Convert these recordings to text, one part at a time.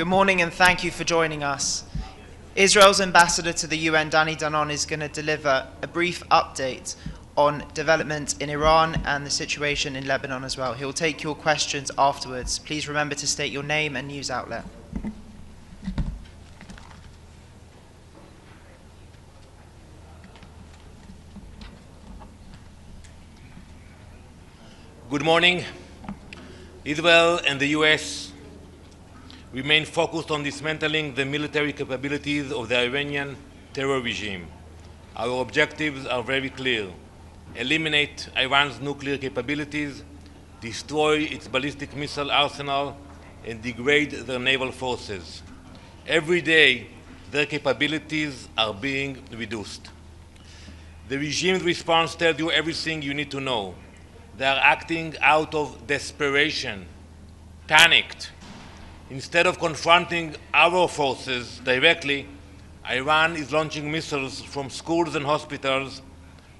Good morning and thank you for joining us. Israel's ambassador to the UN, Danny Danon, is going to deliver a brief update on development in Iran and the situation in Lebanon as well. He'll take your questions afterwards. Please remember to state your name and news outlet. Good morning. Israel and the US remain focused on dismantling the military capabilities of the Iranian terror regime. Our objectives are very clear: eliminate Iran's nuclear capabilities, destroy its ballistic missile arsenal, and degrade their naval forces. Every day, their capabilities are being reduced. The regime's response tells you everything you need to know. They are acting out of desperation, panicked. Instead of confronting our forces directly, Iran is launching missiles from schools and hospitals,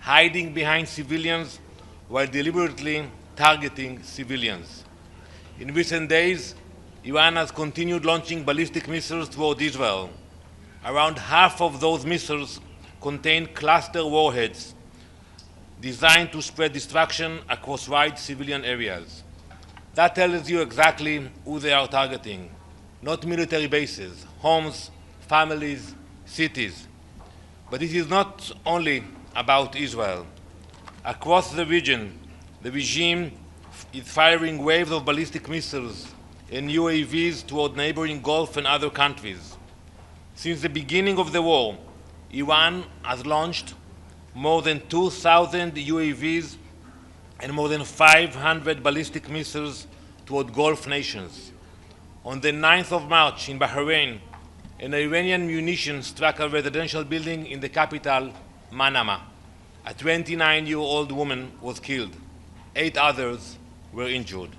hiding behind civilians while deliberately targeting civilians. In recent days, Iran has continued launching ballistic missiles toward Israel. Around half of those missiles contain cluster warheads designed to spread destruction across wide civilian areas. That tells you exactly who they are targeting: not military bases, homes, families, cities. But it is not only about Israel. Across the region, the regime is firing waves of ballistic missiles and UAVs toward neighboring Gulf and other countries. Since the beginning of the war, Iran has launched more than 2,000 UAVs and more than 500 ballistic missiles toward Gulf nations. On the 9th of March in Bahrain, an Iranian munition struck a residential building in the capital, Panama. A 29-year-old woman was killed. 8 others were injured.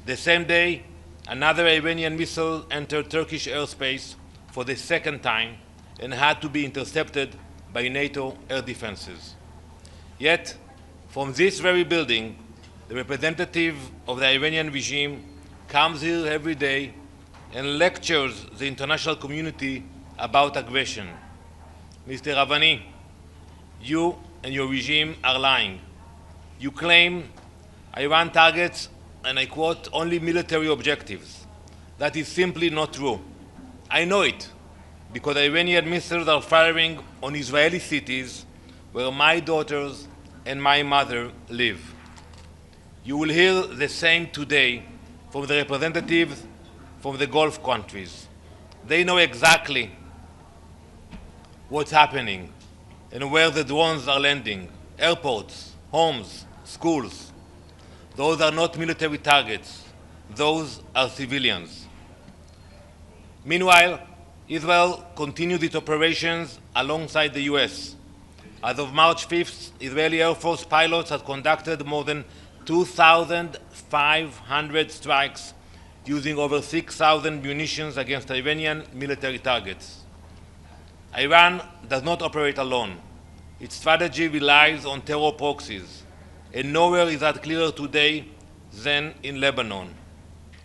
The same day, another Iranian missile entered Turkish airspace for the second time and had to be intercepted by NATO air defenses. Yet, from this very building, the representative of the Iranian regime comes here every day and lectures the international community about aggression. Mr. Ravani, you and your regime are lying. You claim Iran targets, and I quote, only military objectives. That is simply not true. I know it, because Iranian missiles are firing on Israeli cities where my daughters and my mother live. You will hear the same today from the representatives from the Gulf countries. They know exactly what's happening and where the drones are landing: airports, homes, schools. Those are not military targets. Those are civilians. Meanwhile, Israel continues its operations alongside the US. As of March 5th, Israeli Air Force pilots had conducted more than 2,500 strikes using over 6,000 munitions against Iranian military targets. Iran does not operate alone. Its strategy relies on terror proxies, and nowhere is that clearer today than in Lebanon.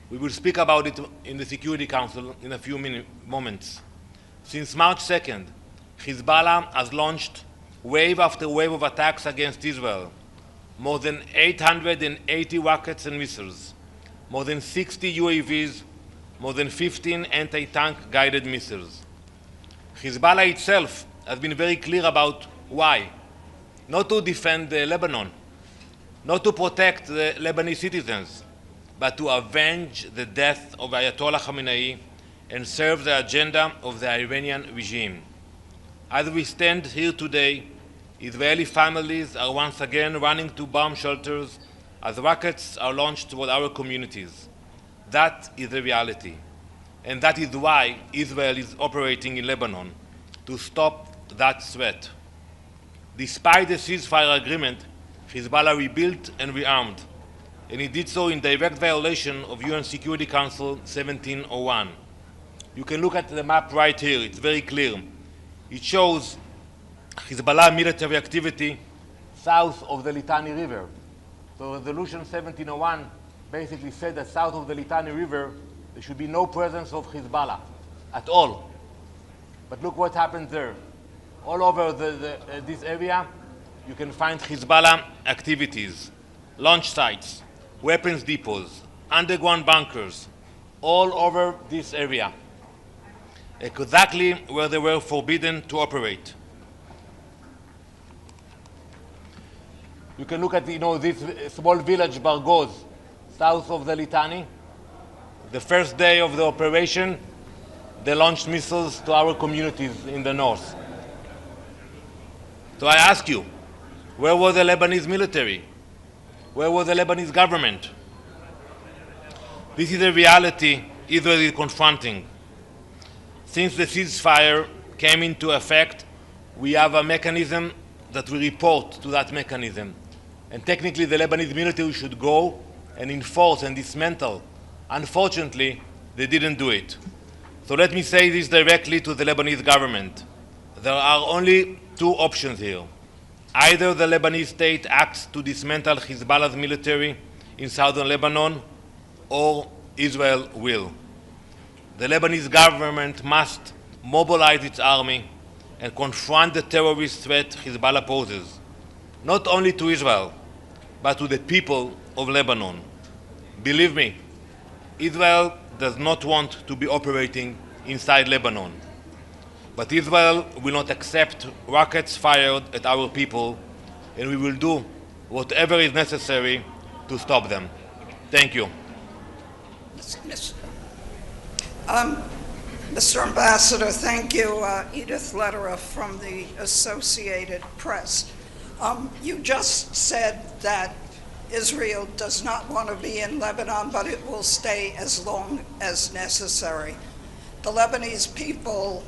We will speak about it in the Security Council in a few moments. Since March 2nd, Hezbollah has launched wave after wave of attacks against Israel. More than 880 rockets and missiles, more than 60 UAVs, more than 15 anti-tank guided missiles. Hezbollah itself has been very clear about why. Not to defend Lebanon, not to protect the Lebanese citizens, but to avenge the death of Ayatollah Khamenei and serve the agenda of the Iranian regime. As we stand here today, Israeli families are once again running to bomb shelters as rockets are launched toward our communities. That is the reality. And that is why Israel is operating in Lebanon, to stop that threat. Despite the ceasefire agreement, Hezbollah rebuilt and rearmed, and it did so in direct violation of UN Security Council 1701. You can look at the map right here. It's very clear. It shows Hezbollah military activity south of the Litani River. So Resolution 1701 basically said that south of the Litani River, There should be no presence of Hezbollah at all. But look what happened there. All over this area, you can find Hezbollah activities, launch sites, weapons depots, underground bunkers, all over this area, exactly where they were forbidden to operate. You can look at this small village, Bargoz, south of the Litani. The first day of the operation, they launched missiles to our communities in the north. So I ask you, where was the Lebanese military? Where was the Lebanese government? This is a reality Israel is confronting. Since the ceasefire came into effect, we have a mechanism that we report to that mechanism. And technically, the Lebanese military should go and enforce and dismantle. Unfortunately, they didn't do it. So let me say this directly to the Lebanese government. There are only two options here. Either the Lebanese state acts to dismantle Hezbollah's military in southern Lebanon, or Israel will. The Lebanese government must mobilize its army and confront the terrorist threat Hezbollah poses, not only to Israel, but to the people of Lebanon. Believe me, Israel does not want to be operating inside Lebanon. But Israel will not accept rockets fired at our people, and we will do whatever is necessary to stop them. Thank you. Mr. Ambassador, thank you. Edith Lederer from the Associated Press. You just said that Israel does not want to be in Lebanon, but it will stay as long as necessary. The Lebanese people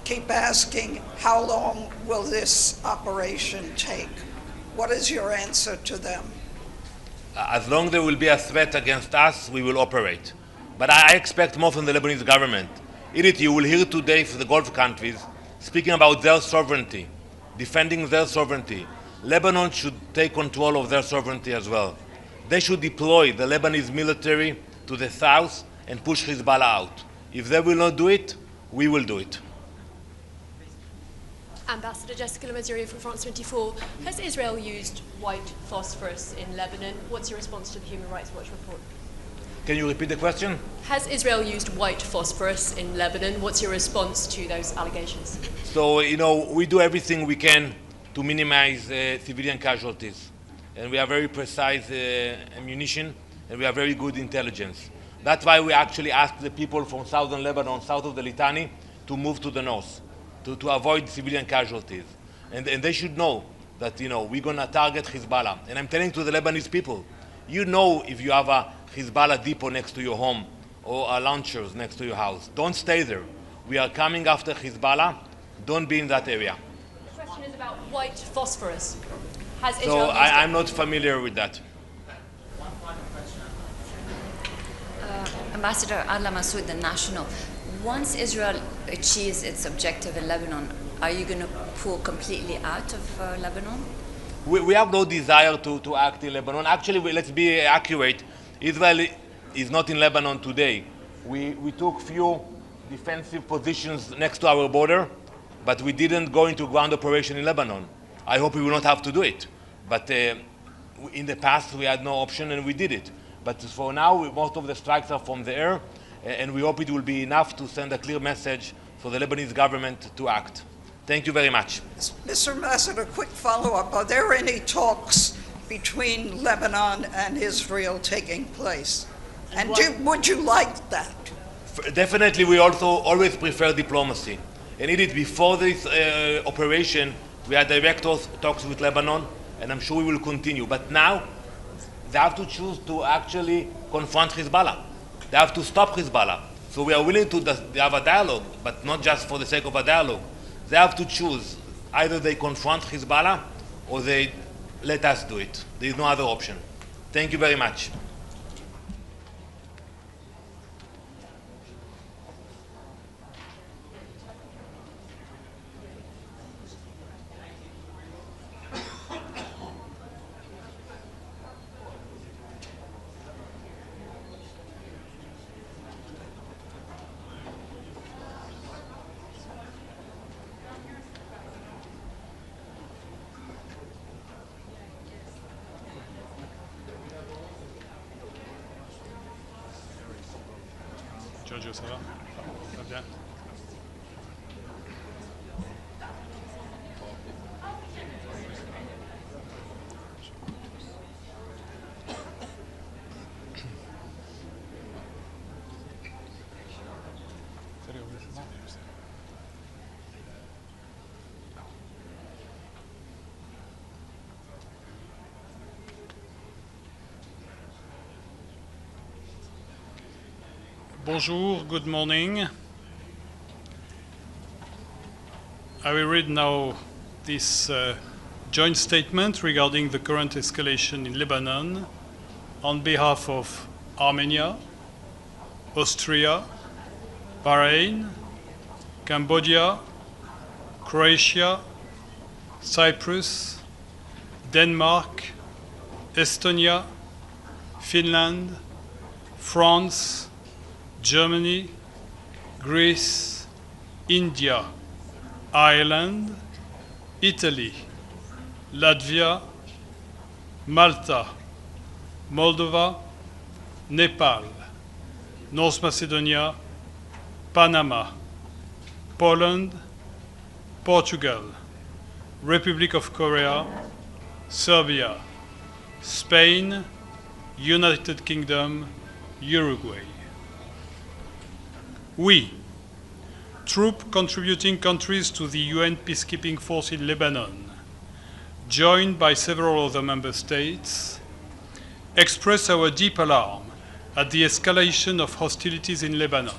keep asking, how long will this operation take? What is your answer to them? As long as there will be a threat against us, we will operate. But I expect more from the Lebanese government. Edith, you will hear today from the Gulf countries speaking about their sovereignty, defending their sovereignty. Lebanon should take control of their sovereignty as well. They should deploy the Lebanese military to the south and push Hezbollah out. If they will not do it, we will do it. Ambassador Jessica Lamazuri from France 24. Has Israel used white phosphorus in Lebanon? What's your response to the Human Rights Watch report? Can you repeat the question? Has Israel used white phosphorus in Lebanon? What's your response to those allegations? So, we do everything we can to minimize civilian casualties. And we have very precise ammunition, and we have very good intelligence. That's why we actually asked the people from southern Lebanon, south of the Litani, to move to the north, to avoid civilian casualties. And they should know that, we're going to target Hezbollah. And I'm telling to the Lebanese people, if you have a Hezbollah depot next to your home or launchers next to your house, don't stay there. We are coming after Hezbollah. Don't be in that area. The question is about white phosphorus. Has Israel So used I'm not familiar with that. One final question. Ambassador Adla Masoud, the National. Once Israel achieves its objective in Lebanon, are you going to pull completely out of Lebanon? We have no desire to act in Lebanon. Actually, let's be accurate. Israel is not in Lebanon today. We took few defensive positions next to our border, but we didn't go into ground operation in Lebanon. I hope we will not have to do it. But in the past, we had no option, and we did it. But for now, most of the strikes are from the air, and we hope it will be enough to send a clear message for the Lebanese government to act. Thank you very much. Mr. Ambassador, quick follow-up. Are there any talks between Lebanon and Israel taking place? And would you like that? Definitely, we also always prefer diplomacy. And indeed, before this operation, we had direct talks with Lebanon, and I'm sure we will continue. But now, they have to choose to actually confront Hezbollah. They have to stop Hezbollah. So we are willing to have a dialogue, but not just for the sake of a dialogue. They have to choose. Either they confront Hezbollah or they let us do it. There is no other option. Thank you very much. Giorgio, ça va? Ça va bien? Bonjour, good morning. I will read now this joint statement regarding the current escalation in Lebanon on behalf of Armenia, Austria, Bahrain, Cambodia, Croatia, Cyprus, Denmark, Estonia, Finland, France, Germany, Greece, India, Ireland, Italy, Latvia, Malta, Moldova, Nepal, North Macedonia, Panama, Poland, Portugal, Republic of Korea, Serbia, Spain, United Kingdom, Uruguay. We, troop contributing countries to the UN peacekeeping force in Lebanon, joined by several other member states, express our deep alarm at the escalation of hostilities in Lebanon.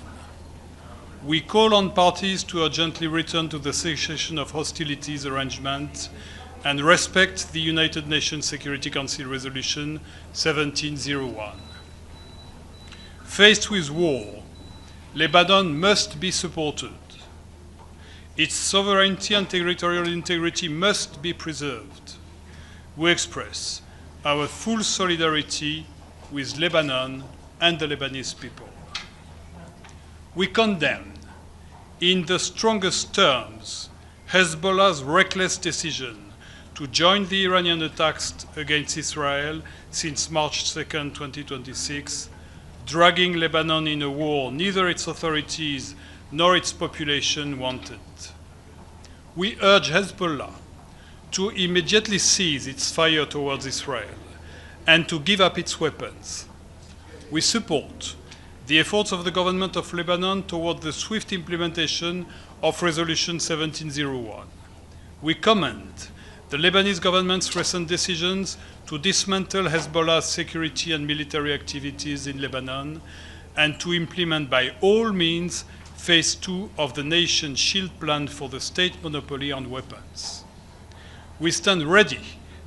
We call on parties to urgently return to the cessation of hostilities arrangement and respect the United Nations Security Council Resolution 1701. Faced with war, Lebanon must be supported. Its sovereignty and territorial integrity must be preserved. We express our full solidarity with Lebanon and the Lebanese people. We condemn, in the strongest terms, Hezbollah's reckless decision to join the Iranian attacks against Israel since March 2, 2026, dragging Lebanon in a war neither its authorities nor its population wanted. We urge Hezbollah to immediately cease its fire towards Israel and to give up its weapons. We support the efforts of the government of Lebanon toward the swift implementation of Resolution 1701. We commend the Lebanese government's recent decisions to dismantle Hezbollah's security and military activities in Lebanon and to implement by all means Phase 2 of the nation's shield plan for the state monopoly on weapons. We stand ready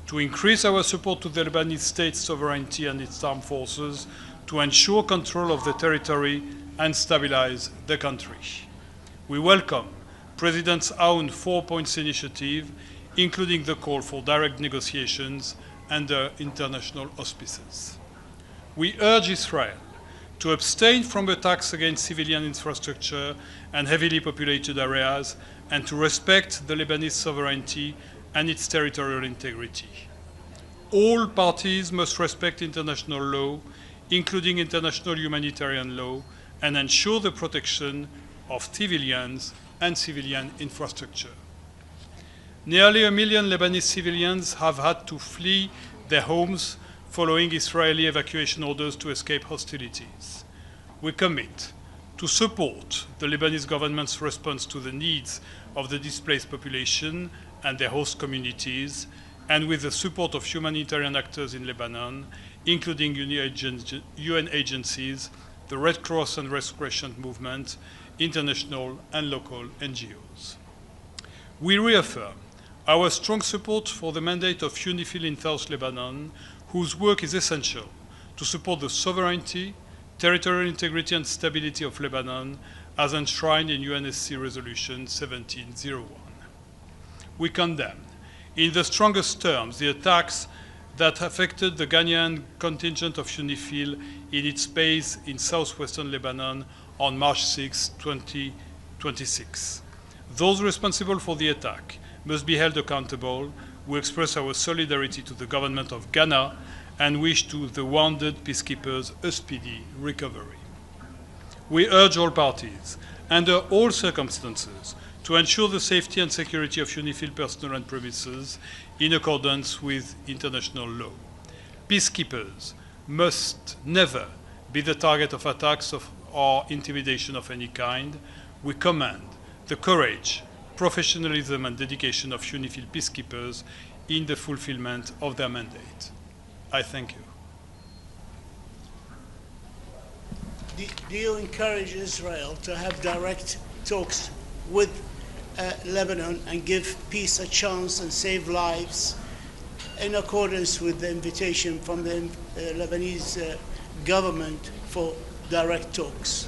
to increase our support to the Lebanese state's sovereignty and its armed forces to ensure control of the territory and stabilize the country. We welcome President Aoun's 4-point initiative, including the call for direct negotiations under international auspices. We urge Israel to abstain from attacks against civilian infrastructure and heavily populated areas and to respect the Lebanese sovereignty and its territorial integrity. All parties must respect international law, including international humanitarian law, and ensure the protection of civilians and civilian infrastructure. Nearly 1 million Lebanese civilians have had to flee their homes following Israeli evacuation orders to escape hostilities. We commit to support the Lebanese government's response to the needs of the displaced population and their host communities, and with the support of humanitarian actors in Lebanon, including UN agencies, the Red Cross and Restoration Movement, international and local NGOs. We reaffirm our strong support for the mandate of UNIFIL in South Lebanon, whose work is essential to support the sovereignty, territorial integrity and stability of Lebanon as enshrined in UNSC Resolution 1701. We condemn, in the strongest terms, the attacks that affected the Ghanaian contingent of UNIFIL in its base in southwestern Lebanon on March 6, 2026. Those responsible for the attack must be held accountable. We express our solidarity to the government of Ghana and wish to the wounded peacekeepers a speedy recovery. We urge all parties, under all circumstances, to ensure the safety and security of UNIFIL personnel and premises in accordance with international law. Peacekeepers must never be the target of attacks or intimidation of any kind. We commend the courage, professionalism and dedication of UNIFIL peacekeepers in the fulfillment of their mandate. I thank you. Do you encourage Israel to have direct talks with Lebanon and give peace a chance and save lives in accordance with the invitation from the Lebanese government for direct talks?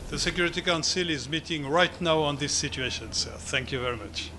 The Security Council is meeting right now on this situation, sir. Thank you very much.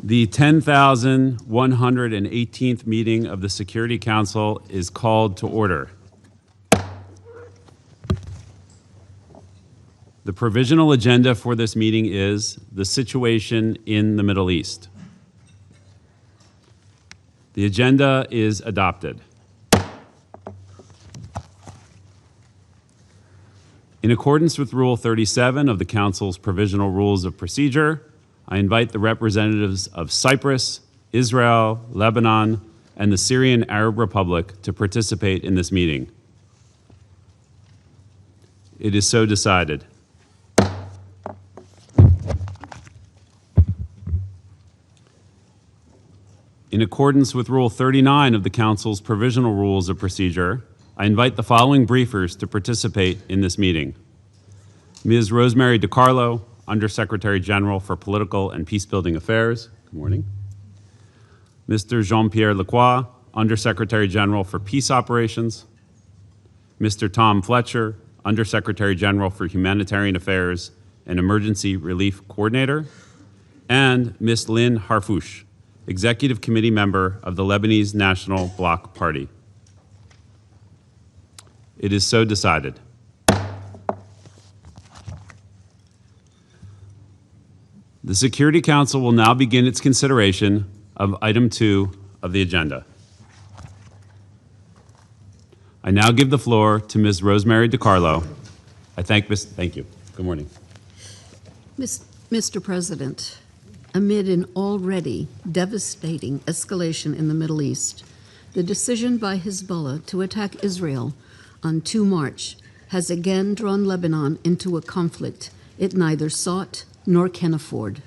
The 10,118th meeting of the Security Council is called to order. The provisional agenda for this meeting is the situation in the Middle East. The agenda is adopted. In accordance with Rule 37 of the Council's Provisional Rules of Procedure, I invite the representatives of Cyprus, Israel, Lebanon, and the Syrian Arab Republic to participate in this meeting. It is so decided. In accordance with Rule 39 of the Council's Provisional Rules of Procedure, I invite the following briefers to participate in this meeting. Ms. Rosemary DiCarlo, Undersecretary General for Political and Peacebuilding Affairs. Good morning. Mr. Jean-Pierre Lacroix, Undersecretary General for Peace Operations. Mr. Tom Fletcher, Undersecretary General for Humanitarian Affairs and Emergency Relief Coordinator. And Ms. Lynn Harfouche, Executive Committee Member of the Lebanese National Bloc Party. It is so decided. The Security Council will now begin its consideration of item 2 of the agenda. I now give the floor to Ms. Rosemary DiCarlo. Thank you. Good morning. Mr. President, amid an already devastating escalation in the Middle East, the decision by Hezbollah to attack Israel on 2 March has again drawn Lebanon into a conflict it neither sought nor can afford.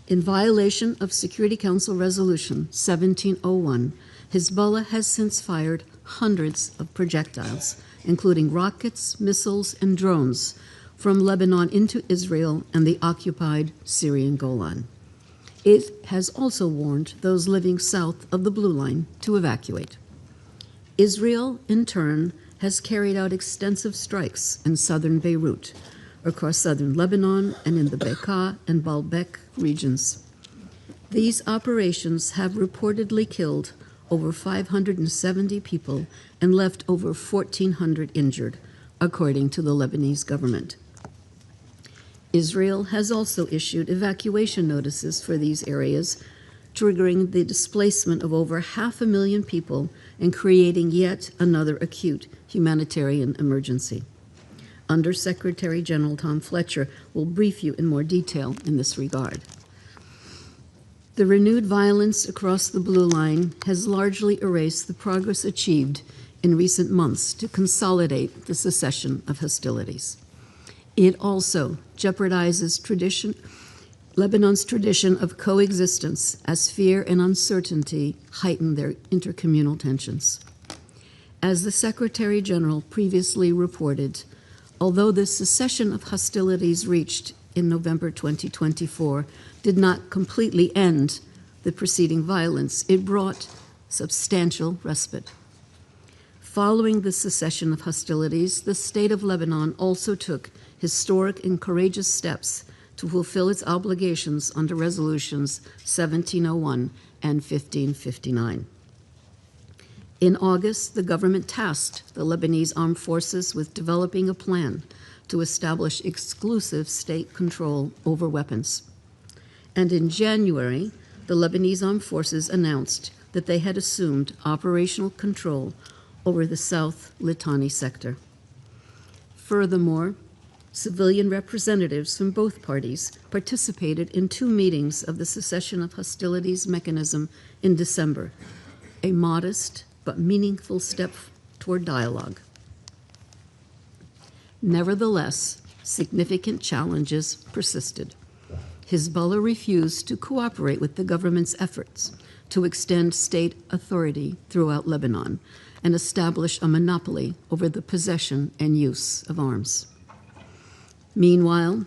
In violation of Security Council Resolution 1701, Hezbollah has since fired hundreds of projectiles, including rockets, missiles, and drones, from Lebanon into Israel and the occupied Syrian Golan. It has also warned those living south of the Blue Line to evacuate. Israel, in turn, has carried out extensive strikes in southern Beirut, across southern Lebanon, and in the Bekaa and Baalbek regions. These operations have reportedly killed over 570 people and left over 1,400 injured, according to the Lebanese government. Israel has also issued evacuation notices for these areas, triggering the displacement of over 500,000 people and creating yet another acute humanitarian emergency. Undersecretary General Tom Fletcher will brief you in more detail in this regard. The renewed violence across the Blue Line has largely erased the progress achieved in recent months to consolidate the cessation of hostilities. It also jeopardizes Lebanon's tradition of coexistence as fear and uncertainty heighten their intercommunal tensions. As the Secretary General previously reported, although the cessation of hostilities reached in November 2024 did not completely end the preceding violence, it brought substantial respite. Following the cessation of hostilities, the state of Lebanon also took historic and courageous steps to fulfill its obligations under resolutions 1701 and 1559. In August, the government tasked the Lebanese armed forces with developing a plan to establish exclusive state control over weapons. And in January, the Lebanese armed forces announced that they had assumed operational control over the South Litani sector. Furthermore, civilian representatives from both parties participated in 2 meetings of the cessation of hostilities mechanism in December, a modest but meaningful step toward dialogue. Nevertheless, significant challenges persisted. Hezbollah refused to cooperate with the government's efforts to extend state authority throughout Lebanon and establish a monopoly over the possession and use of arms. Meanwhile,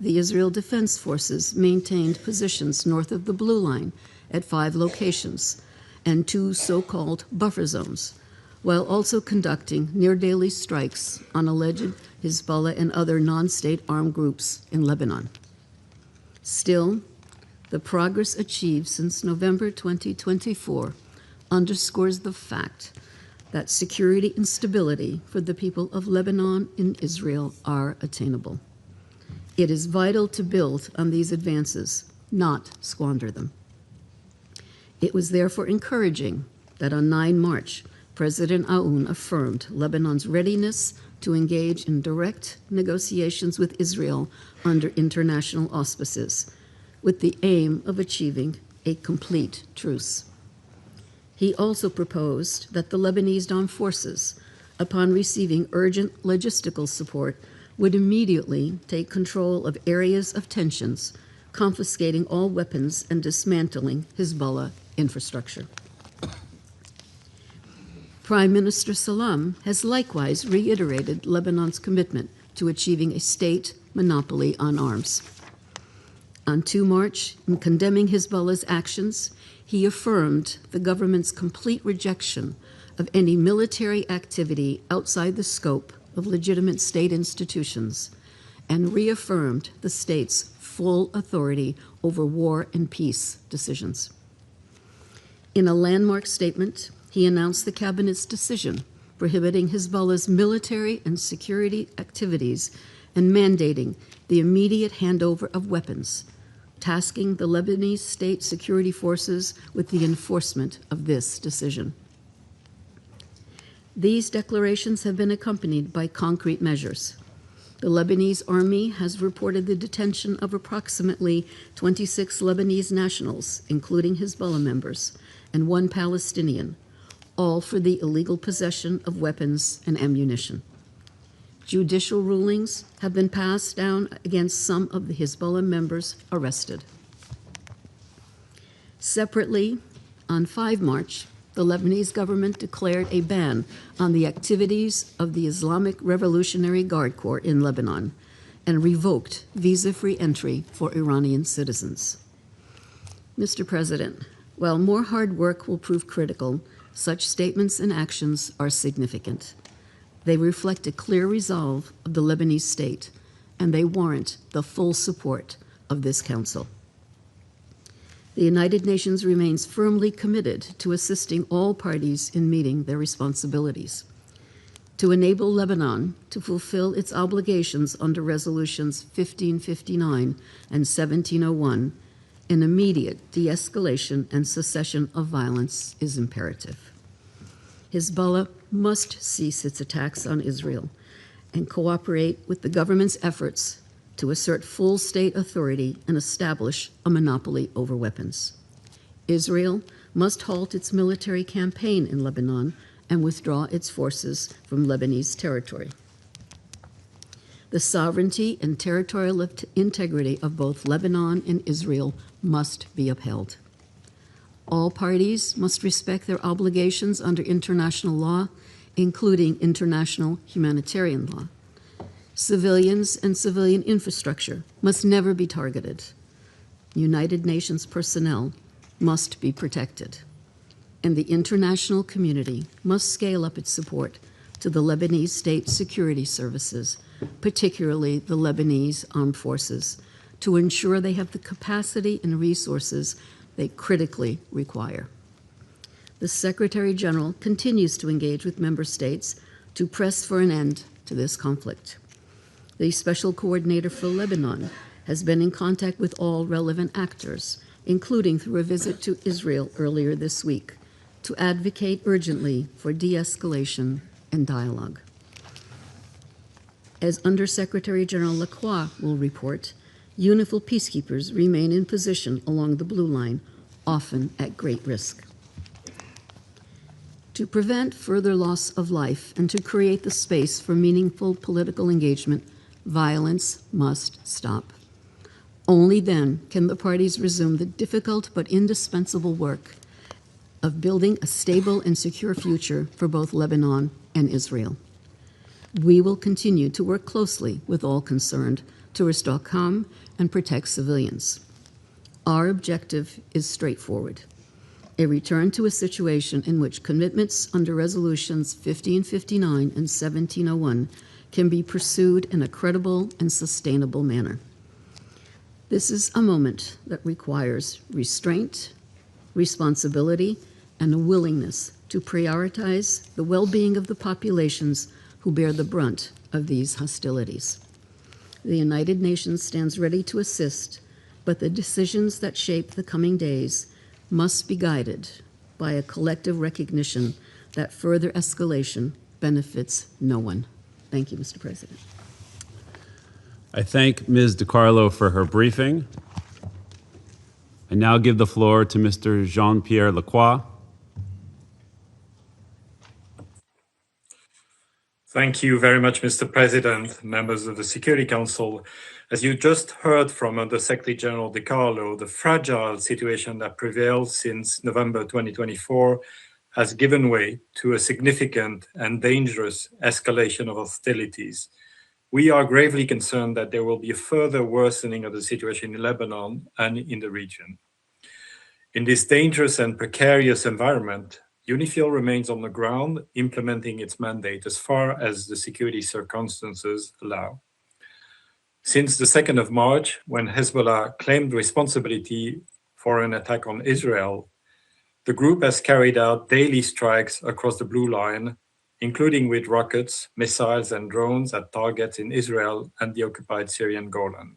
the Israel Defense Forces maintained positions north of the Blue Line at 5 locations and 2 so-called buffer zones, while also conducting near-daily strikes on alleged Hezbollah and other non-state armed groups in Lebanon. Still, the progress achieved since November 2024 underscores the fact that security and stability for the people of Lebanon and Israel are attainable. It is vital to build on these advances, not squander them. It was therefore encouraging that on 9 March, President Aoun affirmed Lebanon's readiness to engage in direct negotiations with Israel under international auspices, with the aim of achieving a complete truce. He also proposed that the Lebanese armed forces, upon receiving urgent logistical support, would immediately take control of areas of tensions, confiscating all weapons and dismantling Hezbollah infrastructure. Prime Minister Salam has likewise reiterated Lebanon's commitment to achieving a state monopoly on arms. On 2 March, in condemning Hezbollah's actions, he affirmed the government's complete rejection of any military activity outside the scope of legitimate state institutions and reaffirmed the state's full authority over war and peace decisions. In a landmark statement, he announced the cabinet's decision prohibiting Hezbollah's military and security activities and mandating the immediate handover of weapons, tasking the Lebanese state security forces with the enforcement of this decision. These declarations have been accompanied by concrete measures. The Lebanese army has reported the detention of approximately 26 Lebanese nationals, including Hezbollah members, and 1 Palestinian, all for the illegal possession of weapons and ammunition. Judicial rulings have been passed down against some of the Hezbollah members arrested. Separately, on 5 March, the Lebanese government declared a ban on the activities of the Islamic Revolutionary Guard Corps in Lebanon and revoked visa-free entry for Iranian citizens. Mr. President, while more hard work will prove critical, such statements and actions are significant. They reflect a clear resolve of the Lebanese state, and they warrant the full support of this Council. The United Nations remains firmly committed to assisting all parties in meeting their responsibilities. To enable Lebanon to fulfill its obligations under Resolutions 1559 and 1701, an immediate de-escalation and cessation of violence is imperative. Hezbollah must cease its attacks on Israel and cooperate with the government's efforts to assert full state authority and establish a monopoly over weapons. Israel must halt its military campaign in Lebanon and withdraw its forces from Lebanese territory. The sovereignty and territorial integrity of both Lebanon and Israel must be upheld. All parties must respect their obligations under international law, including international humanitarian law. Civilians and civilian infrastructure must never be targeted. United Nations personnel must be protected, and the international community must scale up its support to the Lebanese state security services, particularly the Lebanese armed forces, to ensure they have the capacity and resources they critically require. The Secretary General continues to engage with member states to press for an end to this conflict. The Special Coordinator for Lebanon has been in contact with all relevant actors, including through a visit to Israel earlier this week, to advocate urgently for de-escalation and dialogue. As Undersecretary General Lacroix will report, UNIFIL peacekeepers remain in position along the blue line, often at great risk. To prevent further loss of life and to create the space for meaningful political engagement, violence must stop. Only then can the parties resume the difficult but indispensable work of building a stable and secure future for both Lebanon and Israel. We will continue to work closely with all concerned to restore calm and protect civilians. Our objective is straightforward: a return to a situation in which commitments under Resolutions 1559 and 1701 can be pursued in a credible and sustainable manner. This is a moment that requires restraint, responsibility, and a willingness to prioritize the well-being of the populations who bear the brunt of these hostilities. The United Nations stands ready to assist, but the decisions that shape the coming days must be guided by a collective recognition that further escalation benefits no one. Thank you, Mr. President. I thank Ms. DiCarlo for her briefing. I now give the floor to Mr. Jean-Pierre Lacroix. Thank you very much, Mr. President, members of the Security Council. As you just heard from Undersecretary General DiCarlo, the fragile situation that prevails since November 2024 has given way to a significant and dangerous escalation of hostilities. We are gravely concerned that there will be a further worsening of the situation in Lebanon and in the region. In this dangerous and precarious environment, UNIFIL remains on the ground, implementing its mandate as far as the security circumstances allow. Since the 2nd of March, when Hezbollah claimed responsibility for an attack on Israel, the group has carried out daily strikes across the blue line, including with rockets, missiles, and drones at targets in Israel and the occupied Syrian Golan.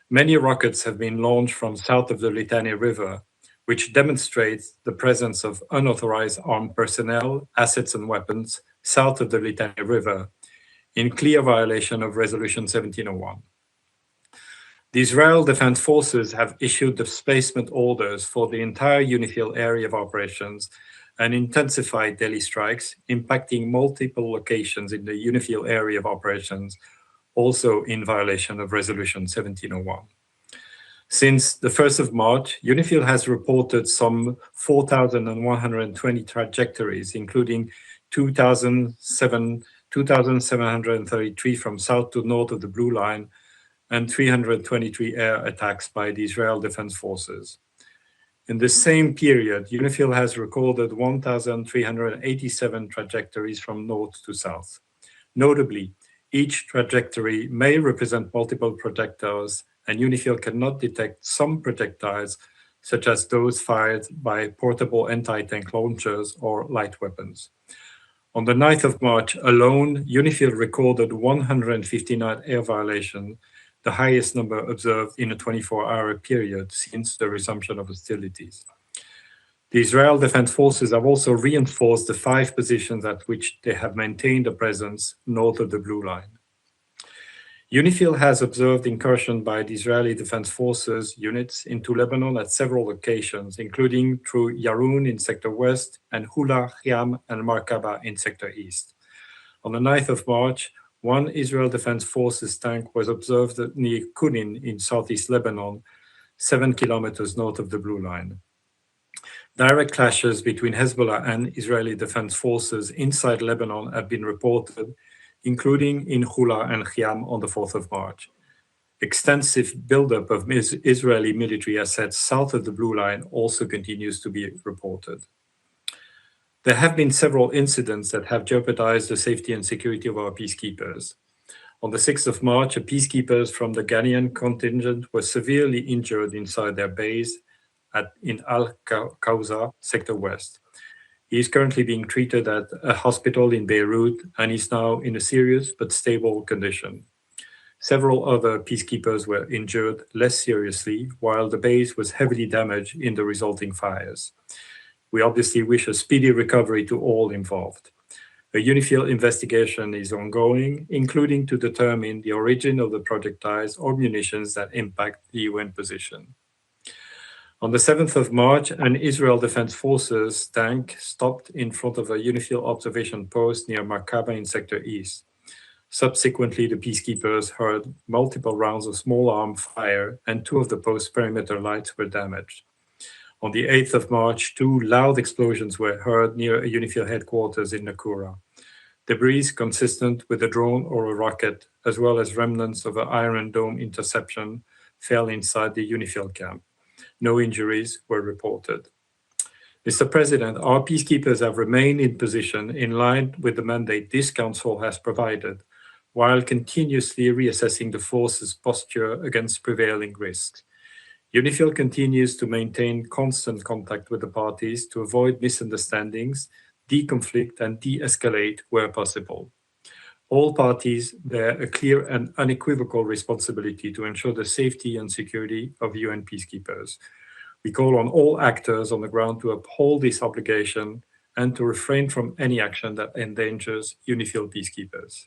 Many rockets have been launched from south of the Litani River, which demonstrates the presence of unauthorized armed personnel, assets, and weapons south of the Litani River, in clear violation of Resolution 1701. The Israel Defense Forces have issued displacement orders for the entire UNIFIL area of operations and intensified daily strikes, impacting multiple locations in the UNIFIL area of operations, also in violation of Resolution 1701. Since the 1st of March, UNIFIL has reported some 4,120 trajectories, including 2,733 from south to north of the Blue Line and 323 air attacks by the Israel Defense Forces. In the same period, UNIFIL has recorded 1,387 trajectories from north to south. Notably, each trajectory may represent multiple projectiles, and UNIFIL cannot detect some projectiles, such as those fired by portable anti-tank launchers or light weapons. On the 9th of March alone, UNIFIL recorded 159 air violations, the highest number observed in a 24-hour period since the resumption of hostilities. The Israel Defense Forces have also reinforced the 5 positions at which they have maintained a presence north of the Blue Line. UNIFIL has observed incursion by the Israeli Defense Forces units into Lebanon at several locations, including through Yarun in Sector West and Hula, Khiam, and Markaba in Sector East. On the 9th of March, one Israel Defense Forces tank was observed near Kunin in southeast Lebanon, 7 kilometers north of the Blue Line. Direct clashes between Hezbollah and Israeli Defense Forces inside Lebanon have been reported, including in Hula and Khiam on the 4th of March. Extensive buildup of Israeli military assets south of the Blue Line also continues to be reported. There have been several incidents that have jeopardized the safety and security of our peacekeepers. On the 6th of March, peacekeepers from the Ghanaian contingent were severely injured inside their base in Al-Kawza, Sector West. He is currently being treated at a hospital in Beirut and is now in a serious but stable condition. Several other peacekeepers were injured less seriously, while the base was heavily damaged in the resulting fires. We obviously wish a speedy recovery to all involved. A UNIFIL investigation is ongoing, including to determine the origin of the projectiles or munitions that impact the UN position. On the 7th of March, an Israel Defense Forces tank stopped in front of a UNIFIL observation post near Markaba in Sector East. Subsequently, the peacekeepers heard multiple rounds of small arms fire, and 2 of the post's perimeter lights were damaged. On the 8th of March, 2 loud explosions were heard near a UNIFIL headquarters in Nakura. Debris consistent with a drone or a rocket, as well as remnants of an Iron Dome interception, fell inside the UNIFIL camp. No injuries were reported. Mr. President, our peacekeepers have remained in position in line with the mandate this Council has provided, while continuously reassessing the force's posture against prevailing risks. UNIFIL continues to maintain constant contact with the parties to avoid misunderstandings, deconflict, and de-escalate where possible. All parties bear a clear and unequivocal responsibility to ensure the safety and security of UN peacekeepers. We call on all actors on the ground to uphold this obligation and to refrain from any action that endangers UNIFIL peacekeepers.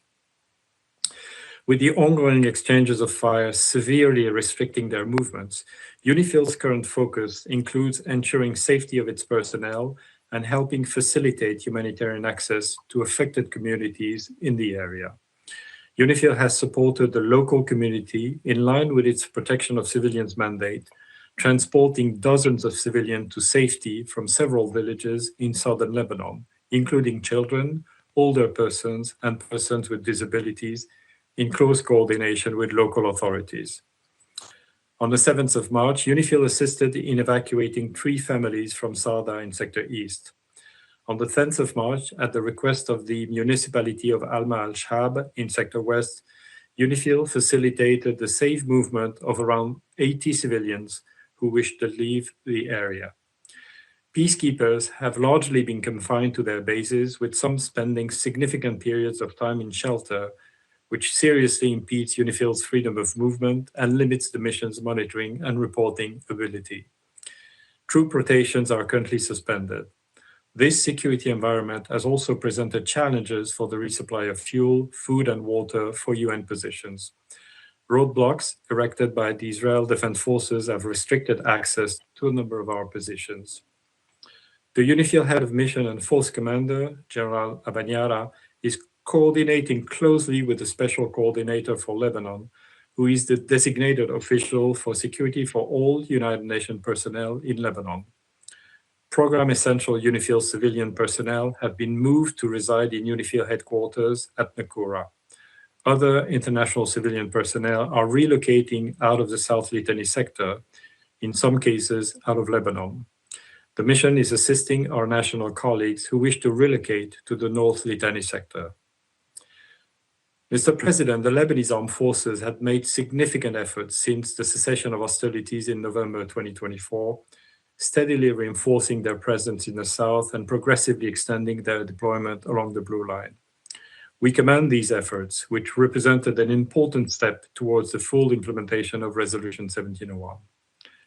With the ongoing exchanges of fire severely restricting their movements, UNIFIL's current focus includes ensuring safety of its personnel and helping facilitate humanitarian access to affected communities in the area. UNIFIL has supported the local community in line with its protection of civilians mandate, transporting dozens of civilians to safety from several villages in southern Lebanon, including children, older persons, and persons with disabilities, in close coordination with local authorities. On the 7th of March, UNIFIL assisted in evacuating 3 families from Sada in Sector East. On the 10th of March, at the request of the municipality of Alma al-Shab in Sector West, UNIFIL facilitated the safe movement of around 80 civilians who wished to leave the area. Peacekeepers have largely been confined to their bases, with some spending significant periods of time in shelter, which seriously impedes UNIFIL's freedom of movement and limits the mission's monitoring and reporting ability. Troop rotations are currently suspended. This security environment has also presented challenges for the resupply of fuel, food, and water for UN positions. Roadblocks erected by the Israel Defense Forces have restricted access to a number of our positions. The UNIFIL head of mission and force commander, General Abanyara, is coordinating closely with the Special Coordinator for Lebanon, who is the designated official for security for all United Nations personnel in Lebanon. Program Essential UNIFIL civilian personnel have been moved to reside in UNIFIL headquarters at Nakura. Other international civilian personnel are relocating out of the South Litani sector, in some cases out of Lebanon. The mission is assisting our national colleagues who wish to relocate to the North Litani sector. Mr. President, the Lebanese armed forces had made significant efforts since the cessation of hostilities in November 2024, steadily reinforcing their presence in the south and progressively extending their deployment along the Blue Line. We commend these efforts, which represented an important step towards the full implementation of Resolution 1701.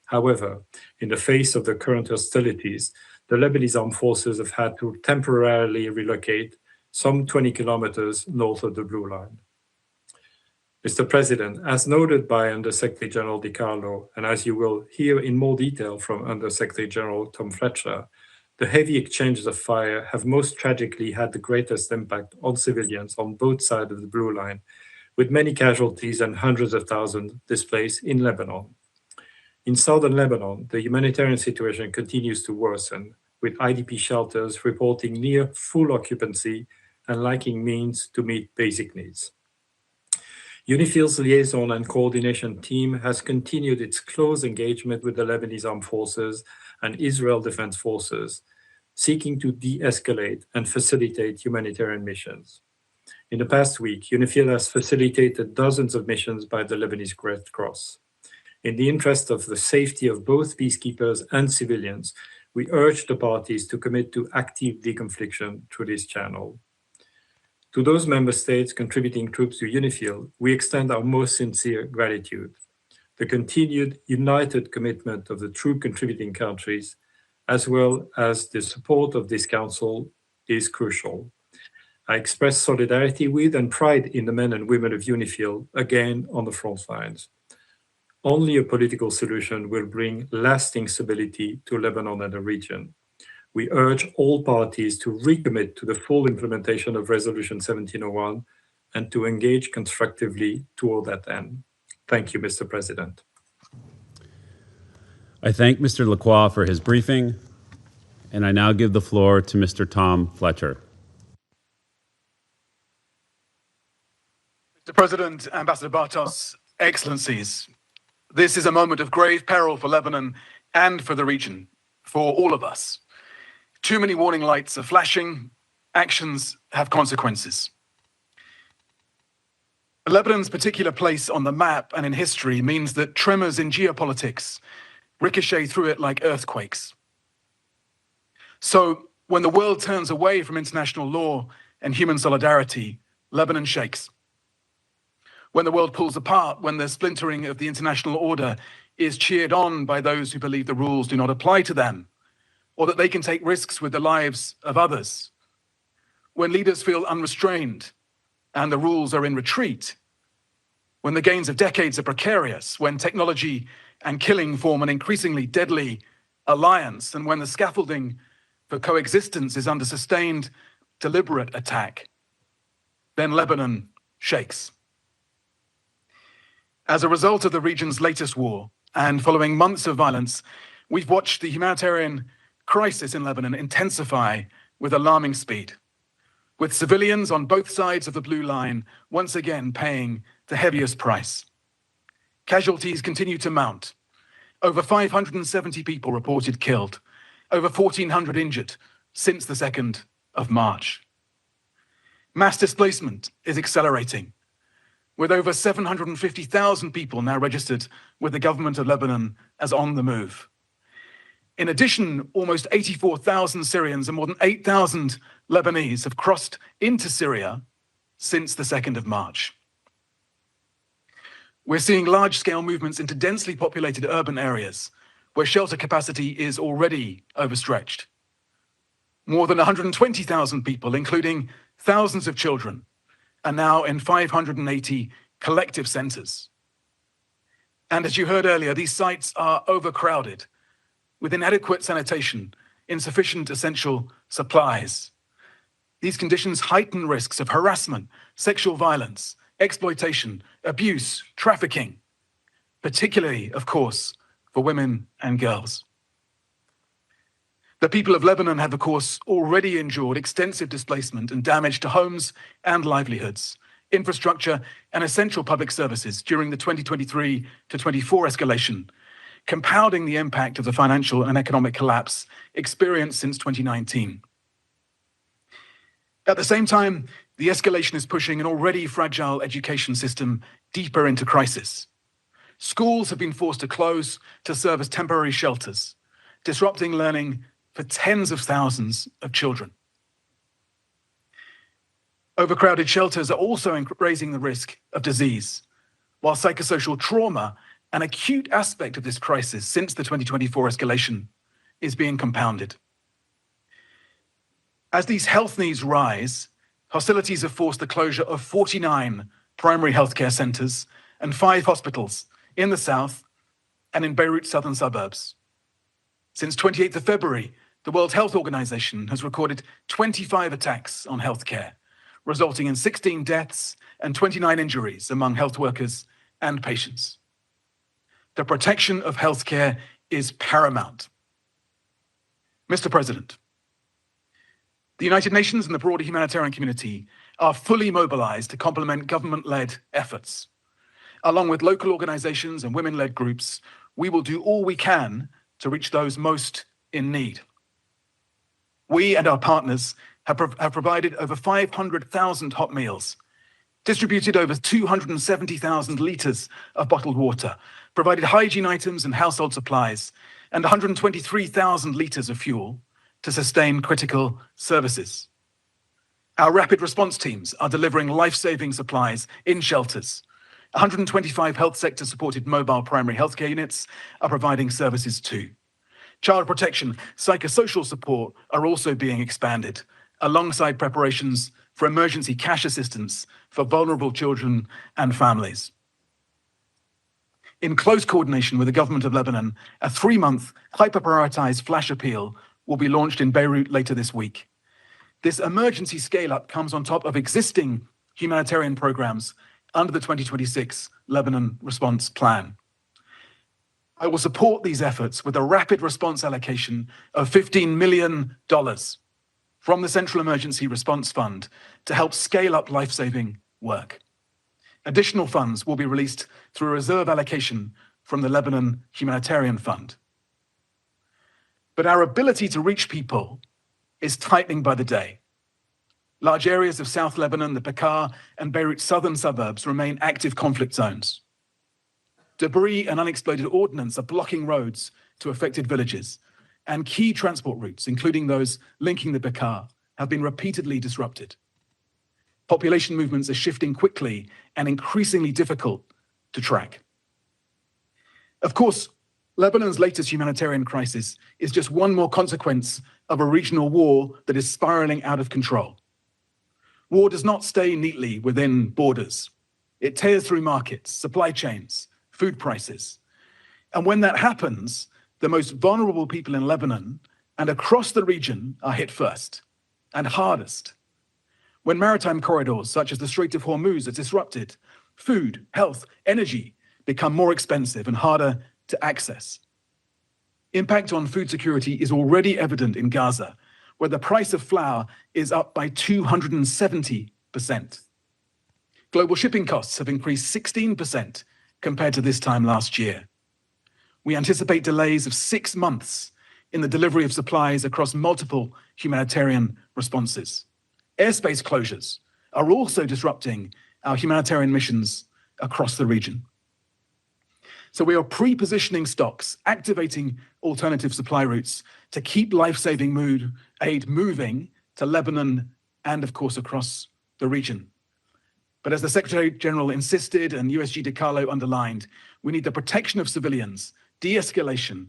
However, in the face of the current hostilities, the Lebanese armed forces have had to temporarily relocate some 20 kilometers north of the Blue Line. Mr. President, as noted by Undersecretary General DiCarlo, and as you will hear in more detail from Undersecretary General Tom Fletcher, the heavy exchanges of fire have most tragically had the greatest impact on civilians on both sides of the Blue Line, with many casualties and hundreds of thousands displaced in Lebanon. In southern Lebanon, the humanitarian situation continues to worsen, with IDP shelters reporting near full occupancy and lacking means to meet basic needs. UNIFIL's liaison and coordination team has continued its close engagement with the Lebanese Armed Forces and Israel Defense Forces, seeking to de-escalate and facilitate humanitarian missions. In the past week, UNIFIL has facilitated dozens of missions by the Lebanese Red Cross. In the interest of the safety of both peacekeepers and civilians, we urge the parties to commit to active deconfliction through this channel. To those member states contributing troops to UNIFIL, we extend our most sincere gratitude. The continued united commitment of the troop contributing countries, as well as the support of this Council, is crucial. I express solidarity with and pride in the men and women of UNIFIL, again on the front lines. Only a political solution will bring lasting stability to Lebanon and the region. We urge all parties to recommit to the full implementation of Resolution 1701 and to engage constructively toward that end. Thank you, Mr. President. I thank Mr. Lacroix for his briefing, and I now give the floor to Mr. Tom Fletcher. Mr. President, Ambassador Bartos, Excellencies, this is a moment of grave peril for Lebanon and for the region, for all of us. Too many warning lights are flashing. Actions have consequences. Lebanon's particular place on the map and in history means that tremors in geopolitics ricochet through it like earthquakes. So when the world turns away from international law and human solidarity, Lebanon shakes. When the world pulls apart, when the splintering of the international order is cheered on by those who believe the rules do not apply to them, or that they can take risks with the lives of others, when leaders feel unrestrained and the rules are in retreat, when the gains of decades are precarious, when technology and killing form an increasingly deadly alliance, and when the scaffolding for coexistence is under sustained, deliberate attack, then Lebanon shakes. As a result of the region's latest war, and following months of violence, we've watched the humanitarian crisis in Lebanon intensify with alarming speed, with civilians on both sides of the blue line once again paying the heaviest price. Casualties continue to mount. Over 570 people reported killed, over 1,400 injured since the 2nd of March. Mass displacement is accelerating, with over 750,000 people now registered with the government of Lebanon as on the move. In addition, almost 84,000 Syrians and more than 8,000 Lebanese have crossed into Syria since the 2nd of March. We're seeing large-scale movements into densely populated urban areas where shelter capacity is already overstretched. More than 120,000 people, including thousands of children, are now in 580 collective centers. And as you heard earlier, these sites are overcrowded, with inadequate sanitation, insufficient essential supplies. These conditions heighten risks of harassment, sexual violence, exploitation, abuse, trafficking, particularly, of course, for women and girls. The people of Lebanon have, of course, already endured extensive displacement and damage to homes and livelihoods, infrastructure, and essential public services during the 2023 to 24 escalation, compounding the impact of the financial and economic collapse experienced since 2019. At the same time, the escalation is pushing an already fragile education system deeper into crisis. Schools have been forced to close to serve as temporary shelters, disrupting learning for tens of thousands of children. Overcrowded shelters are also raising the risk of disease, while psychosocial trauma, an acute aspect of this crisis since the 2024 escalation, is being compounded. As these health needs rise, hostilities have forced the closure of 49 primary healthcare centers and 5 hospitals in the south and in Beirut's southern suburbs. Since 28th of February, the World Health Organization has recorded 25 attacks on healthcare, resulting in 16 deaths and 29 injuries among health workers and patients. The protection of healthcare is paramount. Mr. President, the United Nations and the broader humanitarian community are fully mobilized to complement government-led efforts. Along with local organizations and women-led groups, we will do all we can to reach those most in need. We and our partners have provided over 500,000 hot meals, distributed over 270,000 litres of bottled water, provided hygiene items and household supplies, and 123,000 litres of fuel to sustain critical services. Our rapid response teams are delivering life-saving supplies in shelters. 125 health sector-supported mobile primary healthcare units are providing services too. Child protection, psychosocial support are also being expanded, alongside preparations for emergency cash assistance for vulnerable children and families. In close coordination with the government of Lebanon, a 3-month hyper-prioritized flash appeal will be launched in Beirut later this week. This emergency scale-up comes on top of existing humanitarian programs under the 2026 Lebanon Response Plan. I will support these efforts with a rapid response allocation of $15 million from the Central Emergency Response Fund to help scale up life-saving work. Additional funds will be released through a reserve allocation from the Lebanon Humanitarian Fund. But our ability to reach people is tightening by the day. Large areas of South Lebanon, the Bekaa, and Beirut's southern suburbs remain active conflict zones. Debris and unexploded ordnance are blocking roads to affected villages, and key transport routes, including those linking the Bekaa, have been repeatedly disrupted. Population movements are shifting quickly and increasingly difficult to track. Of course, Lebanon's latest humanitarian crisis is just one more consequence of a regional war that is spiraling out of control. War does not stay neatly within borders. It tears through markets, supply chains, food prices. And when that happens, the most vulnerable people in Lebanon and across the region are hit first and hardest. When maritime corridors such as the Strait of Hormuz are disrupted, food, health, energy become more expensive and harder to access. Impact on food security is already evident in Gaza, where the price of flour is up by 270%. Global shipping costs have increased 16% compared to this time last year. We anticipate delays of 6 months in the delivery of supplies across multiple humanitarian responses. Airspace closures are also disrupting our humanitarian missions across the region. So we are pre-positioning stocks, activating alternative supply routes to keep life-saving aid moving to Lebanon and, of course, across the region. But as the Secretary General insisted and USG DiCarlo underlined, we need the protection of civilians, de-escalation,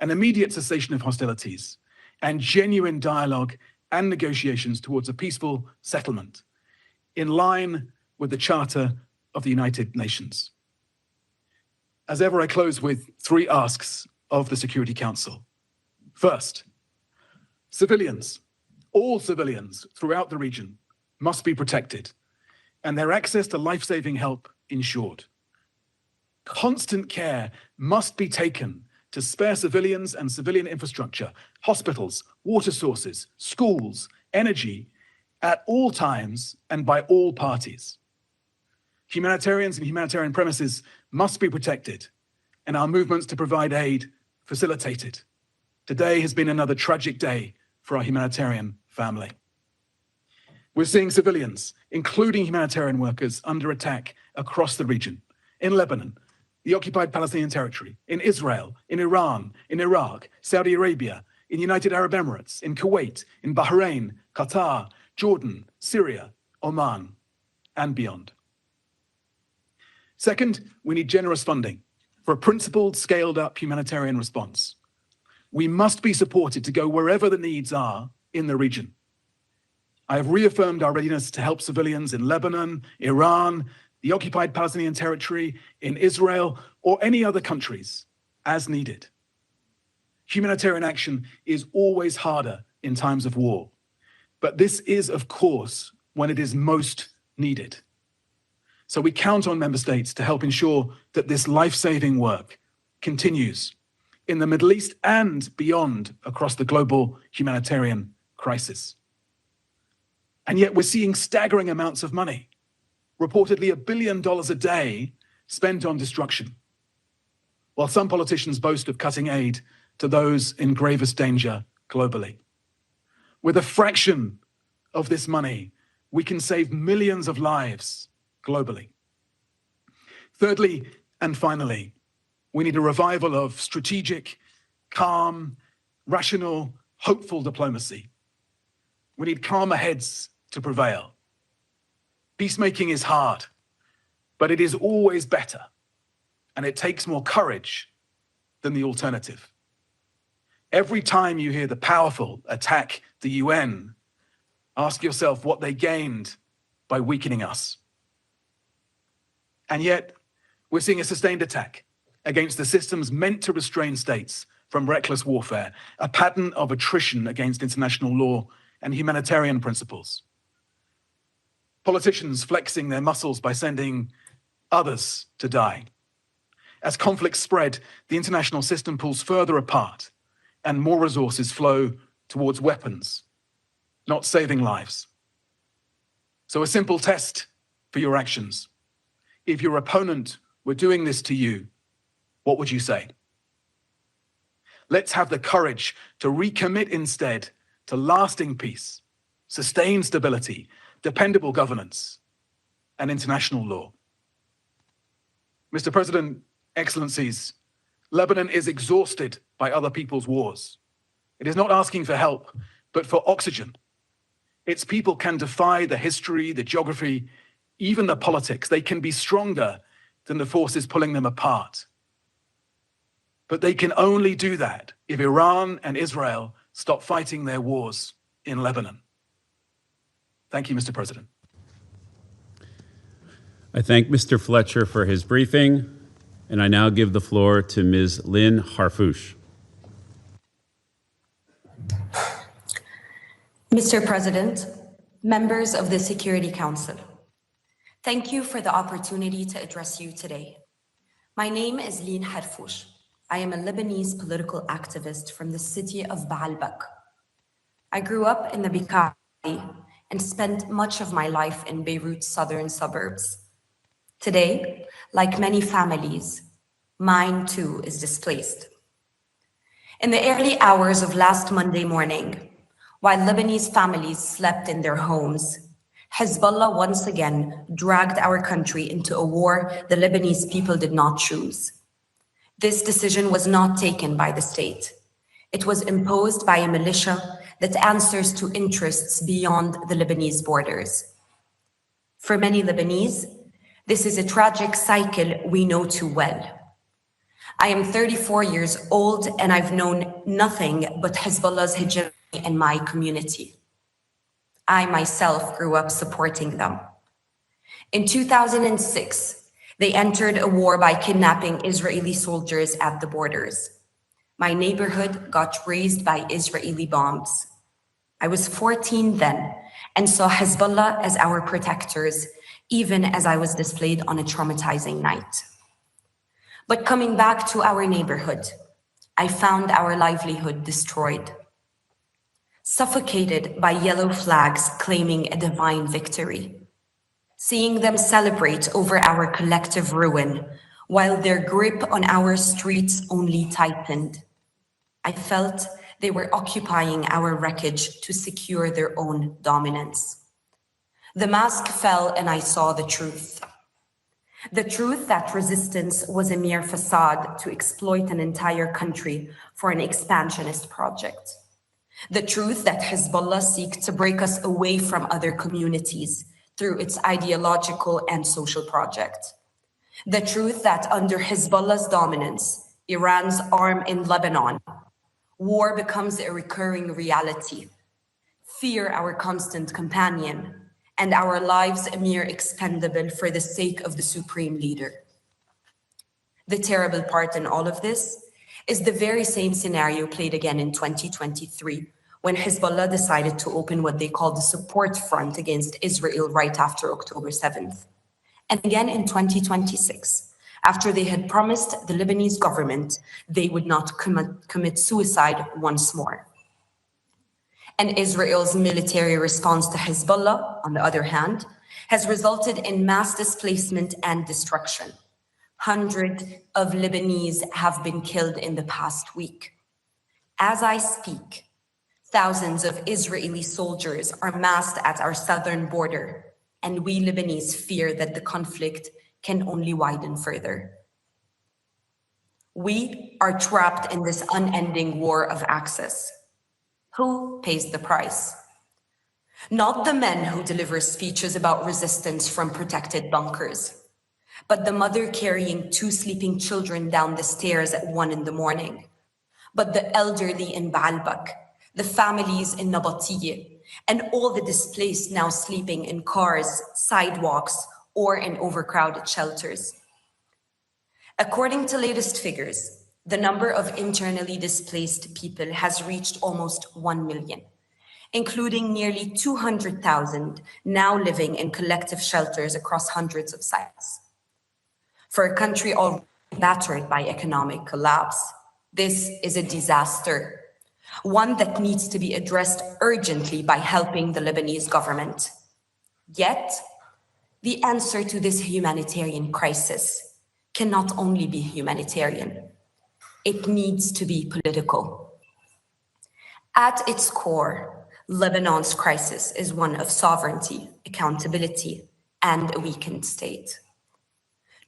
an immediate cessation of hostilities, and genuine dialogue and negotiations towards a peaceful settlement, in line with the Charter of the United Nations. As ever, I close with 3 asks of the Security Council. First, civilians, all civilians throughout the region must be protected and their access to life-saving help ensured. Constant care must be taken to spare civilians and civilian infrastructure, hospitals, water sources, schools, energy, at all times and by all parties. Humanitarians and humanitarian premises must be protected and our movements to provide aid facilitated. Today has been another tragic day for our humanitarian family. We're seeing civilians, including humanitarian workers, under attack across the region, in Lebanon, the occupied Palestinian territory, in Israel, in Iran, in Iraq, Saudi Arabia, in United Arab Emirates, in Kuwait, in Bahrain, Qatar, Jordan, Syria, Oman, and beyond. Second, we need generous funding for a principled, scaled-up humanitarian response. We must be supported to go wherever the needs are in the region. I have reaffirmed our readiness to help civilians in Lebanon, Iran, the occupied Palestinian territory, in Israel, or any other countries as needed. Humanitarian action is always harder in times of war, but this is, of course, when it is most needed. So we count on member states to help ensure that this life-saving work continues in the Middle East and beyond across the global humanitarian crisis. And yet we're seeing staggering amounts of money, reportedly $1 billion a day spent on destruction, while some politicians boast of cutting aid to those in gravest danger globally. With a fraction of this money, we can save millions of lives globally. Thirdly, and finally, we need a revival of strategic, calm, rational, hopeful diplomacy. We need calmer heads to prevail. Peacemaking is hard, but it is always better, and it takes more courage than the alternative. Every time you hear the powerful attack the UN, ask yourself what they gained by weakening us. And yet, we're seeing a sustained attack against the systems meant to restrain states from reckless warfare, a pattern of attrition against international law and humanitarian principles. Politicians flexing their muscles by sending others to die. As conflicts spread, the international system pulls further apart and more resources flow towards weapons, not saving lives. So a simple test for your actions. If your opponent were doing this to you, what would you say? Let's have the courage to recommit instead to lasting peace, sustained stability, dependable governance, and international law. Mr. President, Excellencies, Lebanon is exhausted by other people's wars. It is not asking for help, but for oxygen. Its people can defy the history, the geography, even the politics. They can be stronger than the forces pulling them apart. But they can only do that if Iran and Israel stop fighting their wars in Lebanon. Thank you, Mr. President. I thank Mr. Fletcher for his briefing, and I now give the floor to Ms. Lynn Harfouche. Mr. President, members of the Security Council, thank you for the opportunity to address you today. My name is Lynn Harfouche. I am a Lebanese political activist from the city of Baalbek. I grew up in the Bekaa and spent much of my life in Beirut's southern suburbs. Today, like many families, mine too is displaced. In the early hours of last Monday morning, while Lebanese families slept in their homes, Hezbollah once again dragged our country into a war the Lebanese people did not choose. This decision was not taken by the state. It was imposed by a militia that answers to interests beyond the Lebanese borders. For many Lebanese, this is a tragic cycle we know too well. I am 34 years old and I've known nothing but Hezbollah's hegemony in my community. I myself grew up supporting them. In 2006, they entered a war by kidnapping Israeli soldiers at the borders. My neighborhood got razed by Israeli bombs. I was 14 then and saw Hezbollah as our protectors, even as I was displayed on a traumatizing night. But coming back to our neighborhood, I found our livelihood destroyed, suffocated by yellow flags claiming a divine victory. Seeing them celebrate over our collective ruin, while their grip on our streets only tightened. I felt they were occupying our wreckage to secure their own dominance. The mask fell and I saw the truth. The truth that resistance was a mere facade to exploit an entire country for an expansionist project. The truth that Hezbollah seeks to break us away from other communities through its ideological and social project. The truth that under Hezbollah's dominance, Iran's arm in Lebanon, war becomes a recurring reality, fear our constant companion, and our lives a mere expendable for the sake of the supreme leader. The terrible part in all of this is the very same scenario played again in 2023, when Hezbollah decided to open what they called the support front against Israel right after October 7th. And again in 2026, after they had promised the Lebanese government they would not commit suicide once more. And Israel's military response to Hezbollah, on the other hand, has resulted in mass displacement and destruction, Hundreds of Lebanese have been killed in the past week. As I speak, thousands of Israeli soldiers are massed at our southern border, and we Lebanese fear that the conflict can only widen further. We are trapped in this unending war of access. Who pays the price? Not the men who deliver speeches about resistance from protected bunkers, but the mother carrying 2 sleeping children down the stairs at 1 a.m, but the elderly in Baalbek, the families in Nabatieh, and all the displaced now sleeping in cars, sidewalks, or in overcrowded shelters. According to latest figures, the number of internally displaced people has reached almost 1 million, including nearly 200,000 now living in collective shelters across hundreds of sites. For a country already battered by economic collapse, this is a disaster, one that needs to be addressed urgently by helping the Lebanese government. Yet, the answer to this humanitarian crisis cannot only be humanitarian. It needs to be political. At its core, Lebanon's crisis is one of sovereignty, accountability, and a weakened state.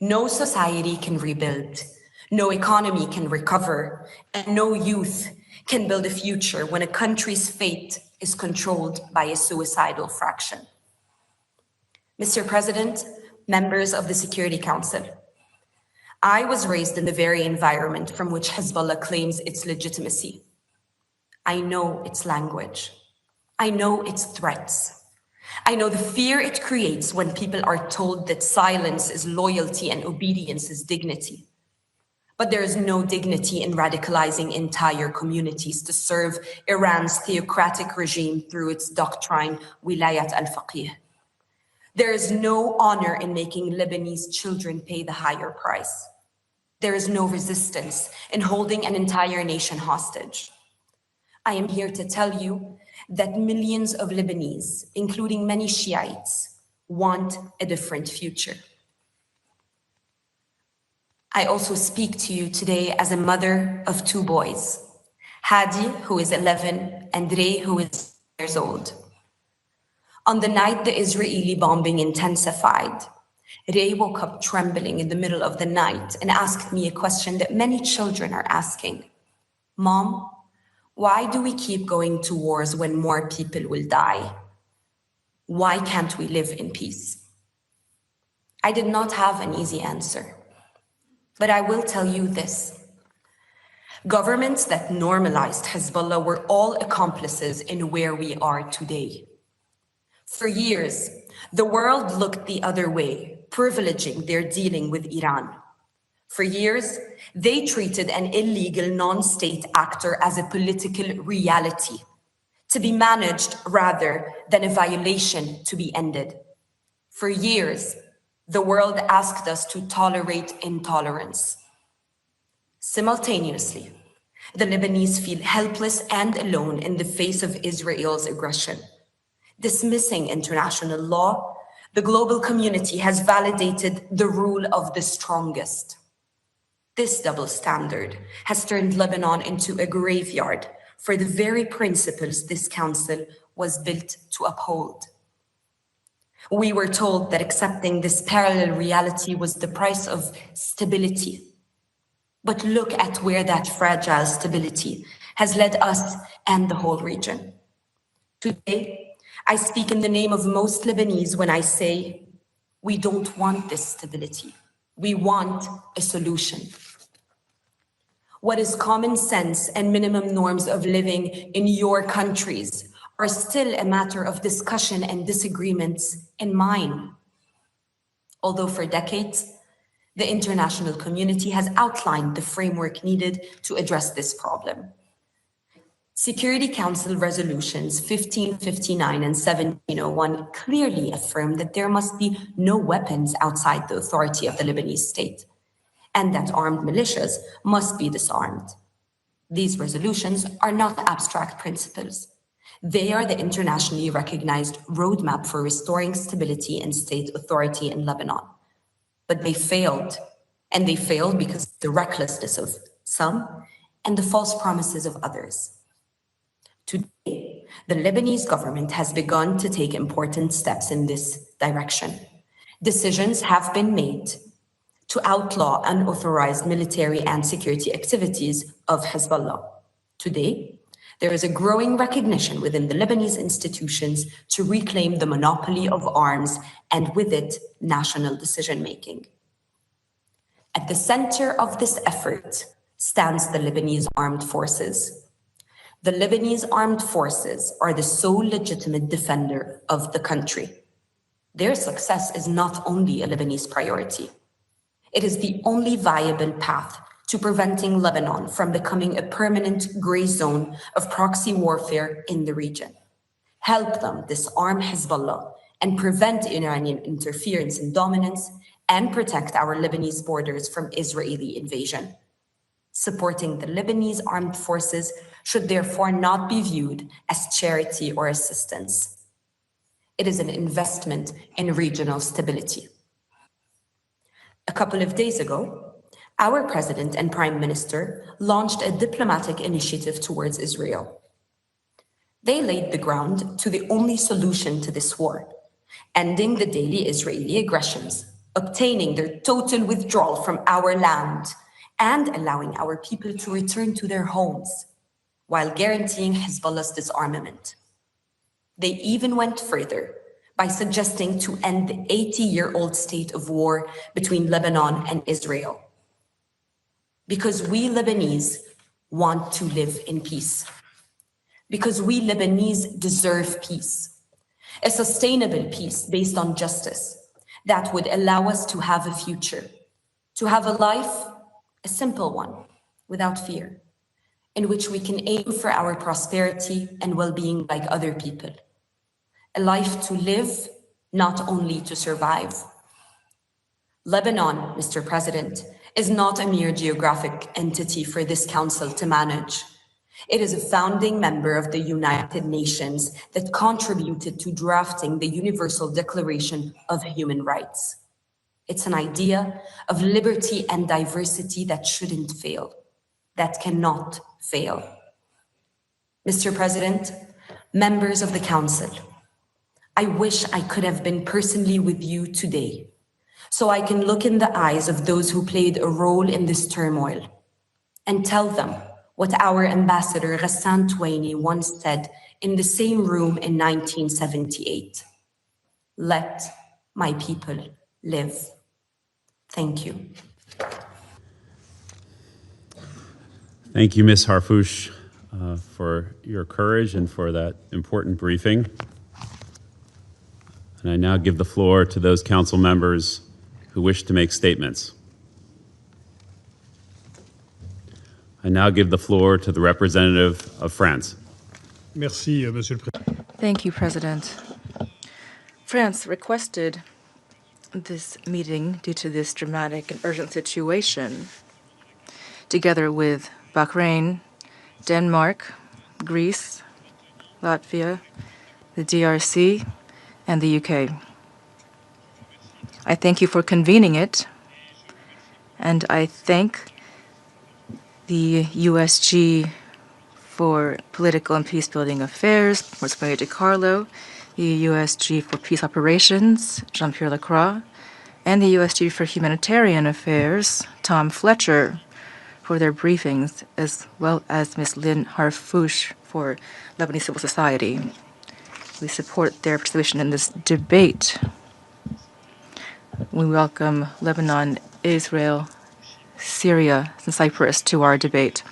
No society can rebuild, no economy can recover, and no youth can build a future when a country's fate is controlled by a suicidal fraction. Mr. President, members of the Security Council, I was raised in the very environment from which Hezbollah claims its legitimacy. I know its language. I know its threats. I know the fear it creates when people are told that silence is loyalty and obedience is dignity. But there is no dignity in radicalizing entire communities to serve Iran's theocratic regime through its doctrine, Wilayat al-Faqih. There is no honor in making Lebanese children pay the higher price. There is no resistance in holding an entire nation hostage. I am here to tell you that millions of Lebanese, including many Shiites, want a different future. I also speak to you today as a mother of 2 boys, Hadi, who is 11, and Ray, who is 6 years old. On the night the Israeli bombing intensified, Ray woke up trembling in the middle of the night and asked me a question that many children are asking. Mom, why do we keep going to wars when more people will die? Why can't we live in peace? I did not have an easy answer, but I will tell you this. Governments that normalized Hezbollah were all accomplices in where we are today. For years, the world looked the other way, privileging their dealing with Iran. For years, they treated an illegal non-state actor as a political reality, to be managed rather than a violation to be ended. For years, the world asked us to tolerate intolerance. Simultaneously, the Lebanese feel helpless and alone in the face of Israel's aggression. Dismissing international law, the global community has validated the rule of the strongest. This double standard has turned Lebanon into a graveyard for the very principles this council was built to uphold. We were told that accepting this parallel reality was the price of stability. But look at where that fragile stability has led us and the whole region. Today, I speak in the name of most Lebanese when I say, we don't want this stability. We want a solution. What is common sense and minimum norms of living in your countries are still a matter of discussion and disagreements in mine. Although for decades, the international community has outlined the framework needed to address this problem. Security Council resolutions 1559 and 1701 clearly affirm that there must be no weapons outside the authority of the Lebanese state, and that armed militias must be disarmed. These resolutions are not abstract principles. They are the internationally recognized roadmap for restoring stability and state authority in Lebanon. But they failed, and they failed because of the recklessness of some and the false promises of others. Today, the Lebanese government has begun to take important steps in this direction. Decisions have been made to outlaw unauthorized military and security activities of Hezbollah. Today, there is a growing recognition within the Lebanese institutions to reclaim the monopoly of arms and with it, national decision-making. At the center of this effort stands the Lebanese armed forces. The Lebanese armed forces are the sole legitimate defender of the country. Their success is not only a Lebanese priority. It is the only viable path to preventing Lebanon from becoming a permanent gray zone of proxy warfare in the region. Help them disarm Hezbollah and prevent Iranian interference and dominance, and protect our Lebanese borders from Israeli invasion. Supporting the Lebanese armed forces should therefore not be viewed as charity or assistance. It is an investment in regional stability. A couple of days ago, our president and prime minister launched a diplomatic initiative towards Israel. They laid the ground to the only solution to this war, ending the daily Israeli aggressions, obtaining their total withdrawal from our land, and allowing our people to return to their homes, while guaranteeing Hezbollah's disarmament. They even went further by suggesting to end the 80-year-old state of war between Lebanon and Israel. Because we Lebanese want to live in peace. Because we Lebanese deserve peace. A sustainable peace based on justice that would allow us to have a future, to have a life, a simple one, without fear, in which we can aim for our prosperity and well-being like other people. A life to live, not only to survive. Lebanon, Mr. President, is not a mere geographic entity for this council to manage. It is a founding member of the United Nations that contributed to drafting the Universal Declaration of Human Rights. It's an idea of liberty and diversity that shouldn't fail, that cannot fail. Mr. President, members of the Council, I wish I could have been personally with you today, so I can look in the eyes of those who played a role in this turmoil and tell them what our ambassador Ghassan Touaini once said in the same room in 1978. Let my people live. Thank you. Thank you, Ms. Harfouch, for your courage and for that important briefing. And I now give the floor to those council members who wish to make statements. I now give the floor to the representative of France. Merci, Monsieur le Président. Thank you, President. France requested this meeting due to this dramatic and urgent situation, together with Bahrain, Denmark, Greece, Latvia, the DRC, and the UK. I thank you for convening it, and I thank the USG for Political and Peacebuilding Affairs, Rosemary DiCarlo, the USG for Peace Operations, Jean-Pierre Lacroix, and the USG for Humanitarian Affairs, Tom Fletcher, for their briefings, as well as Ms. Lynn Harfouch for Lebanese Civil Society. We support their participation in this debate. We welcome Lebanon, Israel, Syria, and Cyprus to our debate.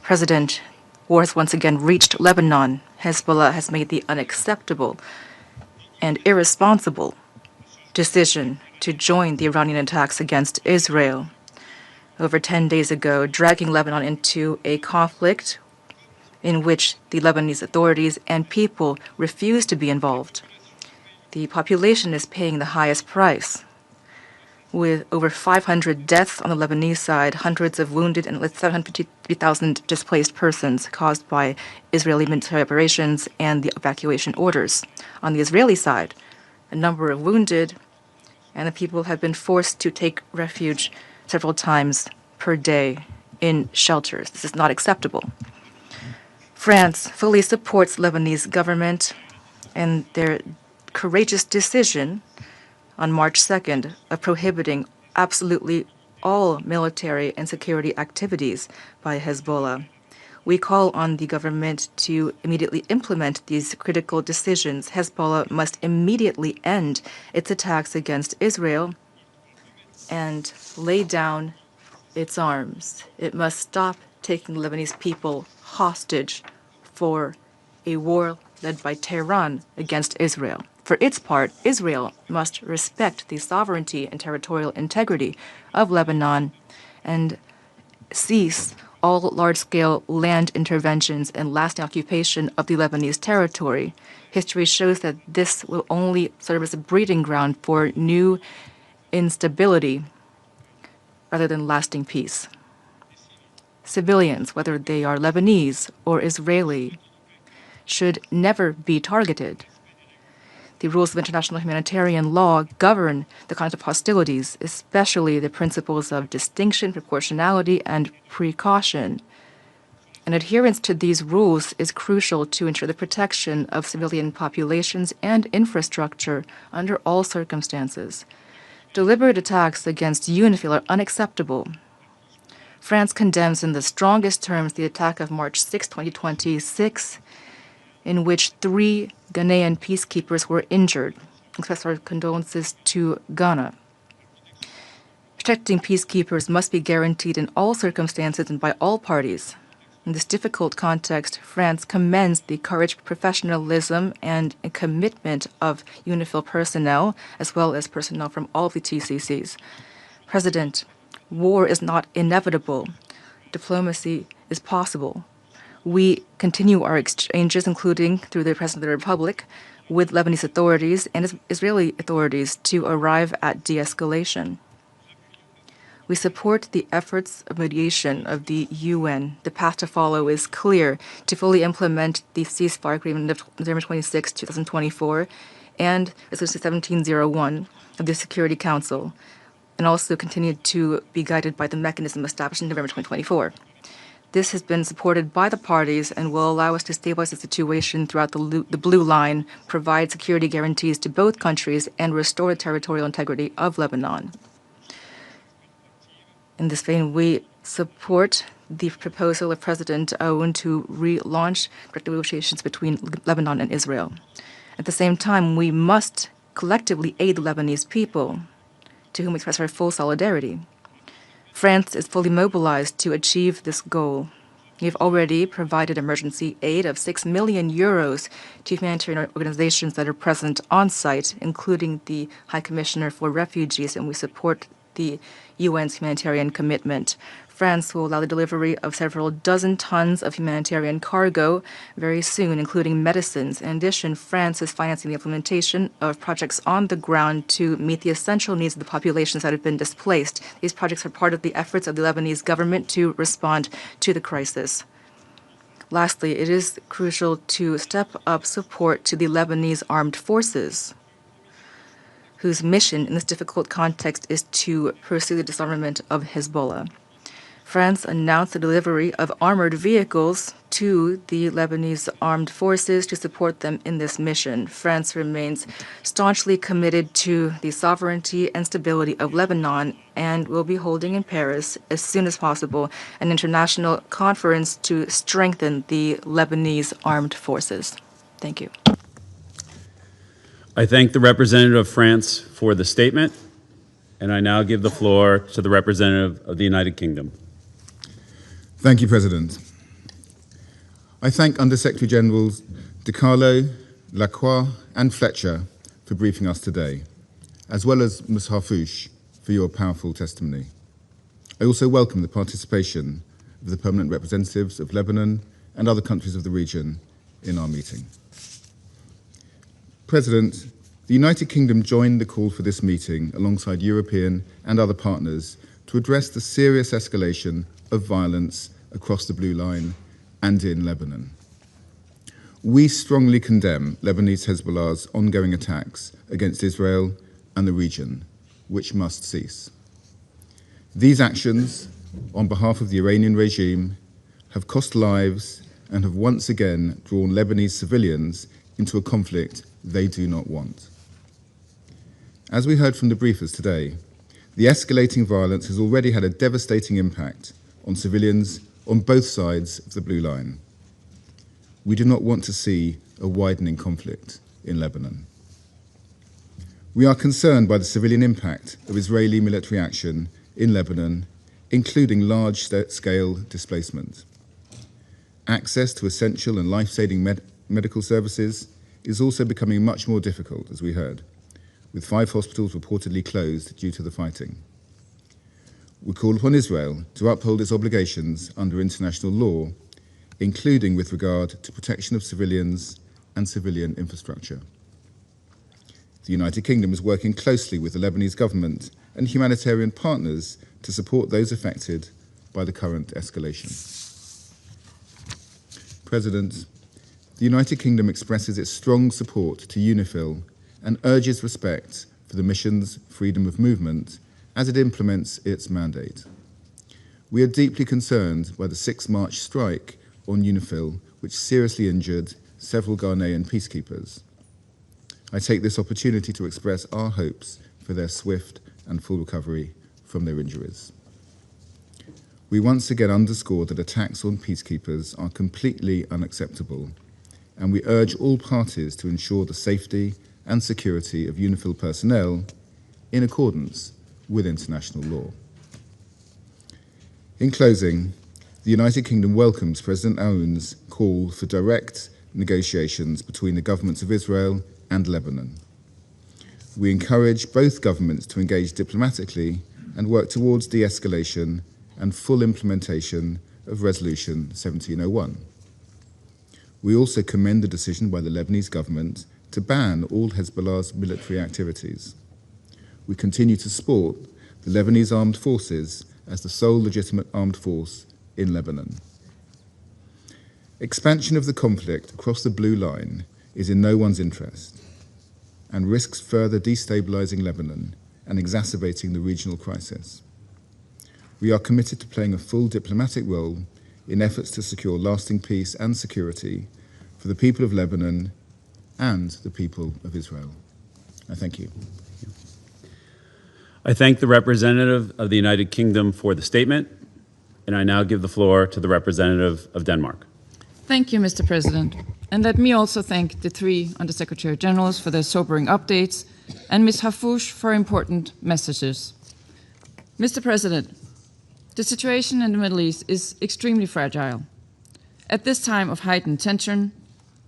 President, war has once again reached Lebanon. Hezbollah has made the unacceptable and irresponsible decision to join the Iranian attacks against Israel over 10 days ago, dragging Lebanon into a conflict in which the Lebanese authorities and people refuse to be involved. The population is paying the highest price, with over 500 deaths on the Lebanese side, hundreds of wounded, and 750,000 displaced persons caused by Israeli military operations and the evacuation orders. On the Israeli side, a number of wounded, and the people have been forced to take refuge several times per day in shelters. This is not acceptable. France fully supports Lebanese government and their courageous decision on March 2nd of prohibiting absolutely all military and security activities by Hezbollah. We call on the government to immediately implement these critical decisions. Hezbollah must immediately end its attacks against Israel and lay down its arms. It must stop taking Lebanese people hostage for a war led by Tehran against Israel. For its part, Israel must respect the sovereignty and territorial integrity of Lebanon and cease all large-scale land interventions and lasting occupation of the Lebanese territory. History shows that this will only serve as a breeding ground for new instability rather than lasting peace. Civilians, whether they are Lebanese or Israeli, should never be targeted. The rules of international humanitarian law govern the conduct of hostilities, especially the principles of distinction, proportionality, and precaution. And adherence to these rules is crucial to ensure the protection of civilian populations and infrastructure under all circumstances. Deliberate attacks against UNIFIL are unacceptable. France condemns in the strongest terms the attack of March 6, 2026, in which 3 Ghanaian peacekeepers were injured. Express our condolences to Ghana. Protecting peacekeepers must be guaranteed in all circumstances and by all parties. In this difficult context, France commends the courage, professionalism, and commitment of UNIFIL personnel, as well as personnel from all of the TCCs. President, war is not inevitable. Diplomacy is possible. We continue our exchanges, including through the President of the Republic, with Lebanese authorities and Israeli authorities to arrive at de-escalation. We support the efforts of mediation of the UN. The path to follow is clear: to fully implement the ceasefire agreement of November 26, 2024, and Resolution 1701 of the Security Council, and also continue to be guided by the mechanism established in November 2024. This has been supported by the parties and will allow us to stabilize the situation throughout the blue line, provide security guarantees to both countries, and restore the territorial integrity of Lebanon. In this vein, we support the proposal of President Aoun to relaunch direct negotiations between Lebanon and Israel. At the same time, we must collectively aid the Lebanese people, to whom we express our full solidarity. France is fully mobilized to achieve this goal. We have already provided emergency aid of 6 million euros to humanitarian organizations that are present on site, including the High Commissioner for Refugees, and we support the UN's humanitarian commitment. France will allow the delivery of several dozen tons of humanitarian cargo very soon, including medicines. In addition, France is financing the implementation of projects on the ground to meet the essential needs of the populations that have been displaced. These projects are part of the efforts of the Lebanese government to respond to the crisis. Lastly, it is crucial to step up support to the Lebanese armed forces, whose mission in this difficult context is to pursue the disarmament of Hezbollah. France announced the delivery of armored vehicles to the Lebanese armed forces to support them in this mission. France remains staunchly committed to the sovereignty and stability of Lebanon and will be holding in Paris as soon as possible an international conference to strengthen the Lebanese armed forces. Thank you. I thank the representative of France for the statement, and I now give the floor to the representative of the United Kingdom. Thank you, President. I thank Undersecretary Generals DiCarlo, Lacroix, and Fletcher for briefing us today, as well as Ms. Harfouche for your powerful testimony. I also welcome the participation of the permanent representatives of Lebanon and other countries of the region in our meeting. President, the United Kingdom joined the call for this meeting alongside European and other partners to address the serious escalation of violence across the Blue Line and in Lebanon. We strongly condemn Lebanese Hezbollah's ongoing attacks against Israel and the region, which must cease. These actions, on behalf of the Iranian regime, have cost lives and have once again drawn Lebanese civilians into a conflict they do not want. As we heard from the briefers today, the escalating violence has already had a devastating impact on civilians on both sides of the blue line. We do not want to see a widening conflict in Lebanon. We are concerned by the civilian impact of Israeli military action in Lebanon, including large-scale displacement. Access to essential and life-saving medical services is also becoming much more difficult, as we heard, with 5 hospitals reportedly closed due to the fighting. We call upon Israel to uphold its obligations under international law, including with regard to protection of civilians and civilian infrastructure. The United Kingdom is working closely with the Lebanese government and humanitarian partners to support those affected by the current escalation. President, the United Kingdom expresses its strong support to UNIFIL and urges respect for the mission's freedom of movement as it implements its mandate. We are deeply concerned by the 6 March strike on UNIFIL, which seriously injured several Ghanaian peacekeepers. I take this opportunity to express our hopes for their swift and full recovery from their injuries. We once again underscore that attacks on peacekeepers are completely unacceptable, and we urge all parties to ensure the safety and security of UNIFIL personnel in accordance with international law. In closing, the United Kingdom welcomes President Aoun's call for direct negotiations between the governments of Israel and Lebanon. We encourage both governments to engage diplomatically and work towards de-escalation and full implementation of Resolution 1701. We also commend the decision by the Lebanese government to ban all Hezbollah's military activities. We continue to support the Lebanese armed forces as the sole legitimate armed force in Lebanon. Expansion of the conflict across the blue line is in no one's interest and risks further destabilizing Lebanon and exacerbating the regional crisis. We are committed to playing a full diplomatic role in efforts to secure lasting peace and security for the people of Lebanon and the people of Israel. I thank you. I thank the representative of the United Kingdom for the statement, and I now give the floor to the representative of Denmark. Thank you, Mr. President. And let me also thank the 3 Undersecretary Generals for their sobering updates and Ms. Harfouch for important messages. Mr. President, the situation in the Middle East is extremely fragile. At this time of heightened tension,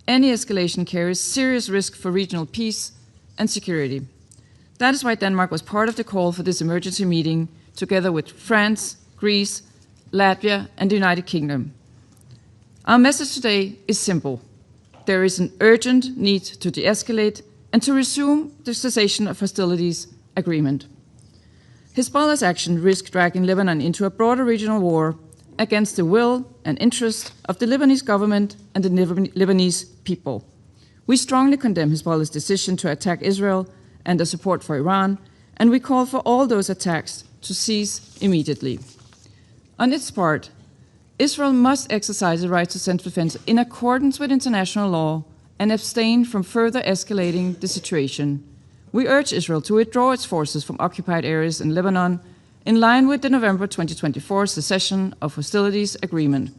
any escalation carries serious risk for regional peace and security. That is why Denmark was part of the call for this emergency meeting, together with France, Greece, Latvia, and the United Kingdom. Our message today is simple. There is an urgent need to de-escalate and to resume the cessation of hostilities agreement. Hezbollah's action risks dragging Lebanon into a broader regional war against the will and interest of the Lebanese government and the Lebanese people. We strongly condemn Hezbollah's decision to attack Israel and the support for Iran, and we call for all those attacks to cease immediately. On its part, Israel must exercise the right to self-defense in accordance with international law and abstain from further escalating the situation. We urge Israel to withdraw its forces from occupied areas in Lebanon in line with the November 2024 cessation of hostilities agreement.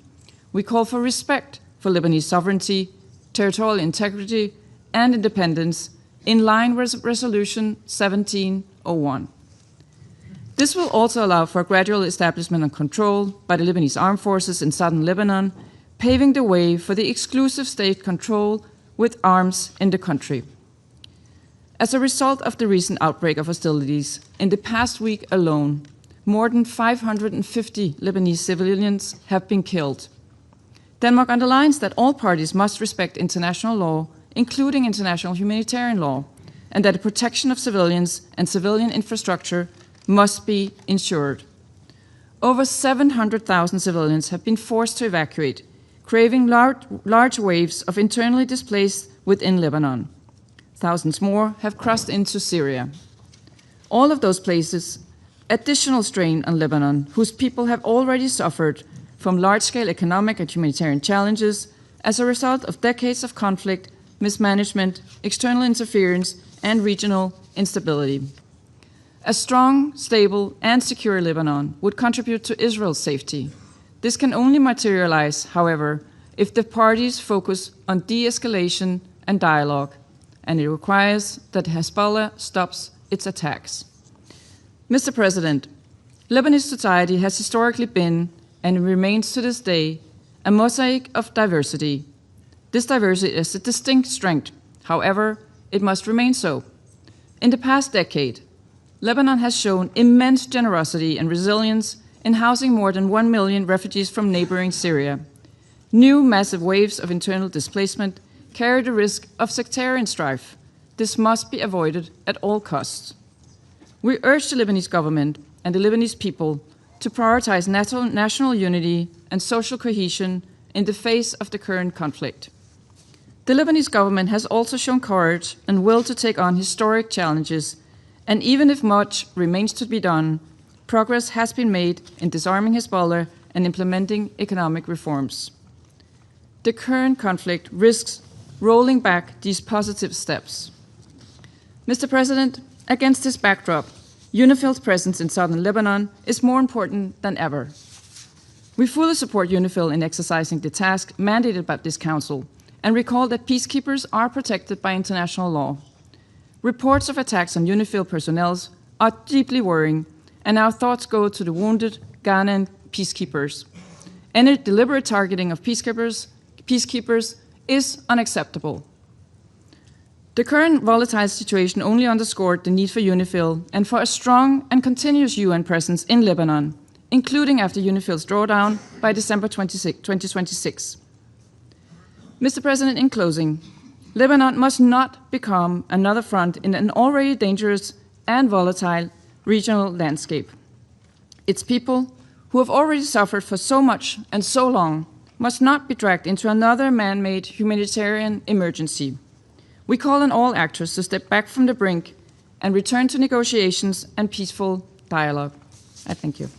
We call for respect for Lebanese sovereignty, territorial integrity, and independence in line with Resolution 1701. This will also allow for a gradual establishment of control by the Lebanese armed forces in southern Lebanon, paving the way for the exclusive state control with arms in the country. As a result of the recent outbreak of hostilities, in the past week alone, more than 550 Lebanese civilians have been killed. Denmark underlines that all parties must respect international law, including international humanitarian law, and that the protection of civilians and civilian infrastructure must be ensured. Over 700,000 civilians have been forced to evacuate, creating large waves of internally displaced within Lebanon. Thousands more have crossed into Syria. All of those places additional strain on Lebanon, whose people have already suffered from large-scale economic and humanitarian challenges as a result of decades of conflict, mismanagement, external interference, and regional instability. A strong, stable, and secure Lebanon would contribute to Israel's safety. This can only materialize, however, if the parties focus on de-escalation and dialogue, and it requires that Hezbollah stops its attacks. Mr. President, Lebanese society has historically been, and remains to this day, a mosaic of diversity. This diversity is a distinct strength. However, it must remain so. In the past decade, Lebanon has shown immense generosity and resilience in housing more than 1 million refugees from neighboring Syria. New massive waves of internal displacement carry the risk of sectarian strife. This must be avoided at all costs. We urge the Lebanese government and the Lebanese people to prioritize national unity and social cohesion in the face of the current conflict. The Lebanese government has also shown courage and will to take on historic challenges, and even if much remains to be done, progress has been made in disarming Hezbollah and implementing economic reforms. The current conflict risks rolling back these positive steps. Mr. President, against this backdrop, UNIFIL's presence in southern Lebanon is more important than ever. We fully support UNIFIL in exercising the task mandated by this Council and recall that peacekeepers are protected by international law. Reports of attacks on UNIFIL personnel are deeply worrying, and our thoughts go to the wounded Ghanaian peacekeepers. Any deliberate targeting of peacekeepers is unacceptable. The current volatile situation only underscored the need for UNIFIL and for a strong and continuous UN presence in Lebanon, including after UNIFIL's drawdown by December 2026. Mr. President, in closing, Lebanon must not become another front in an already dangerous and volatile regional landscape. Its people, who have already suffered for so much and so long, must not be dragged into another man-made humanitarian emergency. We call on all actors to step back from the brink and return to negotiations and peaceful dialogue. I thank you.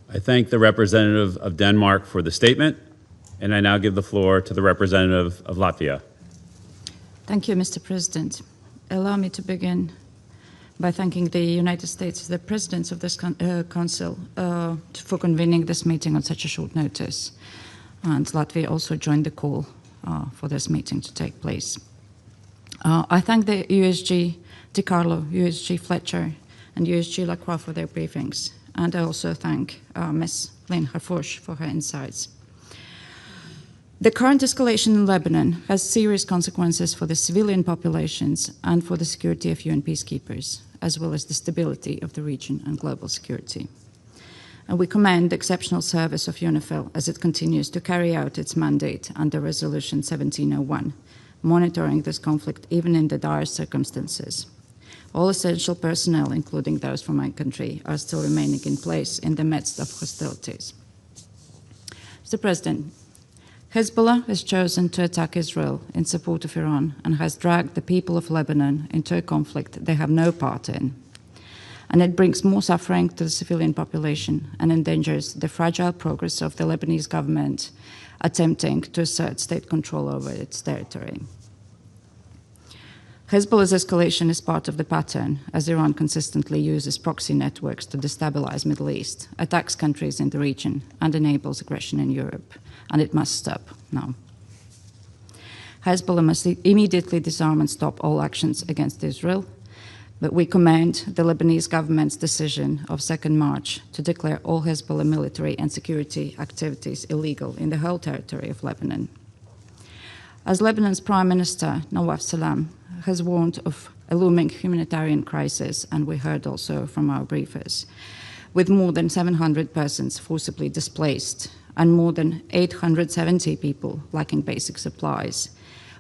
I thank the representative of Denmark for the statement, and I now give the floor to the representative of Latvia. Thank you, Mr. President. Allow me to begin by thanking the United States, the presidents of this council, for convening this meeting on such a short notice. And Latvia also joined the call for this meeting to take place. I thank the USG DiCarlo, USG Fletcher, and USG Lacroix for their briefings. And I also thank Ms. Lynn Harfouch for her insights. The current escalation in Lebanon has serious consequences for the civilian populations and for the security of UN peacekeepers, as well as the stability of the region and global security. And we commend the exceptional service of UNIFIL as it continues to carry out its mandate under Resolution 1701, monitoring this conflict even in the direst circumstances. All essential personnel, including those from my country, are still remaining in place in the midst of hostilities. Mr. President, Hezbollah has chosen to attack Israel in support of Iran and has dragged the people of Lebanon into a conflict they have no part in. And it brings more suffering to the civilian population and endangers the fragile progress of the Lebanese government attempting to assert state control over its territory. Hezbollah's escalation is part of the pattern, as Iran consistently uses proxy networks to destabilize the Middle East, attacks countries in the region, and enables aggression in Europe. And it must stop now. Hezbollah must immediately disarm and stop all actions against Israel, but we commend the Lebanese government's decision of 2nd March to declare all Hezbollah military and security activities illegal in the whole territory of Lebanon. As Lebanon's Prime Minister, Nawaf Salam, has warned of a looming humanitarian crisis, and we heard also from our briefers, with more than 700 persons forcibly displaced and more than 870 people lacking basic supplies,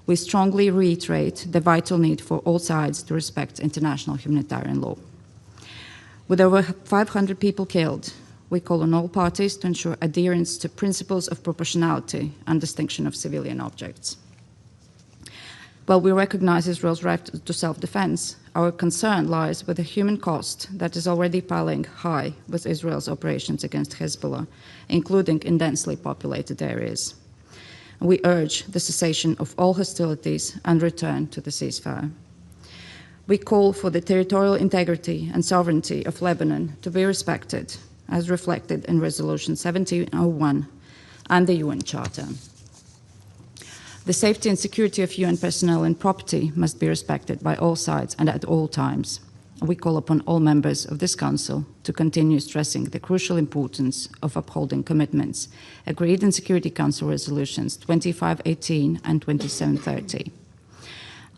we strongly reiterate the vital need for all sides to respect international humanitarian law. With over 500 people killed, we call on all parties to ensure adherence to principles of proportionality and distinction of civilian objects. While we recognize Israel's right to self-defense, Our concern lies with the human cost that is already piling high with Israel's operations against Hezbollah, including in densely populated areas. We urge the cessation of all hostilities and return to the ceasefire. We call for the territorial integrity and sovereignty of Lebanon to be respected, as reflected in Resolution 1701 and the UN Charter. The safety and security of UN personnel and property must be respected by all sides and at all times. We call upon all members of this Council to continue stressing the crucial importance of upholding commitments agreed in Security Council Resolutions 2518 and 2730.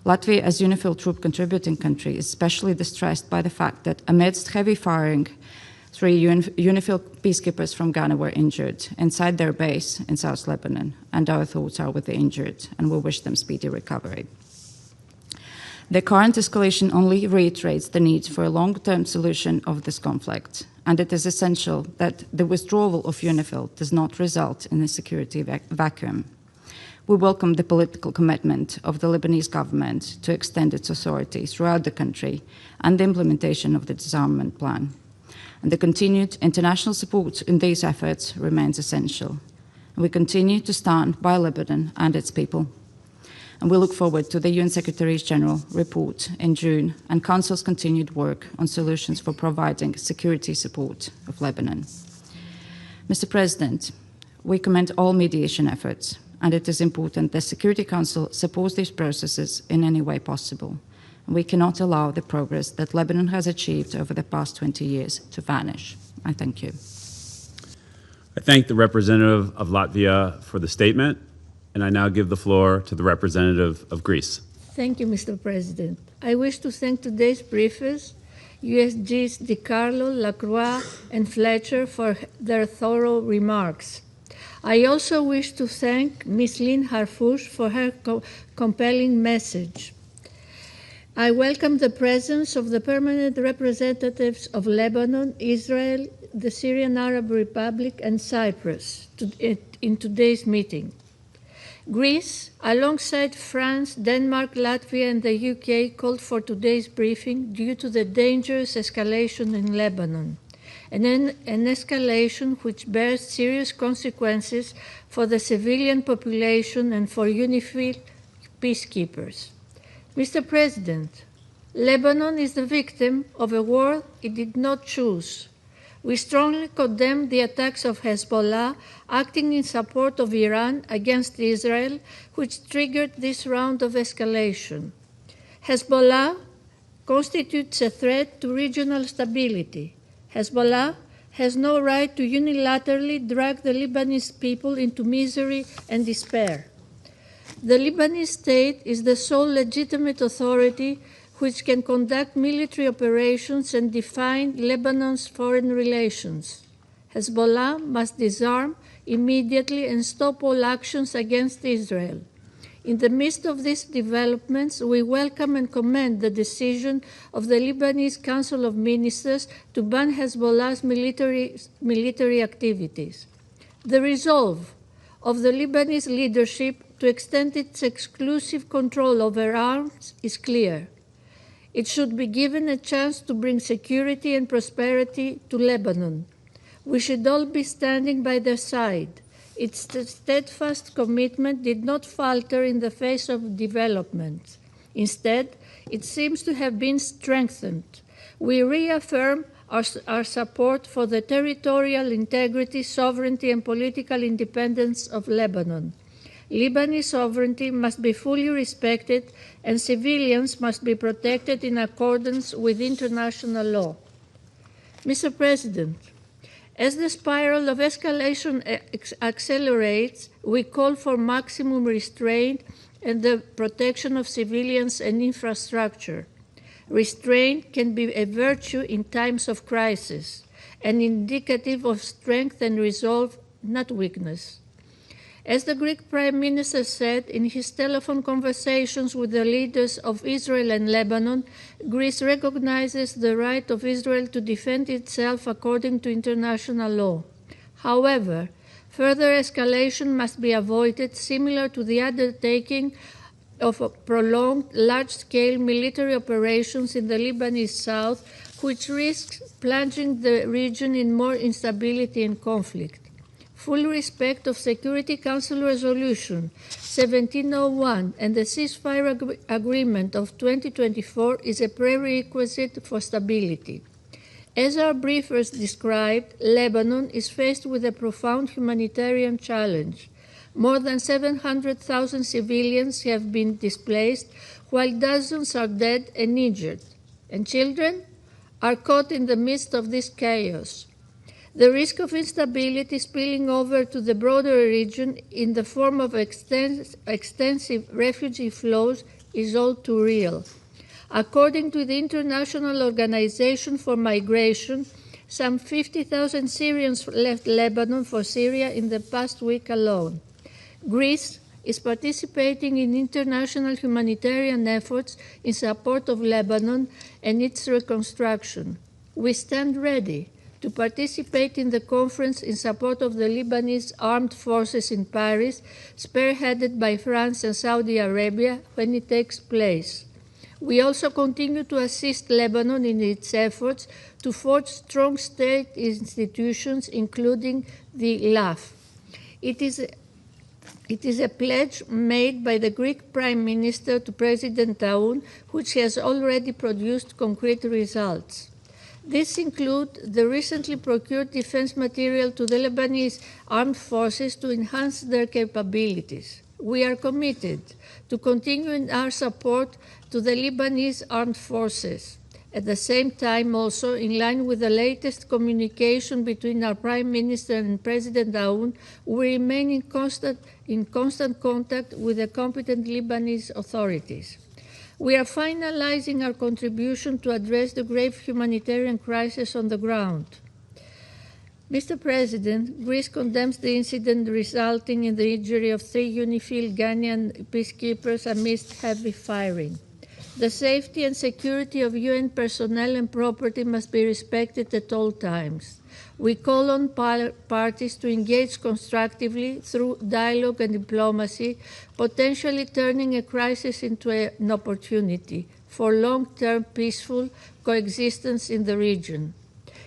Latvia, as UNIFIL troop contributing country, is especially distressed by the fact that amidst heavy firing, 3 UNIFIL peacekeepers from Ghana were injured inside their base in South Lebanon, and our thoughts are with the injured, and we wish them speedy recovery. The current escalation only reiterates the need for a long-term solution of this conflict, and it is essential that the withdrawal of UNIFIL does not result in a security vacuum. We welcome the political commitment of the Lebanese government to extend its authority throughout the country and the implementation of the disarmament plan. And the continued international support in these efforts remains essential. And we continue to stand by Lebanon and its people. And we look forward to the UN Secretary-General report in June and Council's continued work on solutions for providing security support of Lebanon. Mr. President, we commend all mediation efforts, and it is important that the Security Council supports these processes in any way possible. We cannot allow the progress that Lebanon has achieved over the past 20 years to vanish. I thank you. I thank the representative of Latvia for the statement, and I now give the floor to the representative of Greece. Thank you, Mr. President. I wish to thank today's briefers, USGs DiCarlo, Lacroix, and Fletcher for their thorough remarks. I also wish to thank Ms. Lynn Harfouche for her compelling message. I welcome the presence of the permanent representatives of Lebanon, Israel, the Syrian Arab Republic, and Cyprus in today's meeting. Greece, alongside France, Denmark, Latvia, and the UK, called for today's briefing due to the dangerous escalation in Lebanon, and an escalation which bears serious consequences for the civilian population and for UNIFIL peacekeepers. Mr. President, Lebanon is the victim of a war it did not choose. We strongly condemn the attacks of Hezbollah acting in support of Iran against Israel, which triggered this round of escalation. Hezbollah constitutes a threat to regional stability. Hezbollah has no right to unilaterally drag the Lebanese people into misery and despair. The Lebanese state is the sole legitimate authority which can conduct military operations and define Lebanon's foreign relations. Hezbollah must disarm immediately and stop all actions against Israel. In the midst of these developments, we welcome and commend the decision of the Lebanese Council of Ministers to ban Hezbollah's military activities. The resolve of the Lebanese leadership to extend its exclusive control over arms is clear. It should be given a chance to bring security and prosperity to Lebanon. We should all be standing by their side. Its steadfast commitment did not falter in the face of developments. Instead, it seems to have been strengthened. We reaffirm our support for the territorial integrity, sovereignty, and political independence of Lebanon. Lebanese sovereignty must be fully respected, and civilians must be protected in accordance with international law. Mr. President, as the spiral of escalation accelerates, we call for maximum restraint and the protection of civilians and infrastructure. Restraint can be a virtue in times of crisis, an indicative of strength and resolve, not weakness. As the Greek Prime Minister said in his telephone conversations with the leaders of Israel and Lebanon, Greece recognizes the right of Israel to defend itself according to international law. However, further escalation must be avoided, similar to the undertaking of prolonged large-scale military operations in the Lebanese south, which risks plunging the region in more instability and conflict. Full respect of Security Council Resolution 1701 and the ceasefire agreement of 2024 is a prerequisite for stability. As our briefers described, Lebanon is faced with a profound humanitarian challenge. More than 700,000 civilians have been displaced, while dozens are dead and injured, and children are caught in the midst of this chaos. The risk of instability spilling over to the broader region in the form of extensive refugee flows is all too real. According to the International Organization for Migration, some 50,000 Syrians left Lebanon for Syria in the past week alone. Greece is participating in international humanitarian efforts in support of Lebanon and its reconstruction. We stand ready to participate in the conference in support of the Lebanese armed forces in Paris, spearheaded by France and Saudi Arabia, when it takes place. We also continue to assist Lebanon in its efforts to forge strong state institutions, including the LAF. It is a pledge made by the Greek Prime Minister to President Danon, which has already produced concrete results. These include the recently procured defense material to the Lebanese armed forces to enhance their capabilities. We are committed to continuing our support to the Lebanese armed forces. At the same time, also, in line with the latest communication between our Prime Minister and President Danon, we remain in constant contact with the competent Lebanese authorities. We are finalizing our contribution to address the grave humanitarian crisis on the ground. Mr. President, Greece condemns the incident resulting in the injury of 3 UNIFIL Ghanaian peacekeepers amidst heavy firing. The safety and security of UN personnel and property must be respected at all times. We call on parties to engage constructively through dialogue and diplomacy, potentially turning a crisis into an opportunity for long-term peaceful coexistence in the region.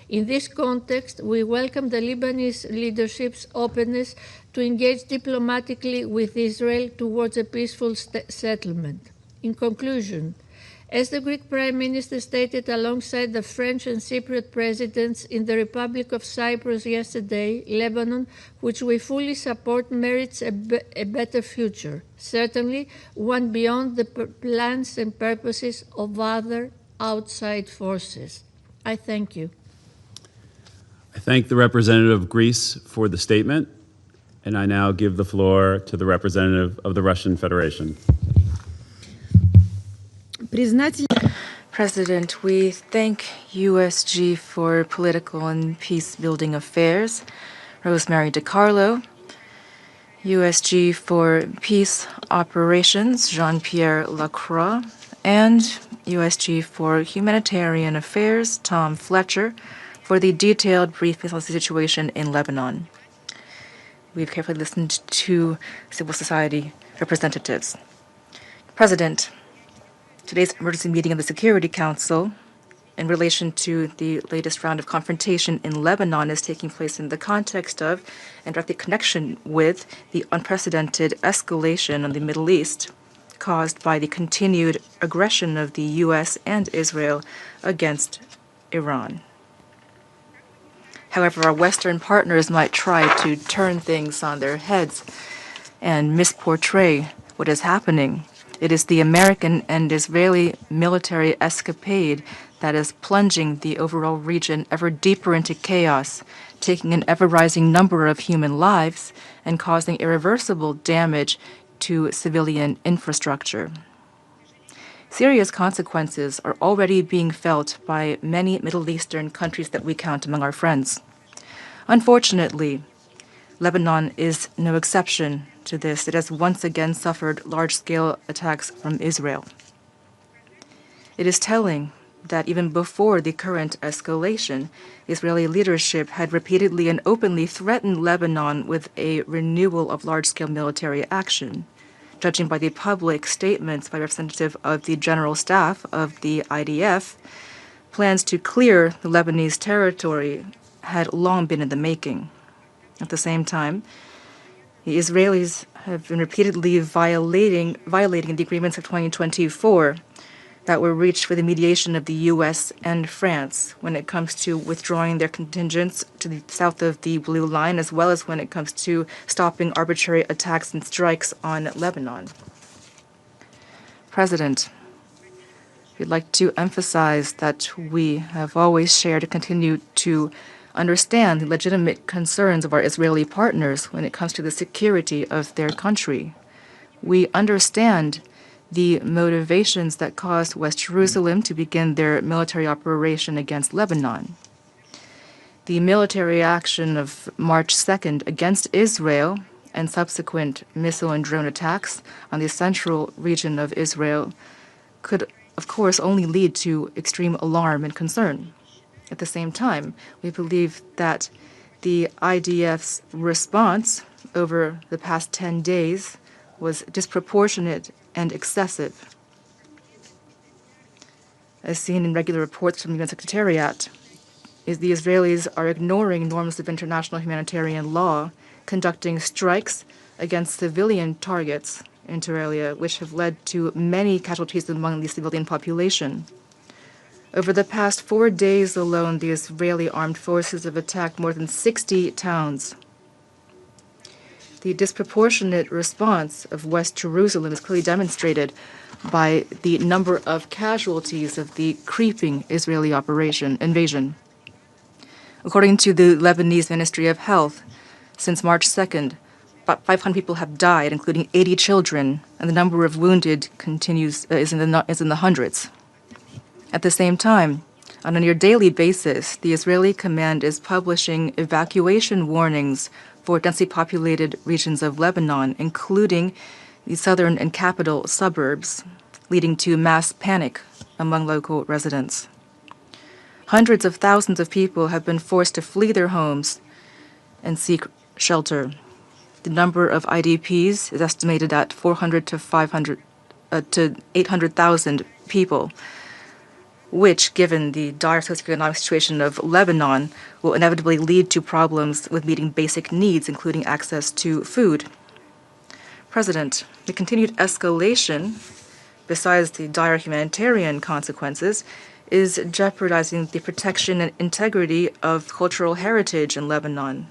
In this context, we welcome the Lebanese leadership's openness to engage diplomatically with Israel towards a peaceful settlement. In conclusion, as the Greek Prime Minister stated alongside the French and Cypriot presidents in the Republic of Cyprus yesterday, Lebanon, which we fully support, merits a better future, certainly one beyond the plans and purposes of other outside forces. I thank you. I thank the representative of Greece for the statement, and I now give the floor to the representative of the Russian Federation. President, we thank USG for Political and Peace-Building Affairs, Rosemary DiCarlo, USG for Peace Operations, Jean-Pierre Lacroix, and USG for Humanitarian Affairs, Tom Fletcher, for the detailed briefing on the situation in Lebanon. We've carefully listened to civil society representatives. President, today's emergency meeting of the Security Council in relation to the latest round of confrontation in Lebanon is taking place in the context of and directly connection with the unprecedented escalation in the Middle East caused by the continued aggression of the US and Israel against Iran. However, our Western partners might try to turn things on their heads and misportray what is happening. It is the American and Israeli military escapade that is plunging the overall region ever deeper into chaos, taking an ever-rising number of human lives and causing irreversible damage to civilian infrastructure. Syria's consequences are already being felt by many Middle Eastern countries that we count among our friends. Unfortunately, Lebanon is no exception to this. It has once again suffered large-scale attacks from Israel. It is telling that even before the current escalation, Israeli leadership had repeatedly and openly threatened Lebanon with a renewal of large-scale military action, judging by the public statements by representative of the General Staff of the IDF, plans to clear the Lebanese territory had long been in the making. At the same time, the Israelis have been repeatedly violating the agreements of 2024 that were reached with the mediation of the US and France when it comes to withdrawing their contingents to the south of the Blue Line, as well as when it comes to stopping arbitrary attacks and strikes on Lebanon. President, we'd like to emphasize that we have always shared and continue to understand the legitimate concerns of our Israeli partners when it comes to the security of their country. We understand the motivations that caused West Jerusalem to begin their military operation against Lebanon. The military action of March 2nd against Israel and subsequent missile and drone attacks on the central region of Israel could, of course, only lead to extreme alarm and concern. At the same time, we believe that the IDF's response over the past 10 days was disproportionate and excessive. As seen in regular reports from the UN Secretariat, the Israelis are ignoring norms of international humanitarian law, conducting strikes against civilian targets, inter alia, which have led to many casualties among the civilian population. Over the past 4 days alone, the Israeli armed forces have attacked more than 60 towns. The disproportionate response of West Jerusalem is clearly demonstrated by the number of casualties of the creeping Israeli invasion. According to the Lebanese Ministry of Health, since March 2nd, about 500 people have died, including 80 children, and the number of wounded is in the hundreds. At the same time, on a near daily basis, the Israeli command is publishing evacuation warnings for densely populated regions of Lebanon, including the southern and capital suburbs, leading to mass panic among local residents. Hundreds of thousands of people have been forced to flee their homes and seek shelter. The number of IDPs is estimated at 400 to 800,000 people, which, given the dire socioeconomic situation of Lebanon, will inevitably lead to problems with meeting basic needs, including access to food. President, the continued escalation, besides the dire humanitarian consequences, is jeopardizing the protection and integrity of cultural heritage in Lebanon.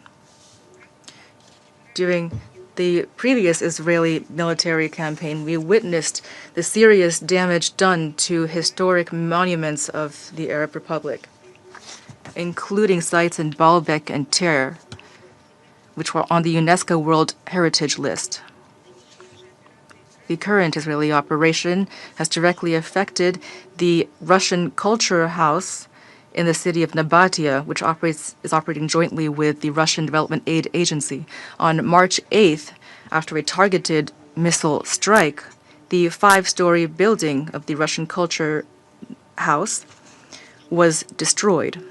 During the previous Israeli military campaign, we witnessed the serious damage done to historic monuments of the Arab Republic, including sites in Baalbek and Tyre, which were on the UNESCO World Heritage List. The current Israeli operation has directly affected the Russian Culture House in the city of Nabatea, which is operating jointly with the Russian Development Aid Agency. On March 8th, after a targeted missile strike, the 5-story building of the Russian Culture House was destroyed.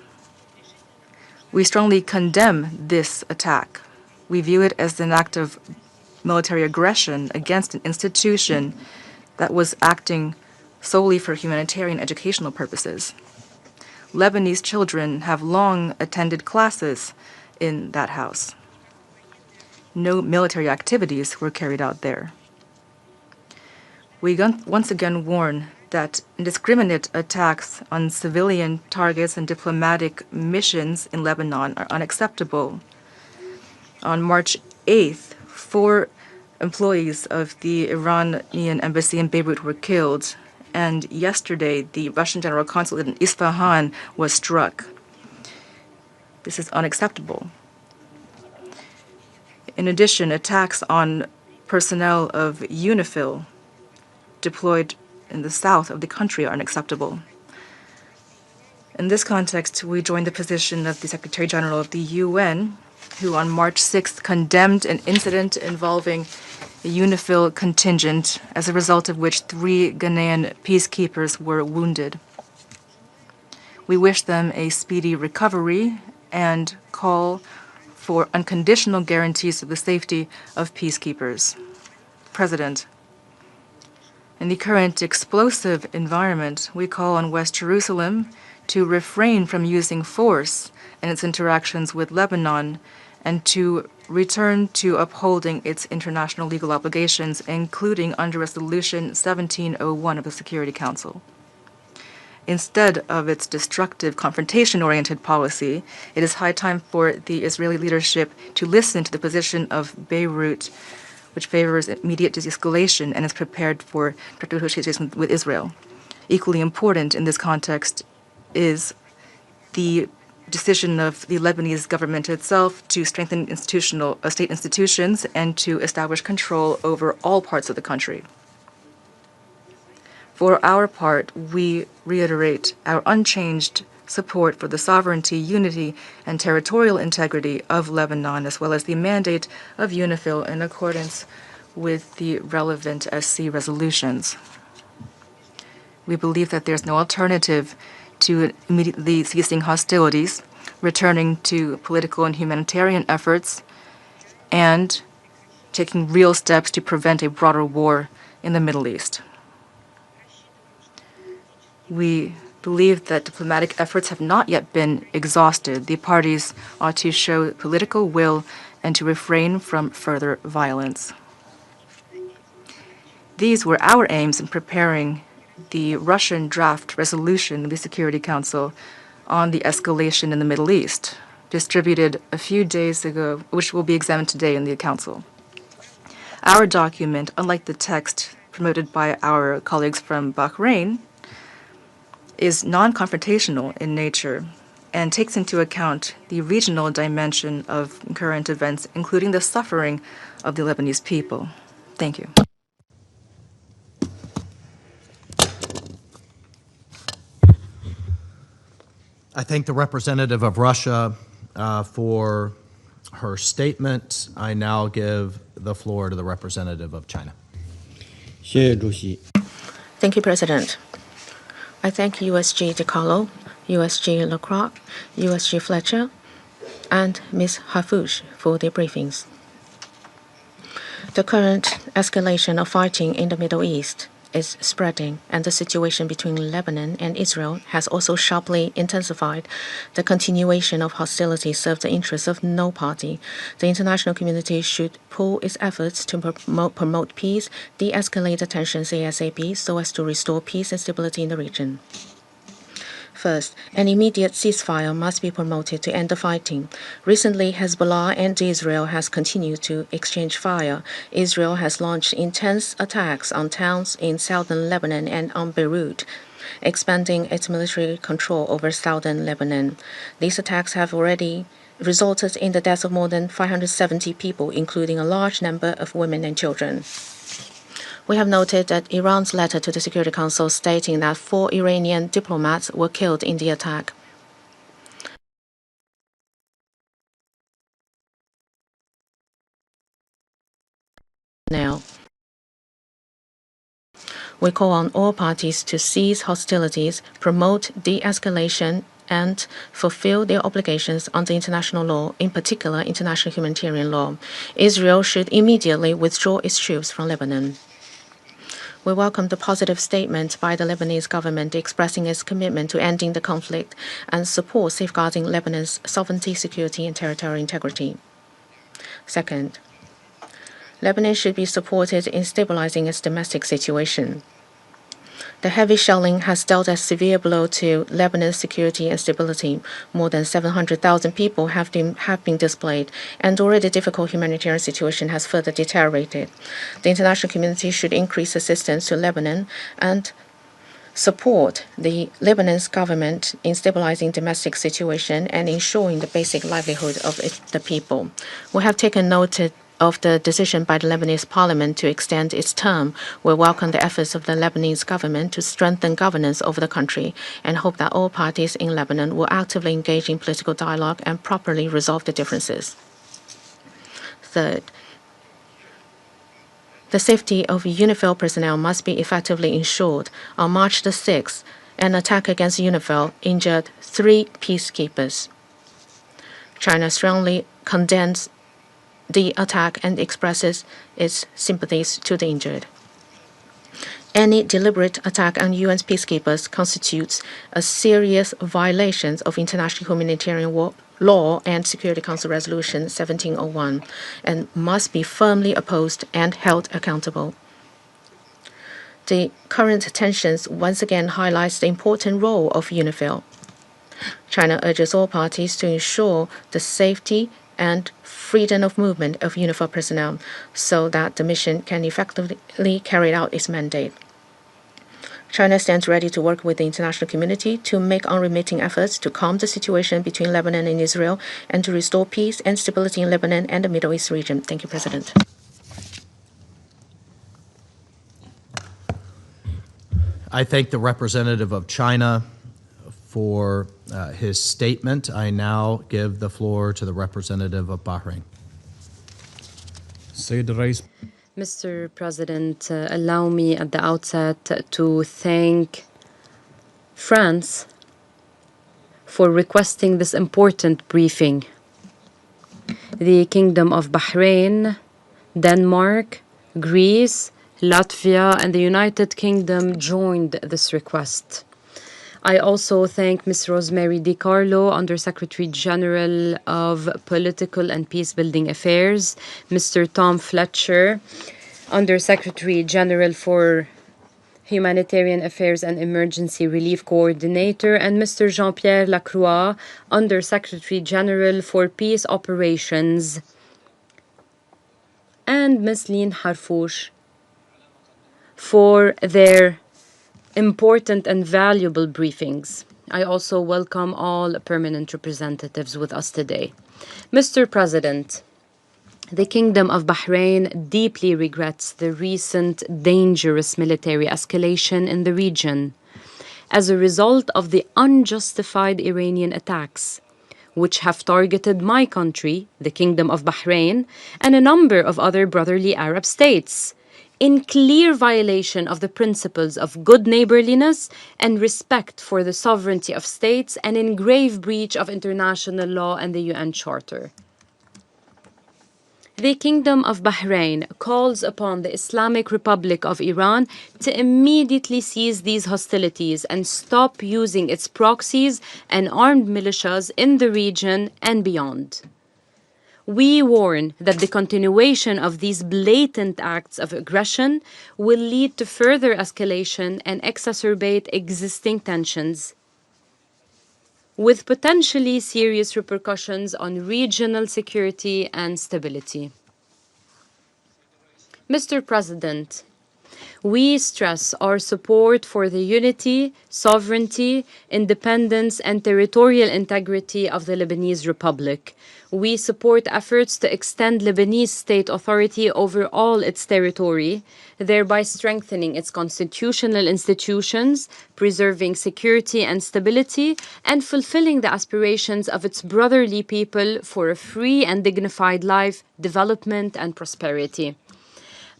We strongly condemn this attack. We view it as an act of military aggression against an institution that was acting solely for humanitarian educational purposes. Lebanese children have long attended classes in that house. No military activities were carried out there. We once again warn that indiscriminate attacks on civilian targets and diplomatic missions in Lebanon are unacceptable. On March 8th, 4 employees of the Iranian embassy in Beirut were killed, and yesterday the Russian General Consulate in Isfahan was struck. This is unacceptable. In addition, attacks on personnel of UNIFIL deployed in the south of the country are unacceptable. In this context, we join the position of the Secretary General of the UN, who on March 6th condemned an incident involving a UNIFIL contingent, as a result of which 3 Ghanaian peacekeepers were wounded. We wish them a speedy recovery and call for unconditional guarantees of the safety of peacekeepers. President, In the current explosive environment, we call on West Jerusalem to refrain from using force in its interactions with Lebanon and to return to upholding its international legal obligations, including under Resolution 1701 of the Security Council. Instead of its destructive, confrontation-oriented policy, it is high time for the Israeli leadership to listen to the position of Beirut, which favors immediate de-escalation and is prepared for direct negotiations with Israel. Equally important in this context is the decision of the Lebanese government itself to strengthen state institutions and to establish control over all parts of the country. For our part, we reiterate our unchanged support for the sovereignty, unity, and territorial integrity of Lebanon, as well as the mandate of UNIFIL in accordance with the relevant SC resolutions. We believe that there's no alternative to immediately ceasing hostilities, returning to political and humanitarian efforts, and taking real steps to prevent a broader war in the Middle East. We believe that diplomatic efforts have not yet been exhausted. The parties ought to show political will and to refrain from further violence. These were our aims in preparing the Russian draft resolution of the Security Council on the escalation in the Middle East, distributed a few days ago, which will be examined today in the Council. Our document, unlike the text promoted by our colleagues from Bahrain, is non-confrontational in nature and takes into account the regional dimension of current events, including the suffering of the Lebanese people. Thank you. I thank the representative of Russia for her statement. I now give the floor to the representative of China. Thank you, President. I thank USG DiCarlo, USG Lacroix, USG Fletcher, and Ms. Hafouche for their briefings. The current escalation of fighting in the Middle East is spreading, and the situation between Lebanon and Israel has also sharply intensified. The continuation of hostilities serves the interests of no party. The international community should pool its efforts to promote peace, de-escalate the tensions ASAP so as to restore peace and stability in the region. First, an immediate ceasefire must be promoted to end the fighting. Recently, Hezbollah and Israel has continued to exchange fire. Israel has launched intense attacks on towns in southern Lebanon and on Beirut, expanding its military control over southern Lebanon. These attacks have already resulted in the deaths of more than 570 people, including a large number of women and children. We have noted that Iran's letter to the Security Council stating that 4 Iranian diplomats were killed in the attack. Now, we call on all parties to cease hostilities, promote de-escalation, and fulfill their obligations under international law, in particular international humanitarian law. Israel should immediately withdraw its troops from Lebanon. We welcome the positive statement by the Lebanese government expressing its commitment to ending the conflict and support safeguarding Lebanon's sovereignty, security, and territorial integrity. Second, Lebanon should be supported in stabilizing its domestic situation. The heavy shelling has dealt a severe blow to Lebanon's security and stability. More than 700,000 people have been displaced, and already difficult humanitarian situation has further deteriorated. The international community should increase assistance to Lebanon and support the Lebanese government in stabilizing domestic situation and ensuring the basic livelihood of the people. We have taken note of the decision by the Lebanese parliament to extend its term. We welcome the efforts of the Lebanese government to strengthen governance over the country and hope that all parties in Lebanon will actively engage in political dialogue and properly resolve the differences. Third, the safety of UNIFIL personnel must be effectively ensured. On March the 6th, an attack against UNIFIL injured 3 peacekeepers. China strongly condemns the attack and expresses its sympathies to the injured. any deliberate attack on UN peacekeepers constitutes a serious violation of international humanitarian law and Security Council Resolution 1701 and must be firmly opposed and held accountable. The current tensions once again highlights the important role of UNIFIL. China urges all parties to ensure the safety and freedom of movement of UNIFIL personnel so that the mission can effectively carry out its mandate. China stands ready to work with the international community to make unremitting efforts to calm the situation between Lebanon and Israel and to restore peace and stability in Lebanon and the Middle East region. Thank you, President. I thank the representative of China for his statement. I now give the floor to the representative of Bahrain. Mr. President, allow me at the outset to thank France for requesting this important briefing. The Kingdom of Bahrain, Denmark, Greece, Latvia, and the United Kingdom joined this request. I also thank Ms. Rosemary DiCarlo, Under-Secretary General of Political and Peacebuilding Affairs, Mr. Tom Fletcher, Under-Secretary General for Humanitarian Affairs and Emergency Relief Coordinator, and Mr. Jean-Pierre Lacroix, Under-Secretary General for Peace Operations, and Ms. Lynn Harfouch for their important and valuable briefings. I also welcome all permanent representatives with us today. Mr. President, the Kingdom of Bahrain deeply regrets the recent dangerous military escalation in the region as a result of the unjustified Iranian attacks, which have targeted my country, the Kingdom of Bahrain, and a number of other brotherly Arab states, in clear violation of the principles of good neighborliness and respect for the sovereignty of states, and in grave breach of international law and the UN Charter. The Kingdom of Bahrain calls upon the Islamic Republic of Iran to immediately cease these hostilities and stop using its proxies and armed militias in the region and beyond. We warn that the continuation of these blatant acts of aggression will lead to further escalation and exacerbate existing tensions, with potentially serious repercussions on regional security and stability. Mr. President, we stress our support for the unity, sovereignty, independence, and territorial integrity of the Lebanese Republic. We support efforts to extend Lebanese state authority over all its territory, thereby strengthening its constitutional institutions, preserving security and stability, and fulfilling the aspirations of its brotherly people for a free and dignified life, development, and prosperity.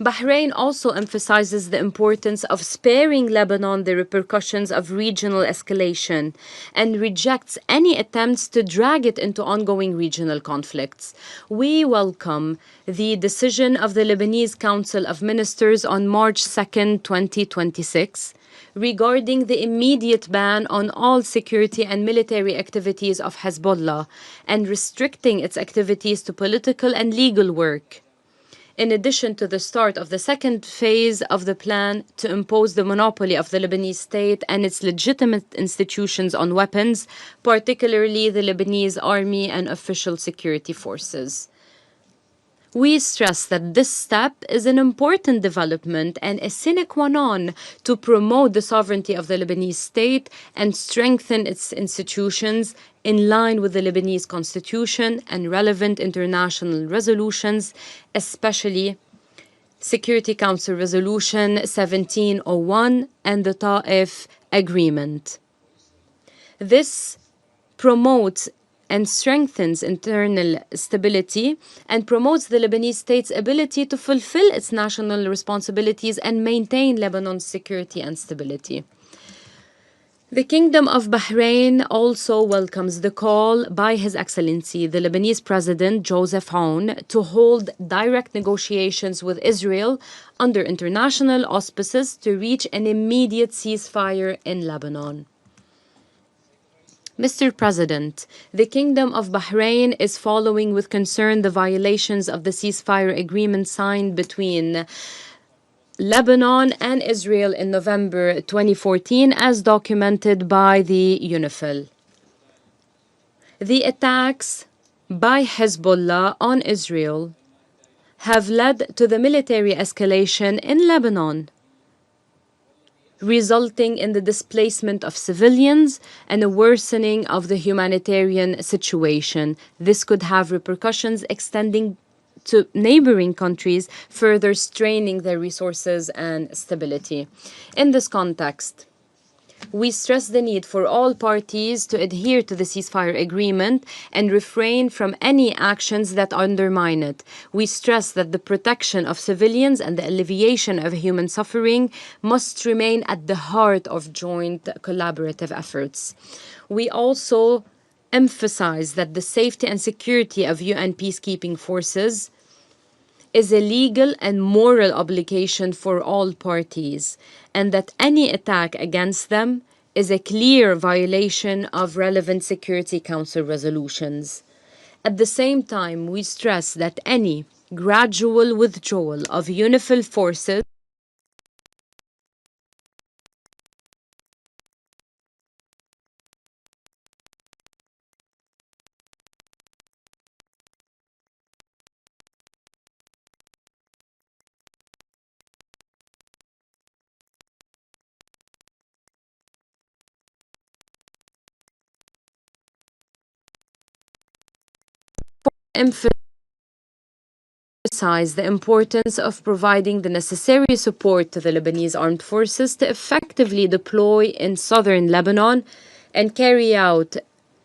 Bahrain also emphasizes the importance of sparing Lebanon the repercussions of regional escalation and rejects any attempts to drag it into ongoing regional conflicts. We welcome the decision of the Lebanese Council of Ministers on March 2, 2026, regarding the immediate ban on all security and military activities of Hezbollah and restricting its activities to political and legal work, in addition to the start of the second phase of the plan to impose the monopoly of the Lebanese state and its legitimate institutions on weapons, particularly the Lebanese army and official security forces. We stress that this step is an important development and a sine qua non to promote the sovereignty of the Lebanese state and strengthen its institutions in line with the Lebanese constitution and relevant international resolutions, especially Security Council Resolution 1701 and the Ta'if Agreement. This promotes and strengthens internal stability and promotes the Lebanese state's ability to fulfill its national responsibilities and maintain Lebanon's security and stability. The Kingdom of Bahrain also welcomes the call by His Excellency, the Lebanese President Joseph Aoun, to hold direct negotiations with Israel under international auspices to reach an immediate ceasefire in Lebanon. Mr. President, the Kingdom of Bahrain is following with concern the violations of the ceasefire agreement signed between Lebanon and Israel in November 2014, as documented by the UNIFIL. The attacks by Hezbollah on Israel have led to the military escalation in Lebanon, resulting in the displacement of civilians and a worsening of the humanitarian situation. This could have repercussions extending to neighboring countries, further straining their resources and stability. In this context, we stress the need for all parties to adhere to the ceasefire agreement and refrain from any actions that undermine it. We stress that the protection of civilians and the alleviation of human suffering must remain at the heart of joint collaborative efforts. We also emphasize that the safety and security of UN peacekeeping forces is a legal and moral obligation for all parties, and that any attack against them is a clear violation of relevant Security Council resolutions. At the same time, we stress that any gradual withdrawal of UNIFIL forces emphasize the importance of providing the necessary support to the Lebanese armed forces to effectively deploy in southern Lebanon and carry out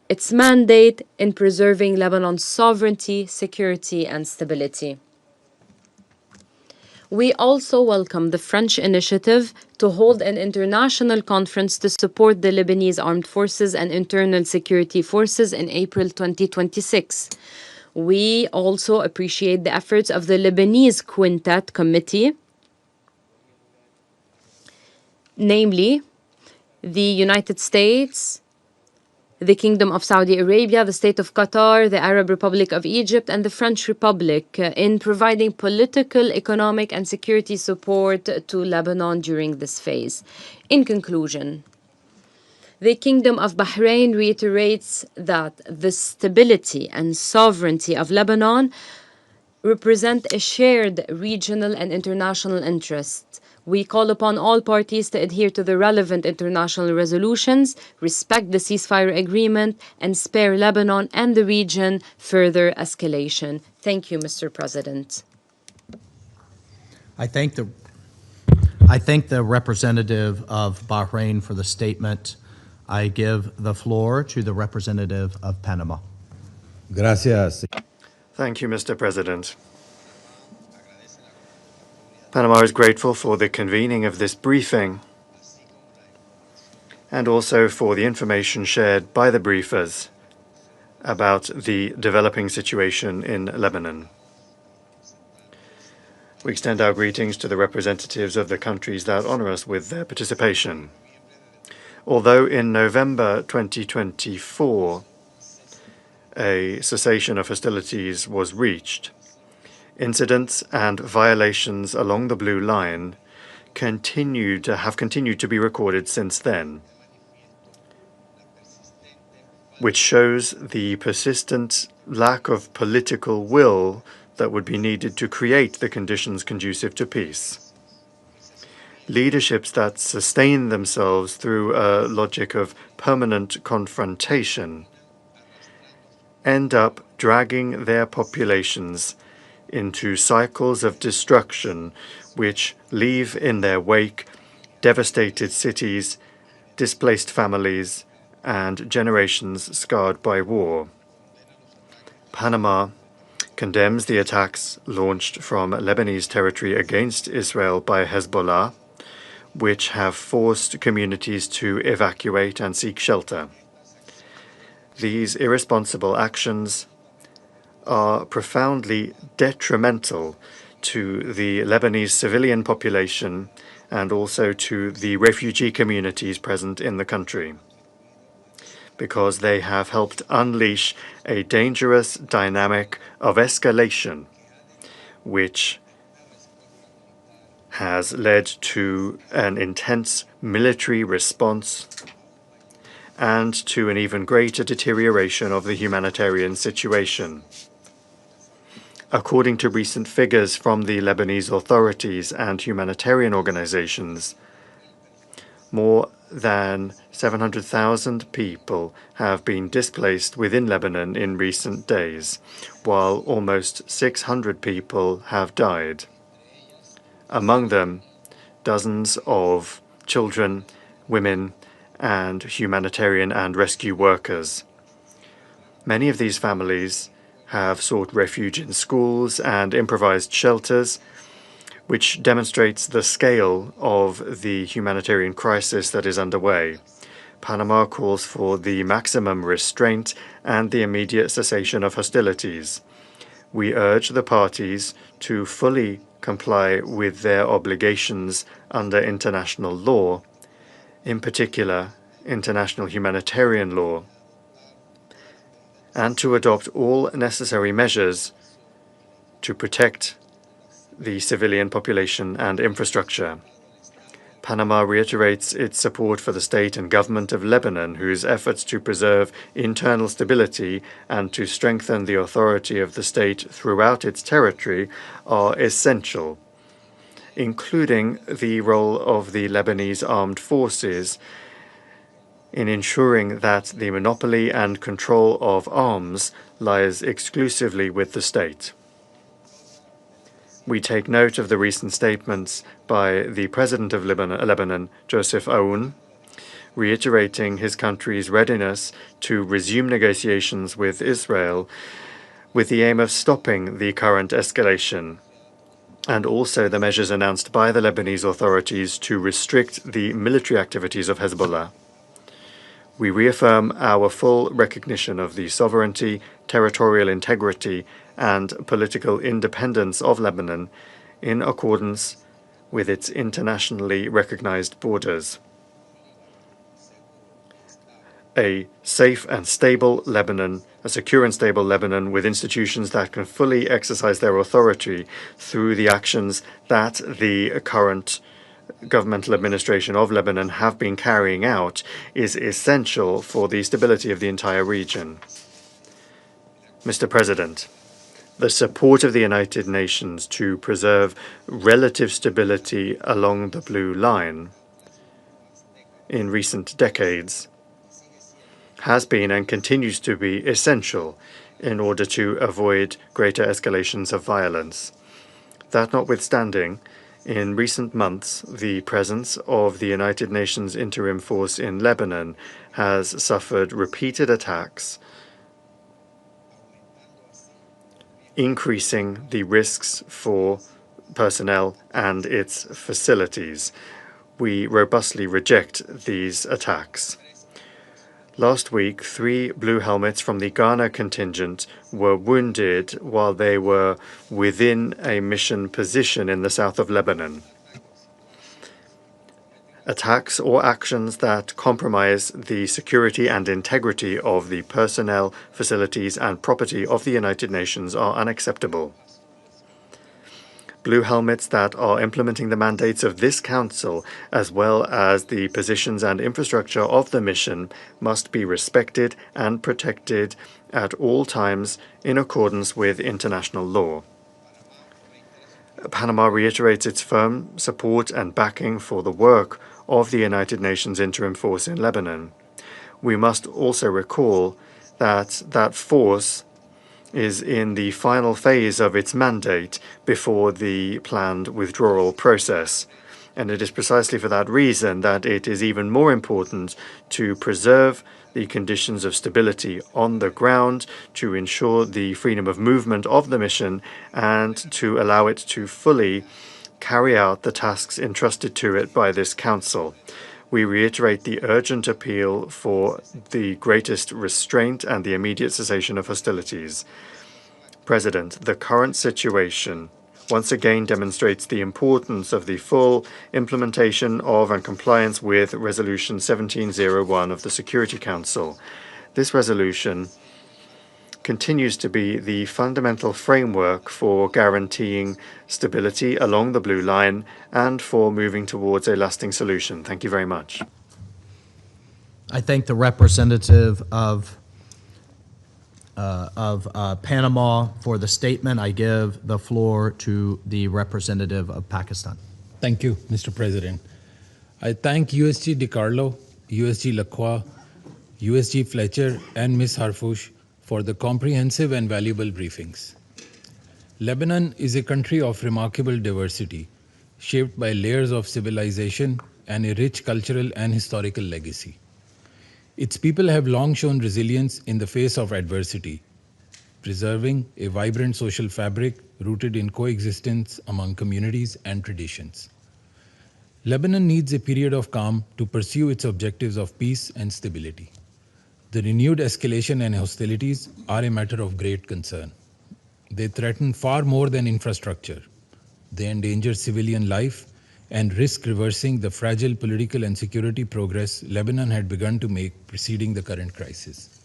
its mandate in preserving Lebanon's sovereignty, security, and stability. We also welcome the French initiative to hold an international conference to support the Lebanese armed forces and internal security forces in April 2026. We also appreciate the efforts of the Lebanese Quintet Committee, namely the United States, the Kingdom of Saudi Arabia, the State of Qatar, the Arab Republic of Egypt, and the French Republic in providing political, economic, and security support to Lebanon during this phase. In conclusion, the Kingdom of Bahrain reiterates that the stability and sovereignty of Lebanon represent a shared regional and international interest. We call upon all parties to adhere to the relevant international resolutions, respect the ceasefire agreement, and spare Lebanon and the region further escalation. Thank you, Mr. President. I thank the representative of Bahrain for the statement. I give the floor to the representative of Panama. Gracias. Thank you, Mr. President. Panama is grateful for the convening of this briefing and also for the information shared by the briefers about the developing situation in Lebanon. We extend our greetings to the representatives of the countries that honor us with their participation. Although in November 2024, a cessation of hostilities was reached, incidents and violations along the Blue Line have continued to be recorded since then, which shows the persistent lack of political will that would be needed to create the conditions conducive to peace. Leaderships that sustain themselves through a logic of permanent confrontation end up dragging their populations into cycles of destruction which leave in their wake devastated cities, displaced families, and generations scarred by war. Panama condemns the attacks launched from Lebanese territory against Israel by Hezbollah, which have forced communities to evacuate and seek shelter. These irresponsible actions are profoundly detrimental to the Lebanese civilian population and also to the refugee communities present in the country, because they have helped unleash a dangerous dynamic of escalation, which has led to an intense military response and to an even greater deterioration of the humanitarian situation. According to recent figures from the Lebanese authorities and humanitarian organizations, more than 700,000 people have been displaced within Lebanon in recent days, while almost 600 people have died. Among them, dozens of children, women, and humanitarian and rescue workers. Many of these families have sought refuge in schools and improvised shelters, which demonstrates the scale of the humanitarian crisis that is underway. Panama calls for the maximum restraint and the immediate cessation of hostilities. We urge the parties to fully comply with their obligations under international law, in particular international humanitarian law, and to adopt all necessary measures to protect the civilian population and infrastructure. Panama reiterates its support for the state and government of Lebanon, whose efforts to preserve internal stability and to strengthen the authority of the state throughout its territory are essential, including the role of the Lebanese armed forces in ensuring that the monopoly and control of arms lies exclusively with the state. We take note of the recent statements by the President of Lebanon, Joseph Aoun, reiterating his country's readiness to resume negotiations with Israel with the aim of stopping the current escalation, and also the measures announced by the Lebanese authorities to restrict the military activities of Hezbollah. We reaffirm our full recognition of the sovereignty, territorial integrity, and political independence of Lebanon in accordance with its internationally recognized borders. A safe and stable Lebanon, a secure and stable Lebanon with institutions that can fully exercise their authority through the actions that the current governmental administration of Lebanon have been carrying out is essential for the stability of the entire region. Mr. President, the support of the United Nations to preserve relative stability along the Blue Line in recent decades has been and continues to be essential in order to avoid greater escalations of violence. That notwithstanding, in recent months, the presence of the United Nations Interim Force in Lebanon has suffered repeated attacks, increasing the risks for personnel and its facilities. We robustly reject these attacks. Last week, 3 blue helmets from the Ghana contingent were wounded while they were within a mission position in the south of Lebanon. Attacks or actions that compromise the security and integrity of the personnel, facilities, and property of the United Nations are unacceptable. Blue helmets that are implementing the mandates of this Council, as well as the positions and infrastructure of the mission, must be respected and protected at all times in accordance with international law. Panama reiterates its firm support and backing for the work of the United Nations Interim Force in Lebanon. We must also recall that that force is in the final phase of its mandate before the planned withdrawal process. And it is precisely for that reason that it is even more important to preserve the conditions of stability on the ground, to ensure the freedom of movement of the mission, and to allow it to fully carry out the tasks entrusted to it by this Council. We reiterate the urgent appeal for the greatest restraint and the immediate cessation of hostilities. President, the current situation once again demonstrates the importance of the full implementation of and compliance with Resolution 1701 of the Security Council. This resolution continues to be the fundamental framework for guaranteeing stability along the blue line and for moving towards a lasting solution. Thank you very much. I thank the representative of Panama for the statement. I give the floor to the representative of Pakistan. Thank you, Mr. President. I thank USG DiCarlo, USG Lacroix, USG Fletcher, and Ms. Harfouch for the comprehensive and valuable briefings. Lebanon is a country of remarkable diversity, shaped by layers of civilization and a rich cultural and historical legacy. Its people have long shown resilience in the face of adversity, preserving a vibrant social fabric rooted in coexistence among communities and traditions. Lebanon needs a period of calm to pursue its objectives of peace and stability. The renewed escalation and hostilities are a matter of great concern. They threaten far more than infrastructure. They endanger civilian life and risk reversing the fragile political and security progress Lebanon had begun to make preceding the current crisis.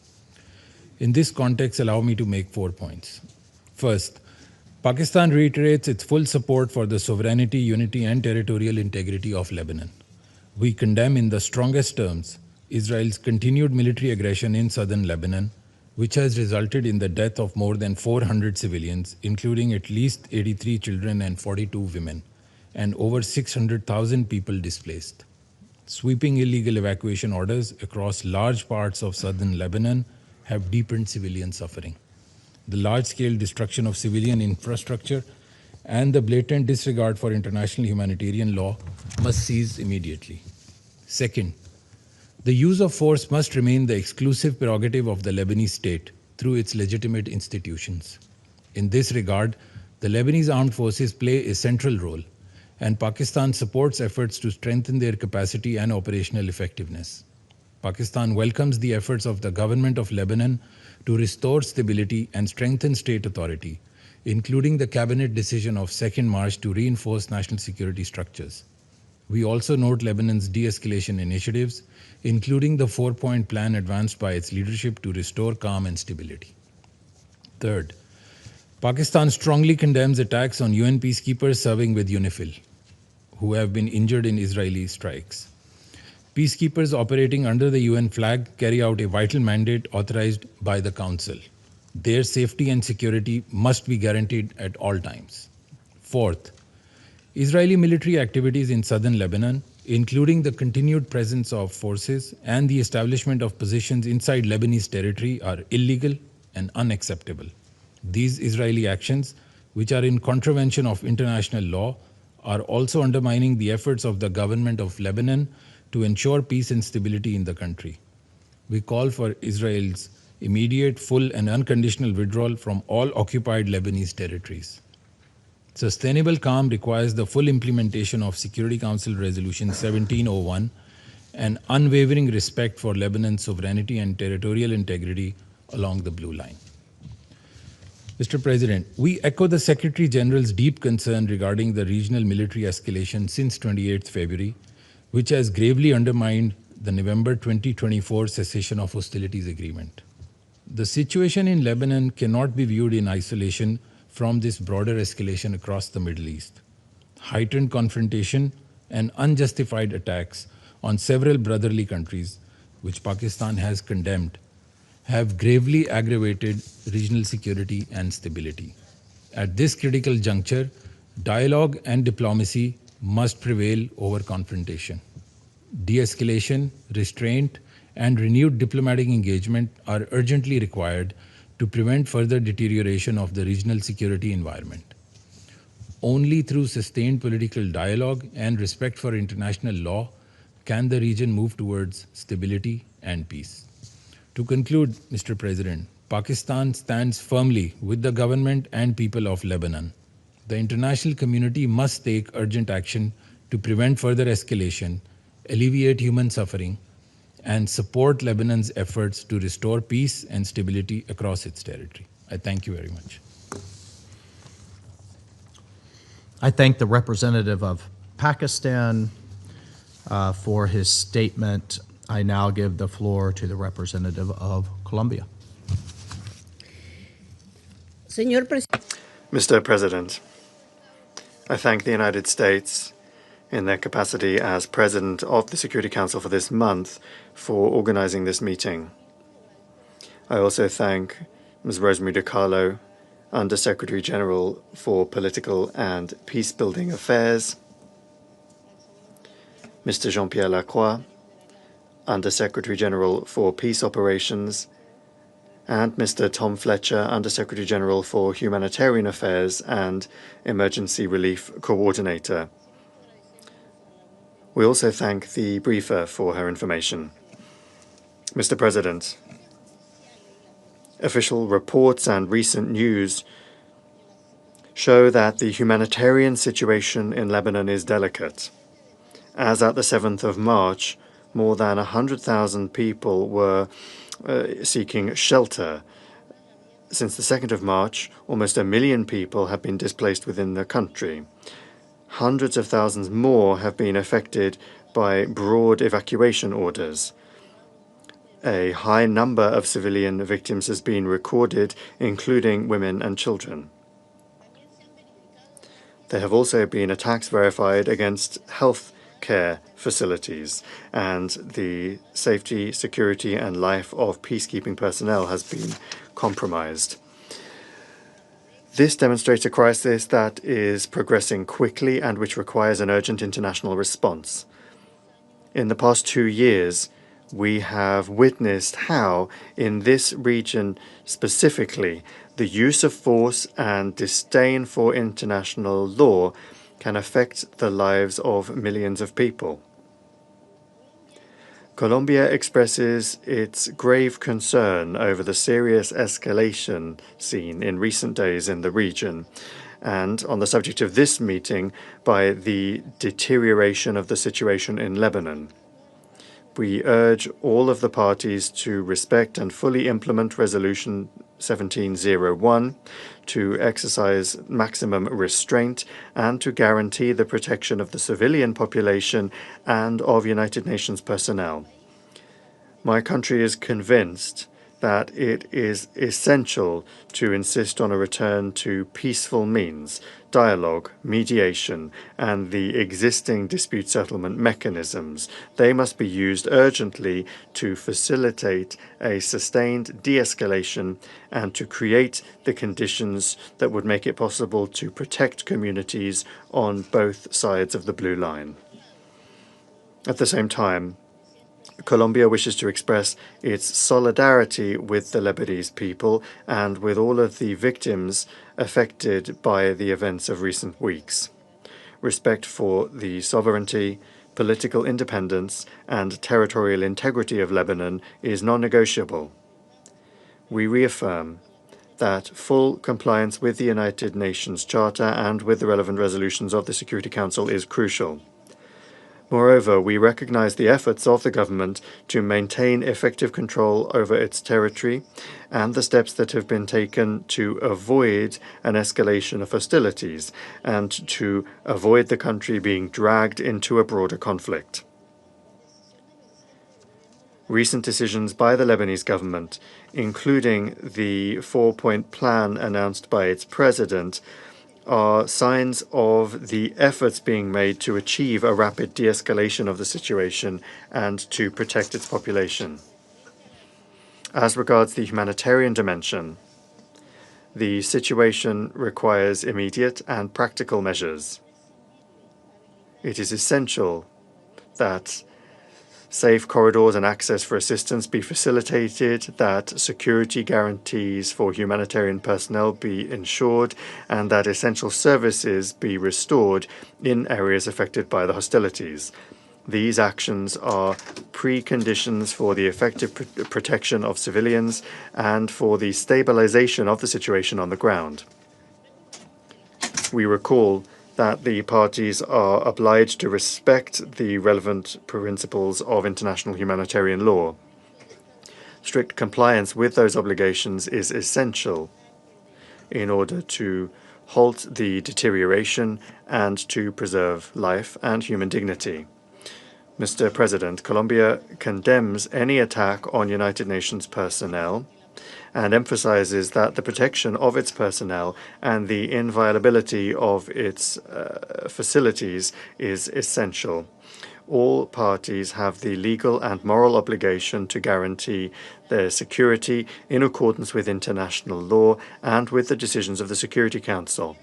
In this context, allow me to make 4 points. First, Pakistan reiterates its full support for the sovereignty, unity, and territorial integrity of Lebanon. We condemn in the strongest terms Israel's continued military aggression in southern Lebanon, which has resulted in the death of more than 400 civilians, including at least 83 children and 42 women, and over 600,000 people displaced. Sweeping illegal evacuation orders across large parts of southern Lebanon have deepened civilian suffering. The large-scale destruction of civilian infrastructure and the blatant disregard for international humanitarian law must cease immediately. Second, the use of force must remain the exclusive prerogative of the Lebanese state through its legitimate institutions. In this regard, the Lebanese armed forces play a central role, and Pakistan supports efforts to strengthen their capacity and operational effectiveness. Pakistan welcomes the efforts of the government of Lebanon to restore stability and strengthen state authority, including the cabinet decision of 2nd March to reinforce national security structures. We also note Lebanon's de-escalation initiatives, including the 4-point plan advanced by its leadership to restore calm and stability. Third, Pakistan strongly condemns attacks on UN peacekeepers serving with UNIFIL, who have been injured in Israeli strikes. Peacekeepers operating under the UN flag carry out a vital mandate authorized by the Council. Their safety and security must be guaranteed at all times. Fourth, Israeli military activities in southern Lebanon, including the continued presence of forces and the establishment of positions inside Lebanese territory, are illegal and unacceptable. These Israeli actions, which are in contravention of international law, are also undermining the efforts of the government of Lebanon to ensure peace and stability in the country. We call for Israel's immediate, full, and unconditional withdrawal from all occupied Lebanese territories. Sustainable calm requires the full implementation of Security Council Resolution 1701 and unwavering respect for Lebanon's sovereignty and territorial integrity along the Blue Line. Mr. President, we echo the Secretary General's deep concern regarding the regional military escalation since 28th February, which has gravely undermined the November 2024 cessation of hostilities agreement. The situation in Lebanon cannot be viewed in isolation from this broader escalation across the Middle East. Heightened confrontation and unjustified attacks on several brotherly countries, which Pakistan has condemned, have gravely aggravated regional security and stability. At this critical juncture, dialogue and diplomacy must prevail over confrontation. De-escalation, restraint, and renewed diplomatic engagement are urgently required to prevent further deterioration of the regional security environment. Only through sustained political dialogue and respect for international law can the region move towards stability and peace. To conclude, Mr. President, Pakistan stands firmly with the government and people of Lebanon. The international community must take urgent action to prevent further escalation, alleviate human suffering, and support Lebanon's efforts to restore peace and stability across its territory. I thank you very much. I thank the representative of Pakistan for his statement. I now give the floor to the representative of Colombia. Mr. President, I thank the United States in their capacity as President of the Security Council for this month for organizing this meeting. I also thank Ms. Rosemary DiCarlo, Under-Secretary General for Political and Peace-Building Affairs, Mr. Jean-Pierre Lacroix, Under-Secretary General for Peace Operations, and Mr. Tom Fletcher, Under-Secretary General for Humanitarian Affairs and Emergency Relief Coordinator. We also thank the briefer for her information. Mr. President, official reports and recent news show that the humanitarian situation in Lebanon is delicate. As at the 7th of March, more than 100,000 people were seeking shelter. Since the 2nd of March, almost 1 million people have been displaced within the country. Hundreds of thousands more have been affected by broad evacuation orders. A high number of civilian victims has been recorded, including women and children. There have also been attacks verified against health care facilities, and the safety, security, and life of peacekeeping personnel has been compromised. This demonstrates a crisis that is progressing quickly and which requires an urgent international response. In the past 2 years, we have witnessed how, in this region specifically, the use of force and disdain for international law can affect the lives of millions of people. Colombia expresses its grave concern over the serious escalation seen in recent days in the region, and on the subject of this meeting, by the deterioration of the situation in Lebanon. We urge all of the parties to respect and fully implement Resolution 1701, to exercise maximum restraint, and to guarantee the protection of the civilian population and of United Nations personnel. My country is convinced that it is essential to insist on a return to peaceful means, dialogue, mediation, and the existing dispute settlement mechanisms. They must be used urgently to facilitate a sustained de-escalation and to create the conditions that would make it possible to protect communities on both sides of the blue line. At the same time, Colombia wishes to express its solidarity with the Lebanese people and with all of the victims affected by the events of recent weeks. Respect for the sovereignty, political independence, and territorial integrity of Lebanon is non-negotiable. We reaffirm that full compliance with the United Nations Charter and with the relevant resolutions of the Security Council is crucial. Moreover, we recognize the efforts of the government to maintain effective control over its territory and the steps that have been taken to avoid an escalation of hostilities and to avoid the country being dragged into a broader conflict. Recent decisions by the Lebanese government, including the 4-point plan announced by its president, are signs of the efforts being made to achieve a rapid de-escalation of the situation and to protect its population. As regards the humanitarian dimension, the situation requires immediate and practical measures. It is essential that safe corridors and access for assistance be facilitated, that security guarantees for humanitarian personnel be ensured, and that essential services be restored in areas affected by the hostilities. These actions are preconditions for the effective protection of civilians and for the stabilization of the situation on the ground. we recall that the parties are obliged to respect the relevant principles of international humanitarian law. Strict compliance with those obligations is essential in order to halt the deterioration and to preserve life and human dignity. Mr. President, Colombia condemns any attack on United Nations personnel and emphasizes that the protection of its personnel and the inviolability of its facilities is essential. All parties have the legal and moral obligation to guarantee their security in accordance with international law and with the decisions of the Security Council.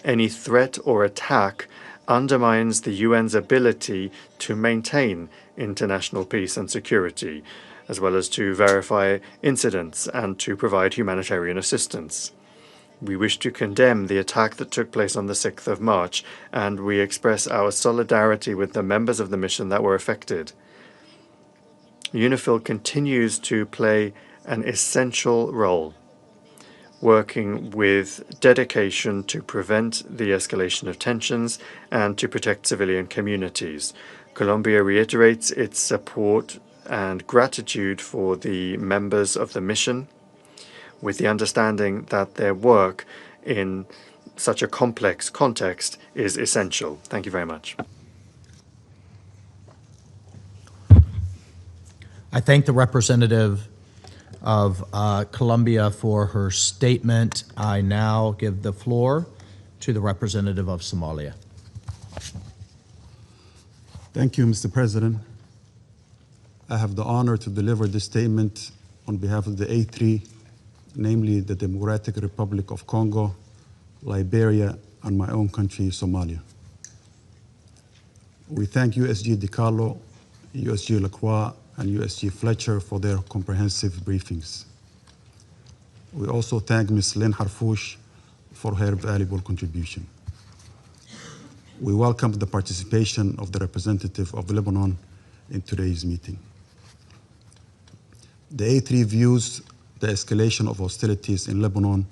Any threat or attack undermines the UN's ability to maintain international peace and security, as well as to verify incidents and to provide humanitarian assistance. We wish to condemn the attack that took place on the 6th of March, and we express our solidarity with the members of the mission that were affected. UNIFIL continues to play an essential role, working with dedication to prevent the escalation of tensions and to protect civilian communities. Colombia reiterates its support and gratitude for the members of the mission, with the understanding that their work in such a complex context is essential. Thank you very much. I thank the representative of Colombia for her statement. I now give the floor to the representative of Somalia. Thank you, Mr. President. I have the honor to deliver this statement on behalf of the A3, namely the Democratic Republic of Congo, Liberia, and my own country, Somalia. We thank USG DiCarlo, USG Lacroix, and USG Fletcher for their comprehensive briefings. We also thank Ms. Lynn Harfouch for her valuable contribution. We welcome the participation of the representative of Lebanon in today's meeting. The A3 views the escalation of hostilities in Lebanon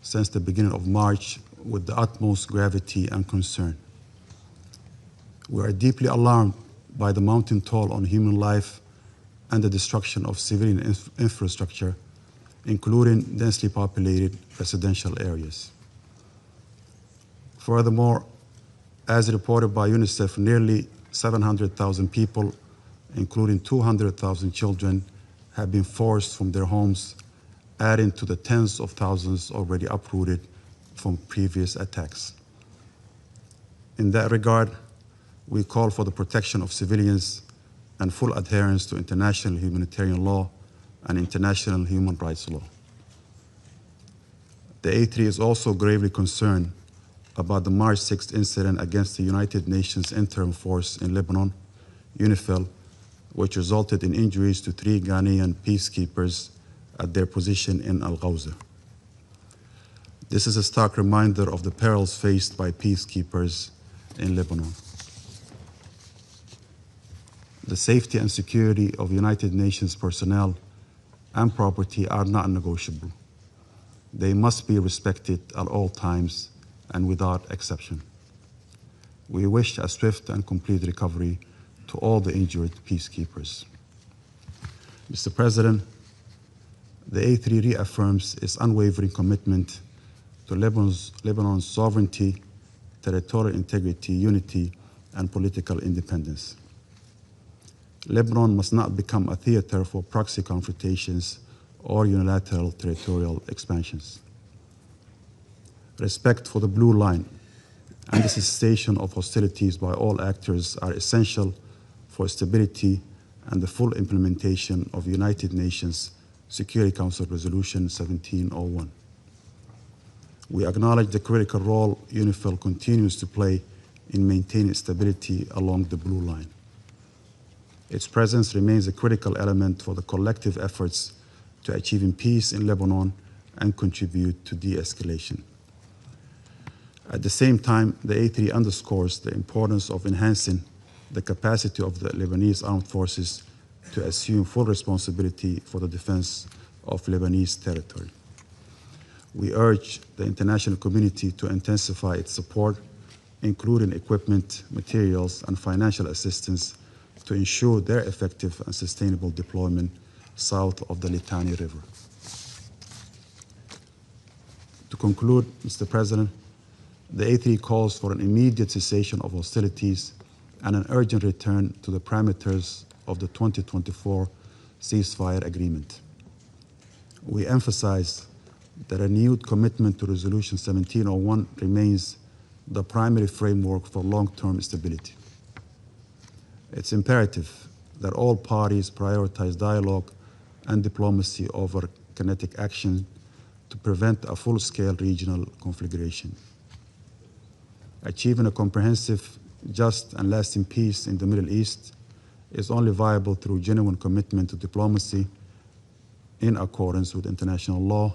since the beginning of March with the utmost gravity and concern. We are deeply alarmed by the mounting toll on human life and the destruction of civilian infrastructure, including densely populated residential areas. Furthermore, as reported by UNICEF, nearly 700,000 people, including 200,000 children, have been forced from their homes, adding to the tens of thousands already uprooted from previous attacks. In that regard, we call for the protection of civilians and full adherence to international humanitarian law and international human rights law. The A3 is also gravely concerned about the March 6th incident against the United Nations Interim Force in Lebanon, UNIFIL, which resulted in injuries to 3 Ghanaian peacekeepers at their position in Al-Ghawza. This is a stark reminder of the perils faced by peacekeepers in Lebanon. The safety and security of United Nations personnel and property are not negotiable. They must be respected at all times and without exception. We wish a swift and complete recovery to all the injured peacekeepers. Mr. President, the A3 reaffirms its unwavering commitment to Lebanon's sovereignty, territorial integrity, unity, and political independence. Lebanon must not become a theater for proxy confrontations or unilateral territorial expansions. Respect for the blue line and the cessation of hostilities by all actors are essential for stability and the full implementation of United Nations Security Council Resolution 1701. We acknowledge the critical role UNIFIL continues to play in maintaining stability along the blue line. Its presence remains a critical element for the collective efforts to achieving peace in Lebanon and contribute to de-escalation. At the same time, the A3 underscores the importance of enhancing the capacity of the Lebanese armed forces to assume full responsibility for the defense of Lebanese territory. We urge the international community to intensify its support, including equipment, materials, and financial assistance to ensure their effective and sustainable deployment south of the Litani River. To conclude, Mr. President, the A3 calls for an immediate cessation of hostilities and an urgent return to the parameters of the 2024 ceasefire agreement. We emphasize that a renewed commitment to Resolution 1701 remains the primary framework for long-term stability. It's imperative that all parties prioritize dialogue and diplomacy over kinetic action to prevent a full-scale regional conflagration. Achieving a comprehensive, just, and lasting peace in the Middle East is only viable through genuine commitment to diplomacy in accordance with international law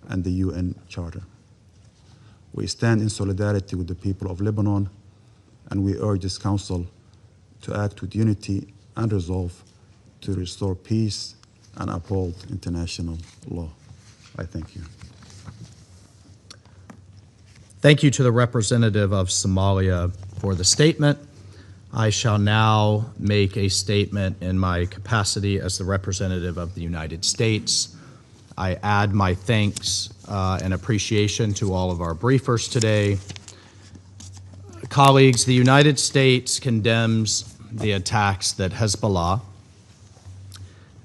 and the UN Charter. We stand in solidarity with the people of Lebanon, and we urge this Council to act with unity and resolve to restore peace and uphold international law. I thank you. Thank you to the representative of Somalia for the statement. I shall now make a statement in my capacity as the representative of the United States. I add my thanks and appreciation to all of our briefers today. Colleagues, the United States condemns the attacks that Hezbollah,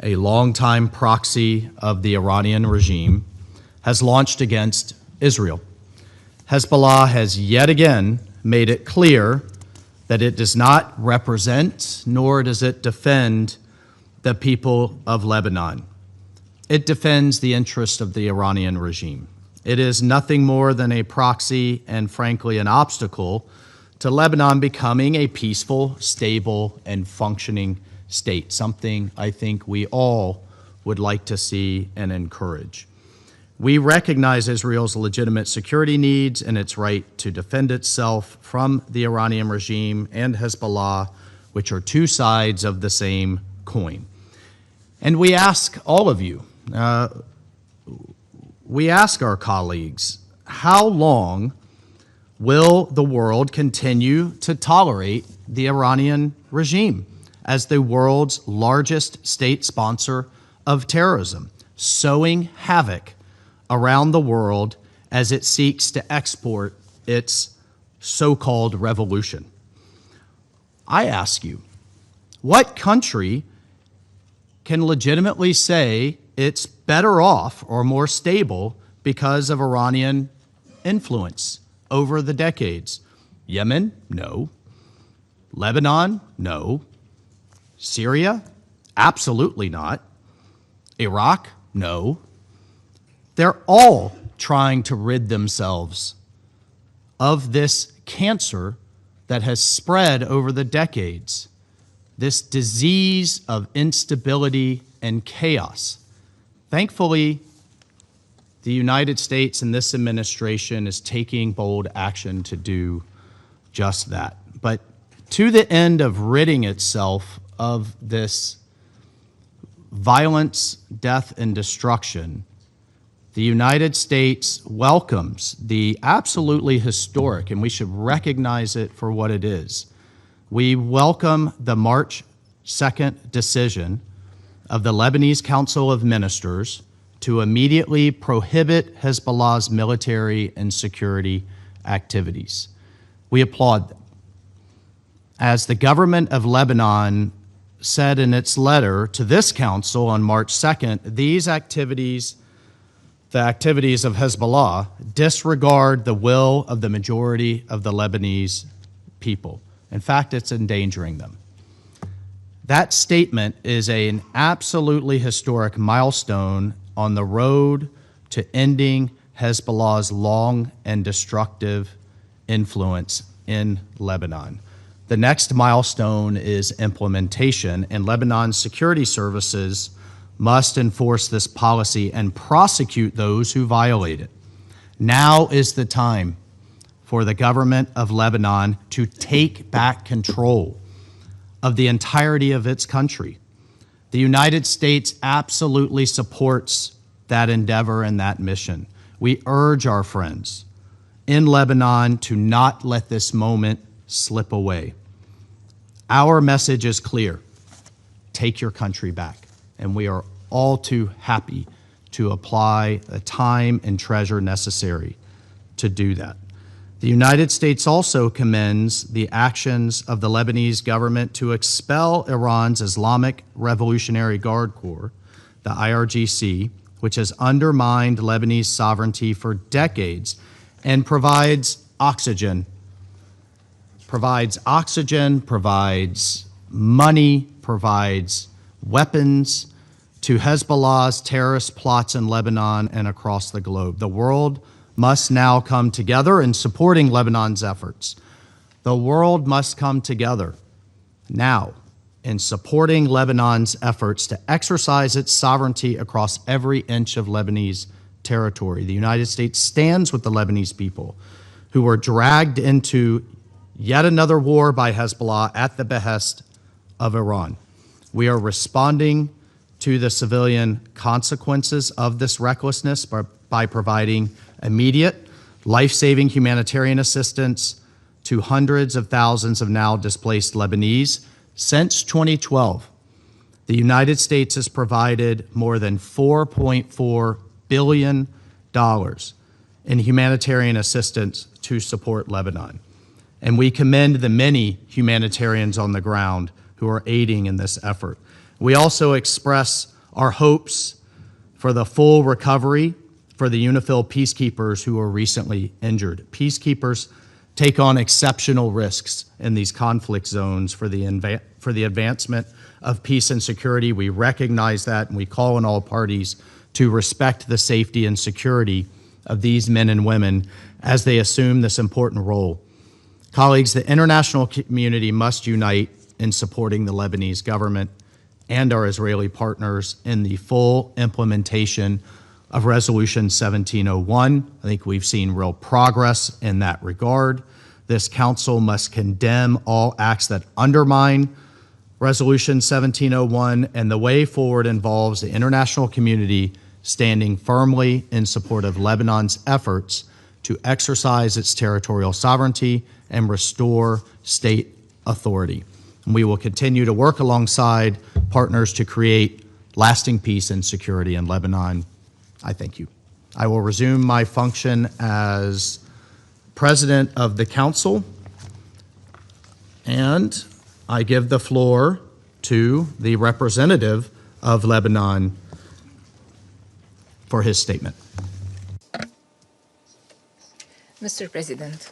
a longtime proxy of the Iranian regime, has launched against Israel. Hezbollah has yet again made it clear that it does not represent nor does it defend the people of Lebanon. It defends the interests of the Iranian regime. It is nothing more than a proxy and, frankly, an obstacle to Lebanon becoming a peaceful, stable, and functioning state, something I think we all would like to see and encourage. We recognize Israel's legitimate security needs and its right to defend itself from the Iranian regime and Hezbollah, which are two sides of the same coin. And we ask all of you, we ask our colleagues, how long will the world continue to tolerate the Iranian regime as the world's largest state sponsor of terrorism, sowing havoc around the world as it seeks to export its so-called revolution? I ask you, what country can legitimately say it's better off or more stable because of Iranian influence over the decades? Yemen? No. Lebanon? No. Syria? Absolutely not. Iraq? No. They're all trying to rid themselves of this cancer that has spread over the decades, this disease of instability and chaos. Thankfully, the United States and this administration is taking bold action to do just that. But to the end of ridding itself of this violence, death, and destruction, the United States welcomes the absolutely historic, and we should recognize it for what it is. We welcome the March 2nd decision of the Lebanese Council of Ministers to immediately prohibit Hezbollah's military and security activities. We applaud them. As the government of Lebanon said in its letter to this council on March 2nd, these activities, the activities of Hezbollah, disregard the will of the majority of the Lebanese people. In fact, it's endangering them. That statement is an absolutely historic milestone on the road to ending Hezbollah's long and destructive influence in Lebanon. The next milestone is implementation, and Lebanon's security services must enforce this policy and prosecute those who violate it. Now is the time for the government of Lebanon to take back control of the entirety of its country. The United States absolutely supports that endeavor and that mission. We urge our friends in Lebanon to not let this moment slip away. Our message is clear. Take your country back. And we are all too happy to apply the time and treasure necessary to do that. The United States also commends the actions of the Lebanese government to expel Iran's Islamic Revolutionary Guard Corps, the IRGC, which has undermined Lebanese sovereignty for decades and provides oxygen, provides money, provides weapons to Hezbollah's terrorist plots in Lebanon and across the globe. The world must now come together in supporting Lebanon's efforts. The world must come together now in supporting Lebanon's efforts to exercise its sovereignty across every inch of Lebanese territory. The United States stands with the Lebanese people who were dragged into yet another war by Hezbollah at the behest of Iran. We are responding to the civilian consequences of this recklessness by providing immediate, life-saving humanitarian assistance to hundreds of thousands of now displaced Lebanese. Since 2012, the United States has provided more than $4.4 billion in humanitarian assistance to support Lebanon. And we commend the many humanitarians on the ground who are aiding in this effort. We also express our hopes for the full recovery for the UNIFIL peacekeepers who were recently injured. Peacekeepers take on exceptional risks in these conflict zones for the advancement of peace and security. We recognize that, and we call on all parties to respect the safety and security of these men and women as they assume this important role. Colleagues, the international community must unite in supporting the Lebanese government and our Israeli partners in the full implementation of Resolution 1701. I think we've seen real progress in that regard. This council must condemn all acts that undermine Resolution 1701, and the way forward involves the international community standing firmly in support of Lebanon's efforts to exercise its territorial sovereignty and restore state authority. And we will continue to work alongside partners to create lasting peace and security in Lebanon. I thank you. I will resume my function as President of the Council, and I give the floor to the representative of Lebanon for his statement. Mr. President,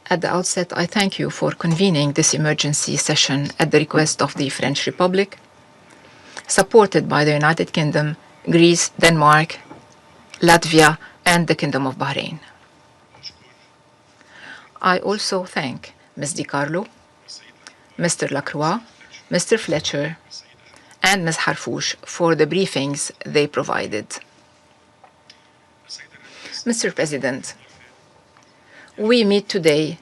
at the outset, I thank you for convening this emergency session at the request of the French Republic, supported by the United Kingdom, Greece, Denmark, Latvia, and the Kingdom of Bahrain. I also thank Ms. DiCarlo, Mr. Lacroix, Mr. Fletcher, and Ms. Harfouch for the briefings they provided. Mr. President, we meet today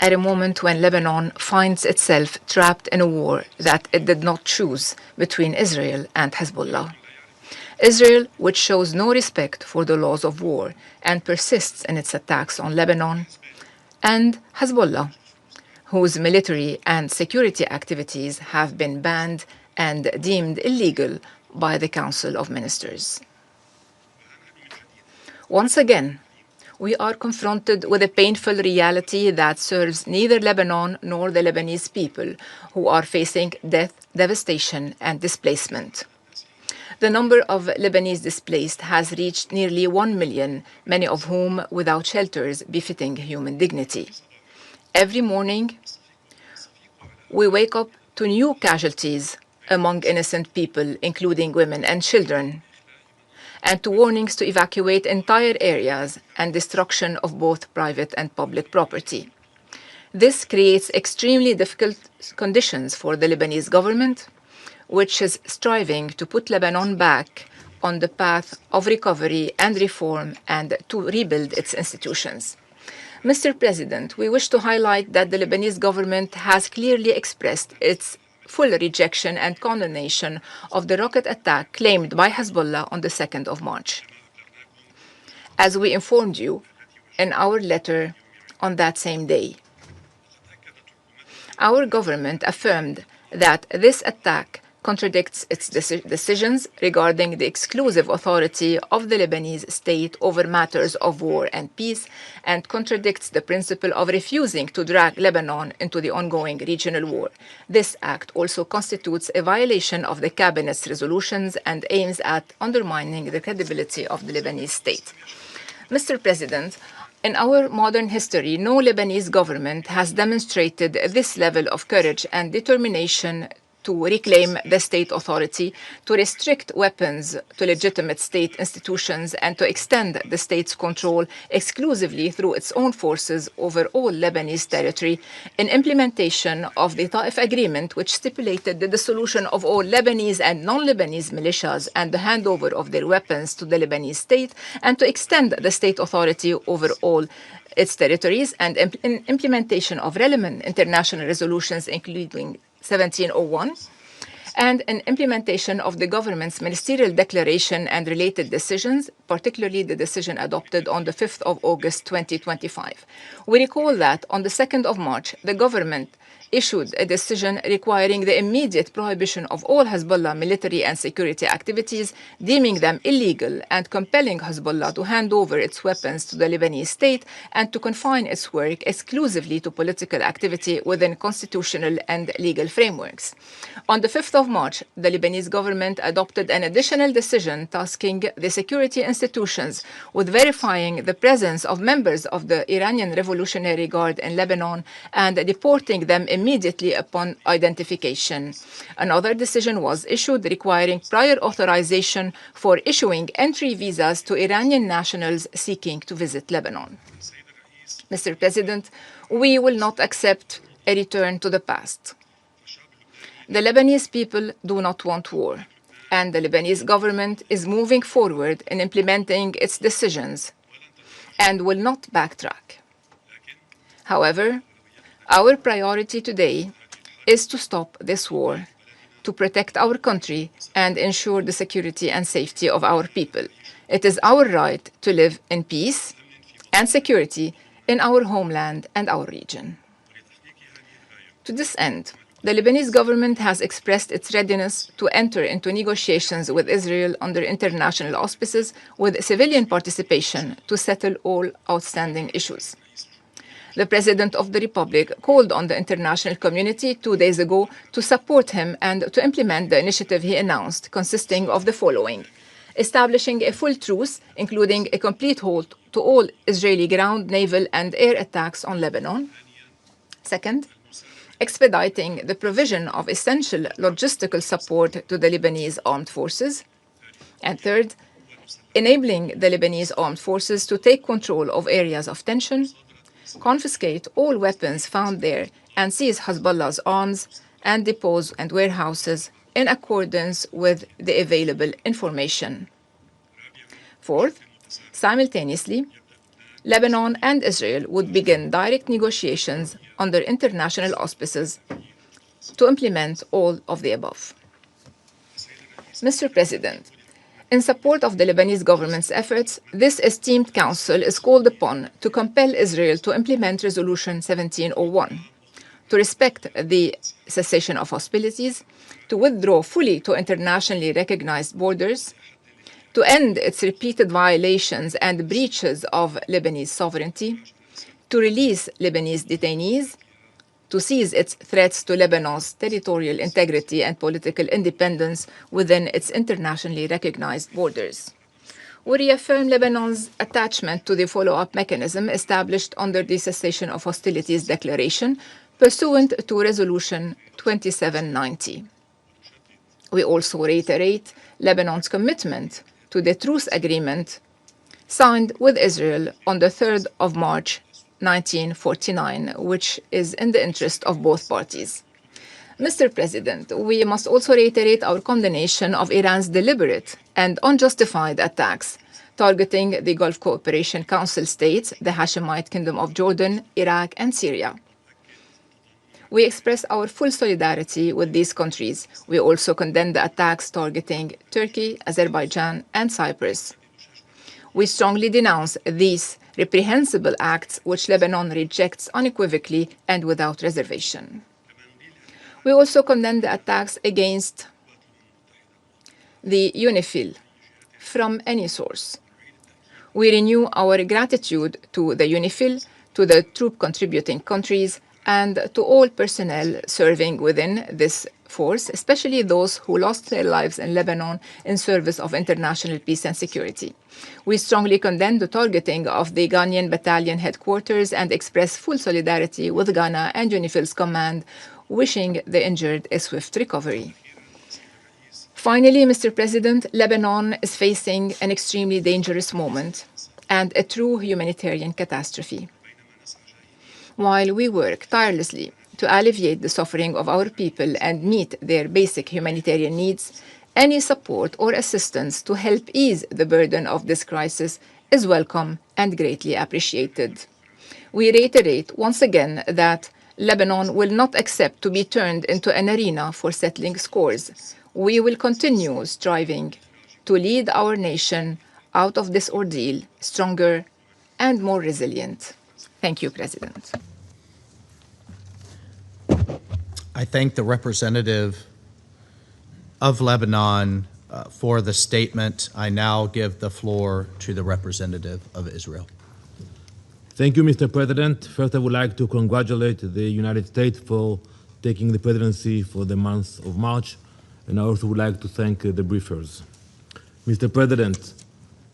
at a moment when Lebanon finds itself trapped in a war that it did not choose between Israel and Hezbollah. Israel, which shows no respect for the laws of war and persists in its attacks on Lebanon, and Hezbollah, whose military and security activities have been banned and deemed illegal by the Council of Ministers. Once again, we are confronted with a painful reality that serves neither Lebanon nor the Lebanese people, who are facing death, devastation, and displacement. The number of Lebanese displaced has reached nearly 1 million, many of whom without shelters befitting human dignity. Every morning, we wake up to new casualties among innocent people, including women and children, and to warnings to evacuate entire areas and destruction of both private and public property. This creates extremely difficult conditions for the Lebanese government, which is striving to put Lebanon back on the path of recovery and reform and to rebuild its institutions. Mr. President, we wish to highlight that the Lebanese government has clearly expressed its full rejection and condemnation of the rocket attack claimed by Hezbollah on the 2nd of March. As we informed you in our letter on that same day, our government affirmed that this attack contradicts its decisions regarding the exclusive authority of the Lebanese state over matters of war and peace, and contradicts the principle of refusing to drag Lebanon into the ongoing regional war. This act also constitutes a violation of the cabinet's resolutions and aims at undermining the credibility of the Lebanese state. Mr. President, in our modern history, no Lebanese government has demonstrated this level of courage and determination to reclaim the state authority, to restrict weapons to legitimate state institutions, and to extend the state's control exclusively through its own forces over all Lebanese territory, in implementation of the Ta'if Agreement, which stipulated the dissolution of all Lebanese and non-Lebanese militias and the handover of their weapons to the Lebanese state, and to extend the state authority over all its territories, and in implementation of relevant international resolutions, including 1701, and an implementation of the government's ministerial declaration and related decisions, particularly the decision adopted on the 5th of August 2025. We recall that on the 2nd of March, the government issued a decision requiring the immediate prohibition of all Hezbollah military and security activities, deeming them illegal and compelling Hezbollah to hand over its weapons to the Lebanese state and to confine its work exclusively to political activity within constitutional and legal frameworks. On the 5th of March, the Lebanese government adopted an additional decision tasking the security institutions with verifying the presence of members of the Iranian Revolutionary Guard in Lebanon and deporting them immediately upon identification. Another decision was issued requiring prior authorization for issuing entry visas to Iranian nationals seeking to visit Lebanon. Mr. President, we will not accept a return to the past. The Lebanese people do not want war, and the Lebanese government is moving forward in implementing its decisions and will not backtrack. However, our priority today is to stop this war, to protect our country and ensure the security and safety of our people. It is our right to live in peace and security in our homeland and our region. To this end, the Lebanese government has expressed its readiness to enter into negotiations with Israel under international auspices with civilian participation to settle all outstanding issues. The President of the Republic called on the international community 2 days ago to support him and to implement the initiative he announced, consisting of the following: establishing a full truce, including a complete halt to all Israeli ground, naval, and air attacks on Lebanon. Second, expediting the provision of essential logistical support to the Lebanese armed forces. And third, enabling the Lebanese armed forces to take control of areas of tension, confiscate all weapons found there, and seize Hezbollah's arms and depots and warehouses in accordance with the available information. Fourth, simultaneously, Lebanon and Israel would begin direct negotiations under international auspices to implement all of the above. Mr. President, in support of the Lebanese government's efforts, this esteemed council is called upon to compel Israel to implement Resolution 1701, to respect the cessation of hostilities, to withdraw fully to internationally recognized borders, to end its repeated violations and breaches of Lebanese sovereignty, to release Lebanese detainees, to cease its threats to Lebanon's territorial integrity and political independence within its internationally recognized borders. We reaffirm Lebanon's attachment to the follow-up mechanism established under the Cessation of Hostilities Declaration pursuant to Resolution 2790. We also reiterate Lebanon's commitment to the truce agreement signed with Israel on the 3rd of March 1949, which is in the interest of both parties. Mr. President, we must also reiterate our condemnation of Iran's deliberate and unjustified attacks targeting the Gulf Cooperation Council states, the Hashemite Kingdom of Jordan, Iraq, and Syria. We express our full solidarity with these countries. We also condemn the attacks targeting Turkey, Azerbaijan, and Cyprus. We strongly denounce these reprehensible acts, which Lebanon rejects unequivocally and without reservation. We also condemn the attacks against the UNIFIL from any source. We renew our gratitude to the UNIFIL, to the troop-contributing countries, and to all personnel serving within this force, especially those who lost their lives in Lebanon in service of international peace and security. We strongly condemn the targeting of the Ghanaian battalion headquarters and express full solidarity with Ghana and UNIFIL's command, wishing the injured a swift recovery. Finally, Mr. President, Lebanon is facing an extremely dangerous moment and a true humanitarian catastrophe. While we work tirelessly to alleviate the suffering of our people and meet their basic humanitarian needs, any support or assistance to help ease the burden of this crisis is welcome and greatly appreciated. We reiterate once again that Lebanon will not accept to be turned into an arena for settling scores. We will continue striving to lead our nation out of this ordeal stronger and more resilient. Thank you, President. I thank the representative of Lebanon for the statement. I now give the floor to the representative of Israel. Thank you, Mr. President. First, I would like to congratulate the United States for taking the presidency for the month of March, and I also would like to thank the briefers. Mr. President,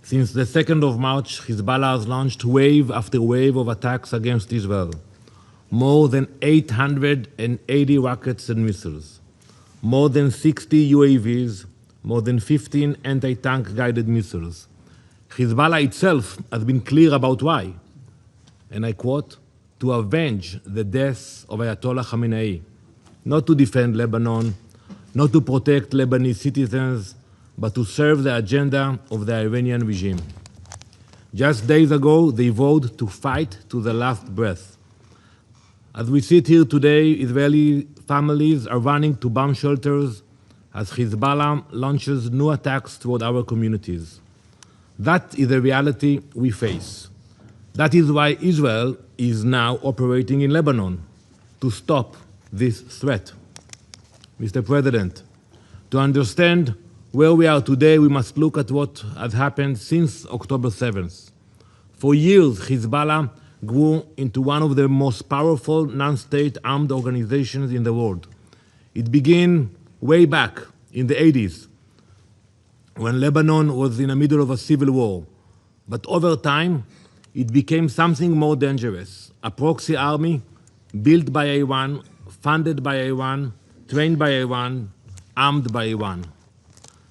since the 2nd of March, Hezbollah has launched wave after wave of attacks against Israel. More than 880 rockets and missiles, more than 60 UAVs, more than 15 anti-tank guided missiles. Hezbollah itself has been clear about why, and I quote, to avenge the death of Ayatollah Khamenei, not to defend Lebanon, not to protect Lebanese citizens, but to serve the agenda of the Iranian regime. Just days ago, they vowed to fight to the last breath. As we sit here today, Israeli families are running to bomb shelters as Hezbollah launches new attacks toward our communities. That is the reality we face. That is why Israel is now operating in Lebanon, to stop this threat. Mr. President, to understand where we are today, we must look at what has happened since October 7th. For years, Hezbollah grew into one of the most powerful non-state armed organizations in the world. It began way back in the 80s, when Lebanon was in the middle of a civil war. But over time, it became something more dangerous, a proxy army built by Iran, funded by Iran, trained by Iran, armed by Iran.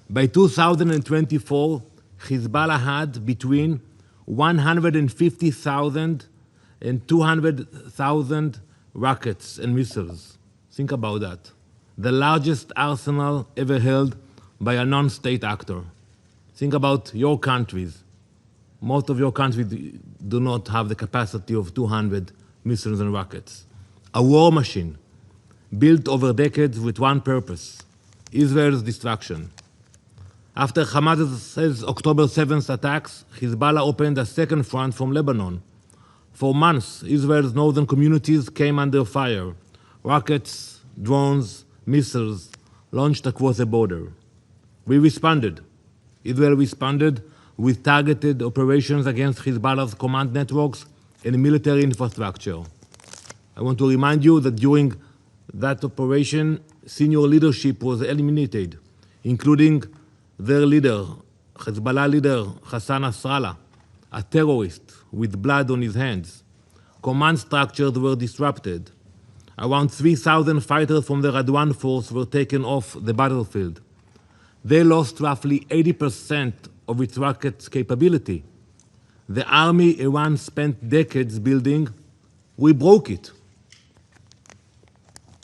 By 2024, Hezbollah had between 150,000 and 200,000 rockets and missiles. Think about that. The largest arsenal ever held by a non-state actor. Think about your countries. Most of your countries do not have the capacity of 200 missiles and rockets. A war machine built over decades with one purpose: Israel's destruction. After Hamas's October 7th attacks, Hezbollah opened a second front from Lebanon. For months, Israel's northern communities came under fire. Rockets, drones, missiles launched across the border. We responded. Israel responded with targeted operations against Hezbollah's command networks and military infrastructure. I want to remind you that during that operation, senior leadership was eliminated, including their leader, Hezbollah leader Hassan Nasrallah, a terrorist with blood on his hands. Command structures were disrupted. Around 3,000 fighters from the Radwan force were taken off the battlefield. They lost roughly 80% of its rocket capability. The army Iran spent decades building, we broke it.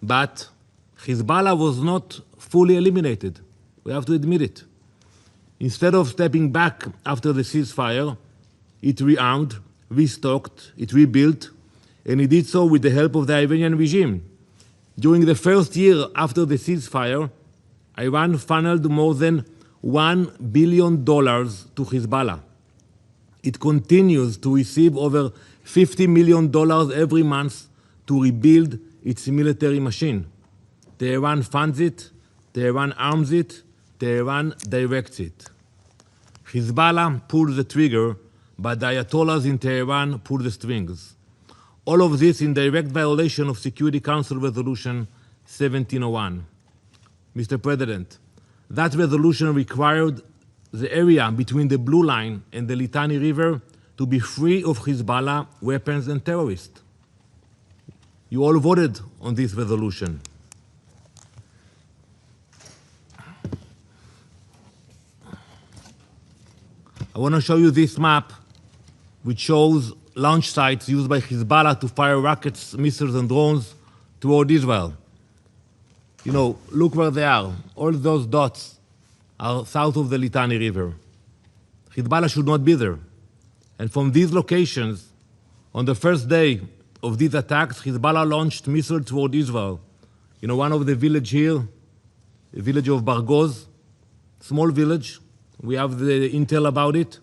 But Hezbollah was not fully eliminated. We have to admit it. Instead of stepping back after the ceasefire, it rearmed, restocked, it rebuilt, and it did so with the help of the Iranian regime. During the first year after the ceasefire, Iran funneled more than $1 billion to Hezbollah. It continues to receive over $50 million every month to rebuild its military machine. Tehran funds it, Tehran arms it, Tehran directs it. Hezbollah pulls the trigger, but the Ayatollahs in Tehran pull the strings. All of this in direct violation of Security Council Resolution 1701. Mr. President, that resolution required the area between the Blue Line and the Litani River to be free of Hezbollah weapons and terrorists. You all voted on this resolution. I want to show you this map, which shows launch sites used by Hezbollah to fire rockets, missiles, and drones toward Israel. You know, look where they are. All those dots are south of the Litani River. Hezbollah should not be there. And from these locations, on the first day of these attacks, Hezbollah launched missiles toward Israel. You know, one of the village here, the village of Bargoz, small village. We have the intel about it.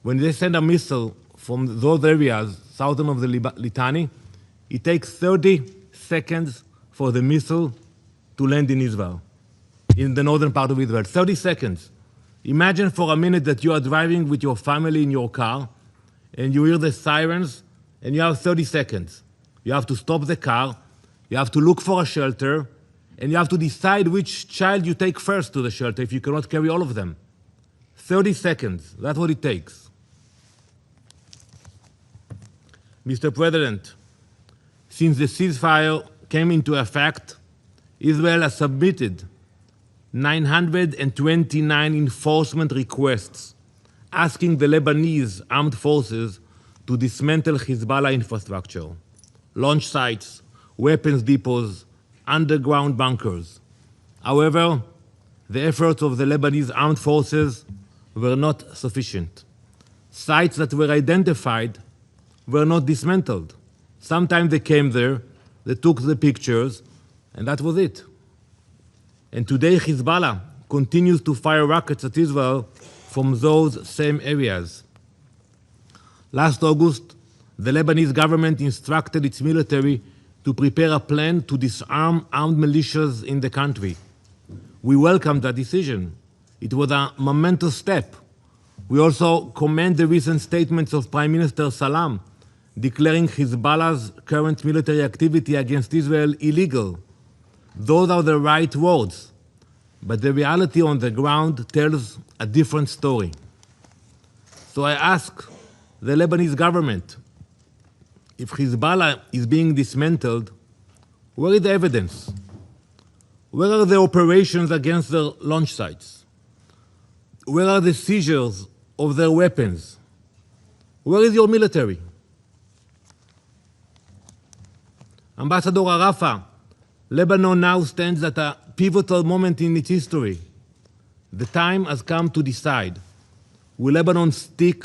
When they send a missile from those areas, southern of the Litani, it takes 30 seconds for the missile to land in Israel, in the northern part of Israel. 30 seconds. Imagine for a minute that you are driving with your family in your car, and you hear the sirens, and you have 30 seconds. You have to stop the car, you have to look for a shelter, and you have to decide which child you take first to the shelter if you cannot carry all of them. 30 seconds, that's what it takes. Mr. President, since the ceasefire came into effect, Israel has submitted 929 enforcement requests asking the Lebanese armed forces to dismantle Hezbollah infrastructure, launch sites, weapons depots, underground bunkers. However, the efforts of the Lebanese armed forces were not sufficient. Sites that were identified were not dismantled. Sometimes they came there, they took the pictures, and that was it. And today Hezbollah continues to fire rockets at Israel from those same areas. Last August, the Lebanese government instructed its military to prepare a plan to disarm armed militias in the country. We welcomed that decision. It was a momentous step. We also commend the recent statements of Prime Minister Salam declaring Hezbollah's current military activity against Israel illegal. Those are the right words, but the reality on the ground tells a different story. So I ask the Lebanese government, if Hezbollah is being dismantled, where is the evidence? Where are the operations against their launch sites? Where are the seizures of their weapons? Where is your military? Ambassador Arafa, Lebanon now stands at a pivotal moment in its history. The time has come to decide. Will Lebanon stick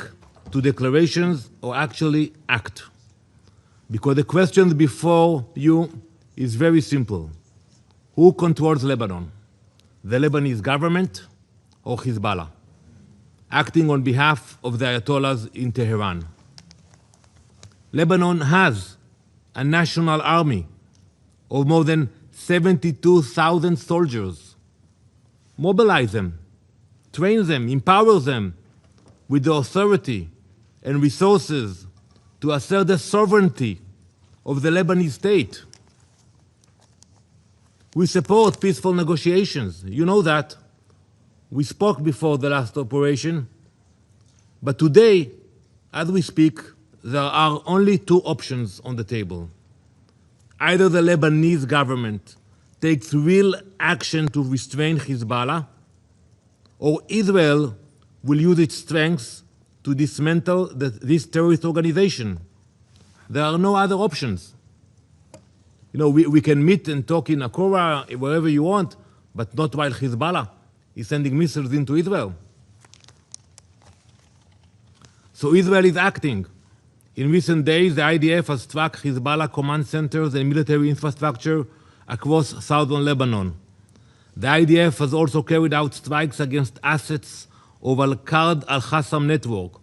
to declarations or actually act? Because the question before you is very simple. Who controls Lebanon? The Lebanese government or Hezbollah, acting on behalf of the Ayatollahs in Tehran? Lebanon has a national army of more than 72,000 soldiers. Mobilize them, train them, empower them with the authority and resources to assert the sovereignty of the Lebanese state. We support peaceful negotiations. You know that. We spoke before the last operation. But today, as we speak, there are only two options on the table. Either the Lebanese government takes real action to restrain Hezbollah, or Israel will use its strength to dismantle this terrorist organization. There are no other options. You know, we can meet and talk in Akora, wherever you want, but not while Hezbollah is sending missiles into Israel. So Israel is acting. In recent days, the IDF has struck Hezbollah command centers and military infrastructure across southern Lebanon. The IDF has also carried out strikes against assets of Al-Qard al-Qassam network,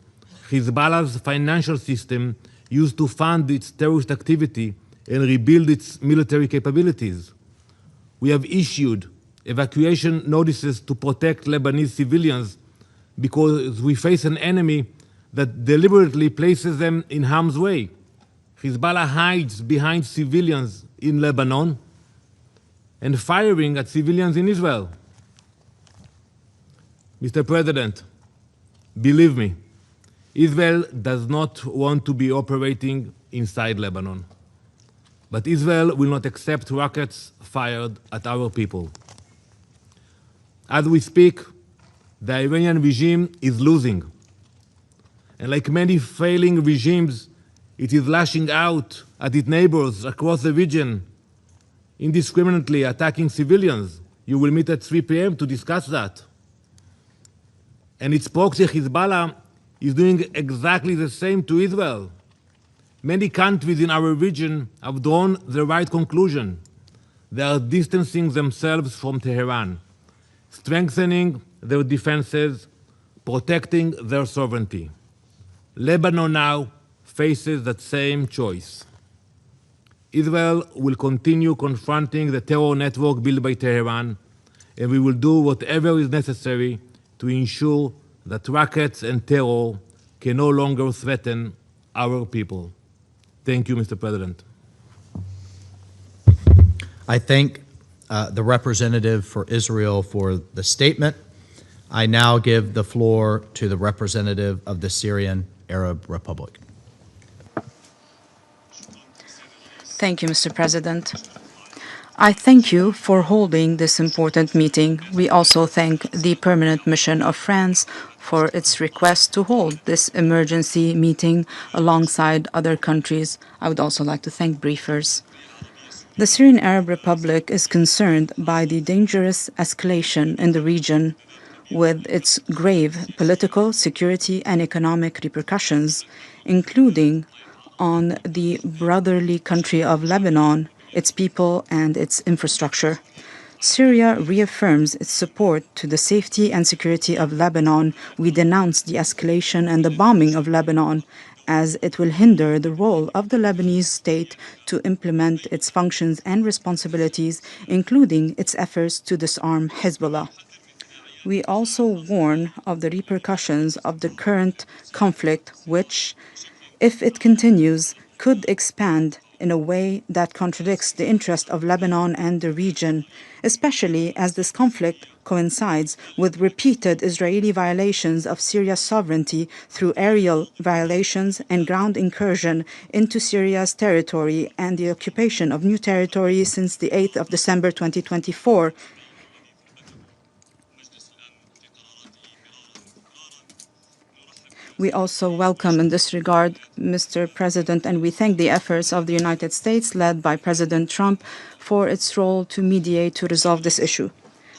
Hezbollah's financial system used to fund its terrorist activity and rebuild its military capabilities. We have issued evacuation notices to protect Lebanese civilians because we face an enemy that deliberately places them in harm's way. Hezbollah hides behind civilians in Lebanon and firing at civilians in Israel. Mr. President, believe me, Israel does not want to be operating inside Lebanon. But Israel will not accept rockets fired at our people. As we speak, the Iranian regime is losing. And like many failing regimes, it is lashing out at its neighbors across the region, indiscriminately attacking civilians. You will meet at 3 p.m. to discuss that. And its proxy Hezbollah is doing exactly the same to Israel. Many countries in our region have drawn the right conclusion. They are distancing themselves from Tehran, strengthening their defenses, protecting their sovereignty. Lebanon now faces that same choice. Israel will continue confronting the terror network built by Tehran, and we will do whatever is necessary to ensure that rockets and terror can no longer threaten our people. Thank you, Mr. President. I thank the representative for Israel for the statement. I now give the floor to the representative of the Syrian Arab Republic. Thank you, Mr. President. I thank you for holding this important meeting. We also thank the Permanent Mission of France for its request to hold this emergency meeting alongside other countries. I would also like to thank briefers. The Syrian Arab Republic is concerned by the dangerous escalation in the region with its grave political, security, and economic repercussions, including on the brotherly country of Lebanon, its people, and its infrastructure. Syria reaffirms its support to the safety and security of Lebanon. We denounce the escalation and the bombing of Lebanon, as it will hinder the role of the Lebanese state to implement its functions and responsibilities, including its efforts to disarm Hezbollah. We also warn of the repercussions of the current conflict, which, if it continues, could expand in a way that contradicts the interest of Lebanon and the region, especially as this conflict coincides with repeated Israeli violations of Syria's sovereignty through aerial violations and ground incursion into Syria's territory and the occupation of new territory since the 8th of December 2024. We also welcome in this regard, Mr. President, and we thank the efforts of the United States, led by President Trump, for its role to mediate to resolve this issue.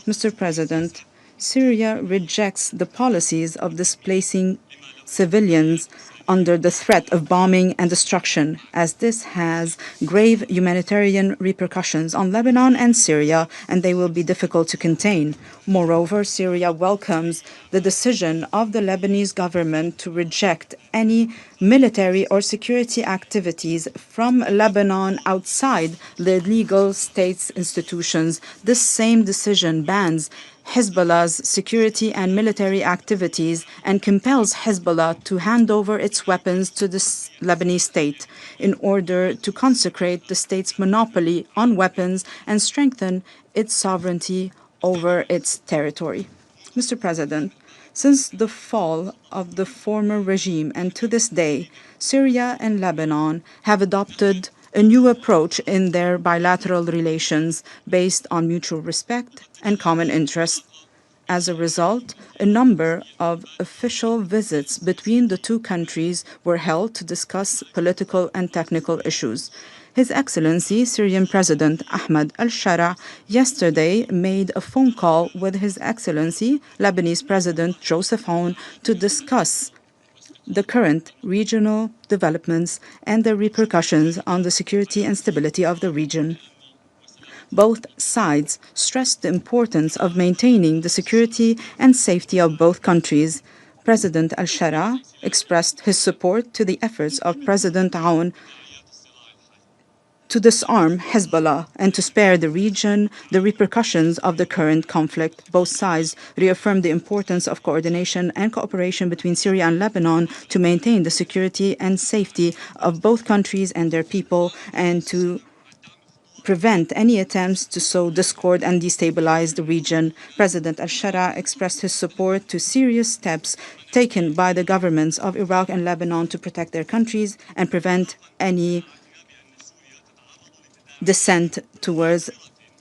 Mr. President, Syria rejects the policies of displacing civilians under the threat of bombing and destruction, as this has grave humanitarian repercussions on Lebanon and Syria, and they will be difficult to contain. Moreover, Syria welcomes the decision of the Lebanese government to reject any military or security activities from Lebanon outside the legal state's institutions. This same decision bans Hezbollah's security and military activities and compels Hezbollah to hand over its weapons to the Lebanese state in order to consecrate the state's monopoly on weapons and strengthen its sovereignty over its territory. Mr. President, since the fall of the former regime and to this day, Syria and Lebanon have adopted a new approach in their bilateral relations based on mutual respect and common interest. As a result, a number of official visits between the two countries were held to discuss political and technical issues. His Excellency, Syrian President Ahmed al-Shara, yesterday made a phone call with His Excellency, Lebanese President Joseph Aoun, to discuss the current regional developments and their repercussions on the security and stability of the region. Both sides stressed the importance of maintaining the security and safety of both countries. President al-Shara expressed his support to the efforts of President Aoun to disarm Hezbollah and to spare the region the repercussions of the current conflict. Both sides reaffirmed the importance of coordination and cooperation between Syria and Lebanon to maintain the security and safety of both countries and their people, and to prevent any attempts to sow discord and destabilize the region. President al-Shara expressed his support to serious steps taken by the governments of Iraq and Lebanon to protect their countries and prevent any descent towards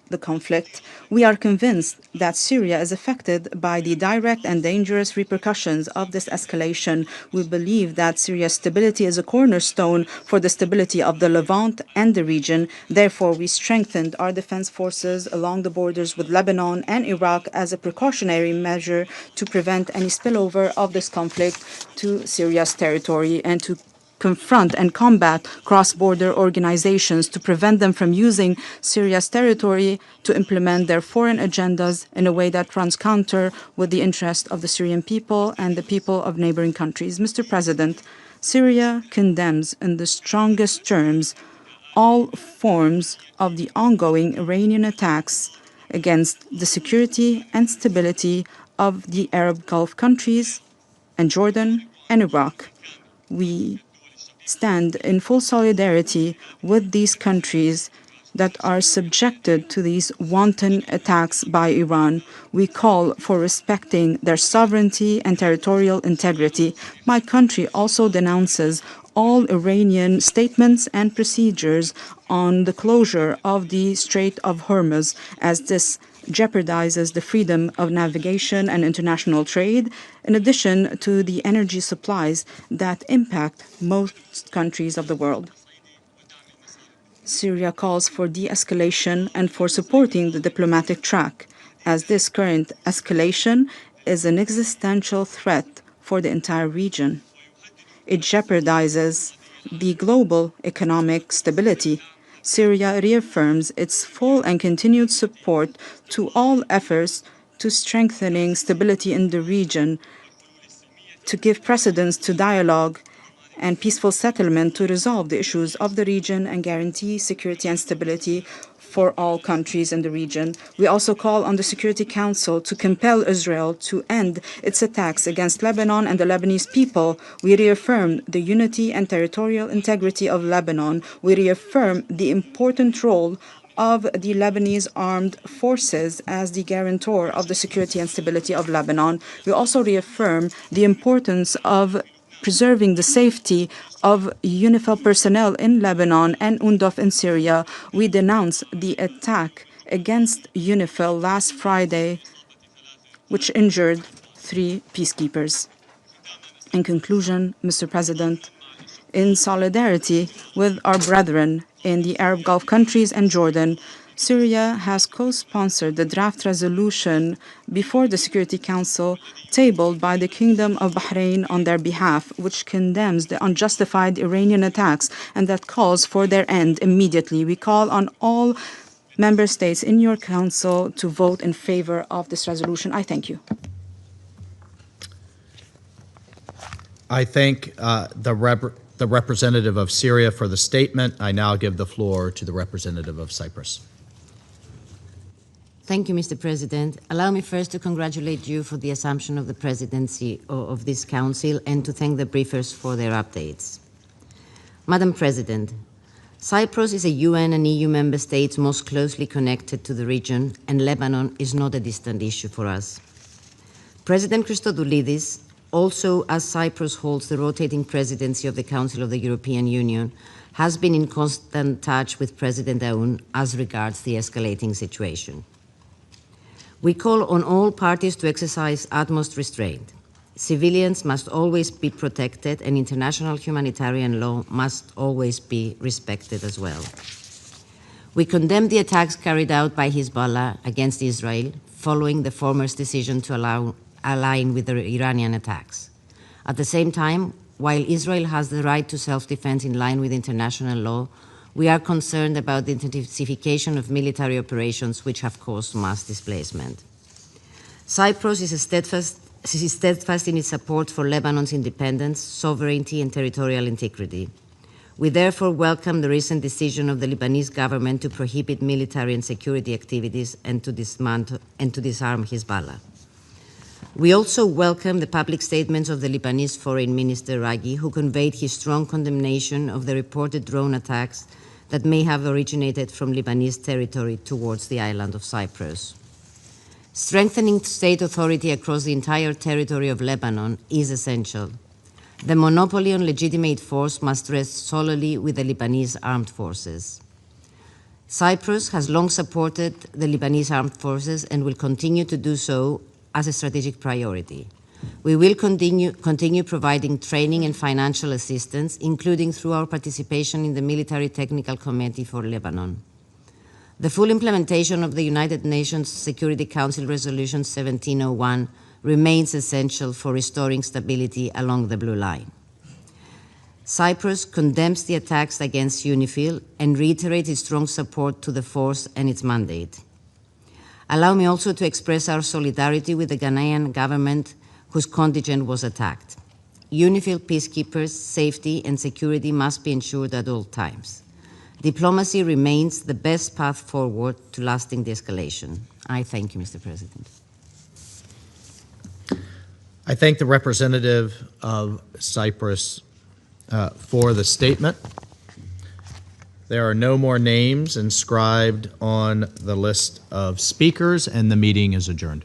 the conflict. We are convinced that Syria is affected by the direct and dangerous repercussions of this escalation. We believe that Syria's stability is a cornerstone for the stability of the Levant and the region. Therefore, we strengthened our defense forces along the borders with Lebanon and Iraq as a precautionary measure to prevent any spillover of this conflict to Syria's territory and to confront and combat cross-border organizations to prevent them from using Syria's territory to implement their foreign agendas in a way that runs counter with the interest of the Syrian people and the people of neighboring countries. Mr. President, Syria condemns in the strongest terms all forms of the ongoing Iranian attacks against the security and stability of the Arab Gulf countries and Jordan and Iraq. We stand in full solidarity with these countries that are subjected to these wanton attacks by Iran. We call for respecting their sovereignty and territorial integrity. My country also denounces all Iranian statements and procedures on the closure of the Strait of Hormuz, as this jeopardizes the freedom of navigation and international trade, in addition to the energy supplies that impact most countries of the world. Syria calls for de-escalation and for supporting the diplomatic track, as this current escalation is an existential threat for the entire region. It jeopardizes the global economic stability. Syria reaffirms its full and continued support to all efforts to strengthening stability in the region, to give precedence to dialogue and peaceful settlement to resolve the issues of the region and guarantee security and stability for all countries in the region. We also call on the Security Council to compel Israel to end its attacks against Lebanon and the Lebanese people. We reaffirm the unity and territorial integrity of Lebanon. We reaffirm the important role of the Lebanese armed forces as the guarantor of the security and stability of Lebanon. We also reaffirm the importance of preserving the safety of UNIFIL personnel in Lebanon and UNDOF in Syria. We denounce the attack against UNIFIL last Friday, which injured 3 peacekeepers. In conclusion, Mr. President, in solidarity with our brethren in the Arab Gulf countries and Jordan, Syria has co-sponsored the draft resolution before the Security Council tabled by the Kingdom of Bahrain on their behalf, which condemns the unjustified Iranian attacks and that calls for their end immediately. We call on all member states in your council to vote in favor of this resolution. I thank you. I thank the representative of Syria for the statement. I now give the floor to the representative of Cyprus. Thank you, Mr. President. Allow me first to congratulate you for the assumption of the presidency of this council and to thank the briefers for their updates. Madam President, Cyprus is a UN and EU member state most closely connected to the region, and Lebanon is not a distant issue for us. President Christodoulidis, also as Cyprus holds the rotating presidency of the Council of the European Union, has been in constant touch with President Danon as regards the escalating situation. We call on all parties to exercise utmost restraint. Civilians must always be protected, and international humanitarian law must always be respected as well. We condemn the attacks carried out by Hezbollah against Israel following the former's decision to align with the Iranian attacks. At the same time, while Israel has the right to self-defense in line with international law, We are concerned about the intensification of military operations which have caused mass displacement. Cyprus is steadfast in its support for Lebanon's independence, sovereignty, and territorial integrity. We therefore welcome the recent decision of the Lebanese government to prohibit military and security activities and to disarm Hezbollah. We also welcome the public statements of the Lebanese Foreign Minister Raghi, who conveyed his strong condemnation of the reported drone attacks that may have originated from Lebanese territory towards the island of Cyprus. Strengthening state authority across the entire territory of Lebanon is essential. The monopoly on legitimate force must rest solely with the Lebanese armed forces. Cyprus has long supported the Lebanese armed forces and will continue to do so as a strategic priority. We will continue providing training and financial assistance, including through our participation in the Military Technical Committee for Lebanon. The full implementation of the United Nations Security Council Resolution 1701 remains essential for restoring stability along the Blue Line. Cyprus condemns the attacks against UNIFIL and reiterates its strong support to the force and its mandate. Allow me also to express our solidarity with the Ghanaian government whose contingent was attacked. UNIFIL peacekeepers' safety and security must be ensured at all times. Diplomacy remains the best path forward to lasting de-escalation. I thank you, Mr. President. I thank the representative of Cyprus for the statement. There are no more names inscribed on the list of speakers, and the meeting is adjourned.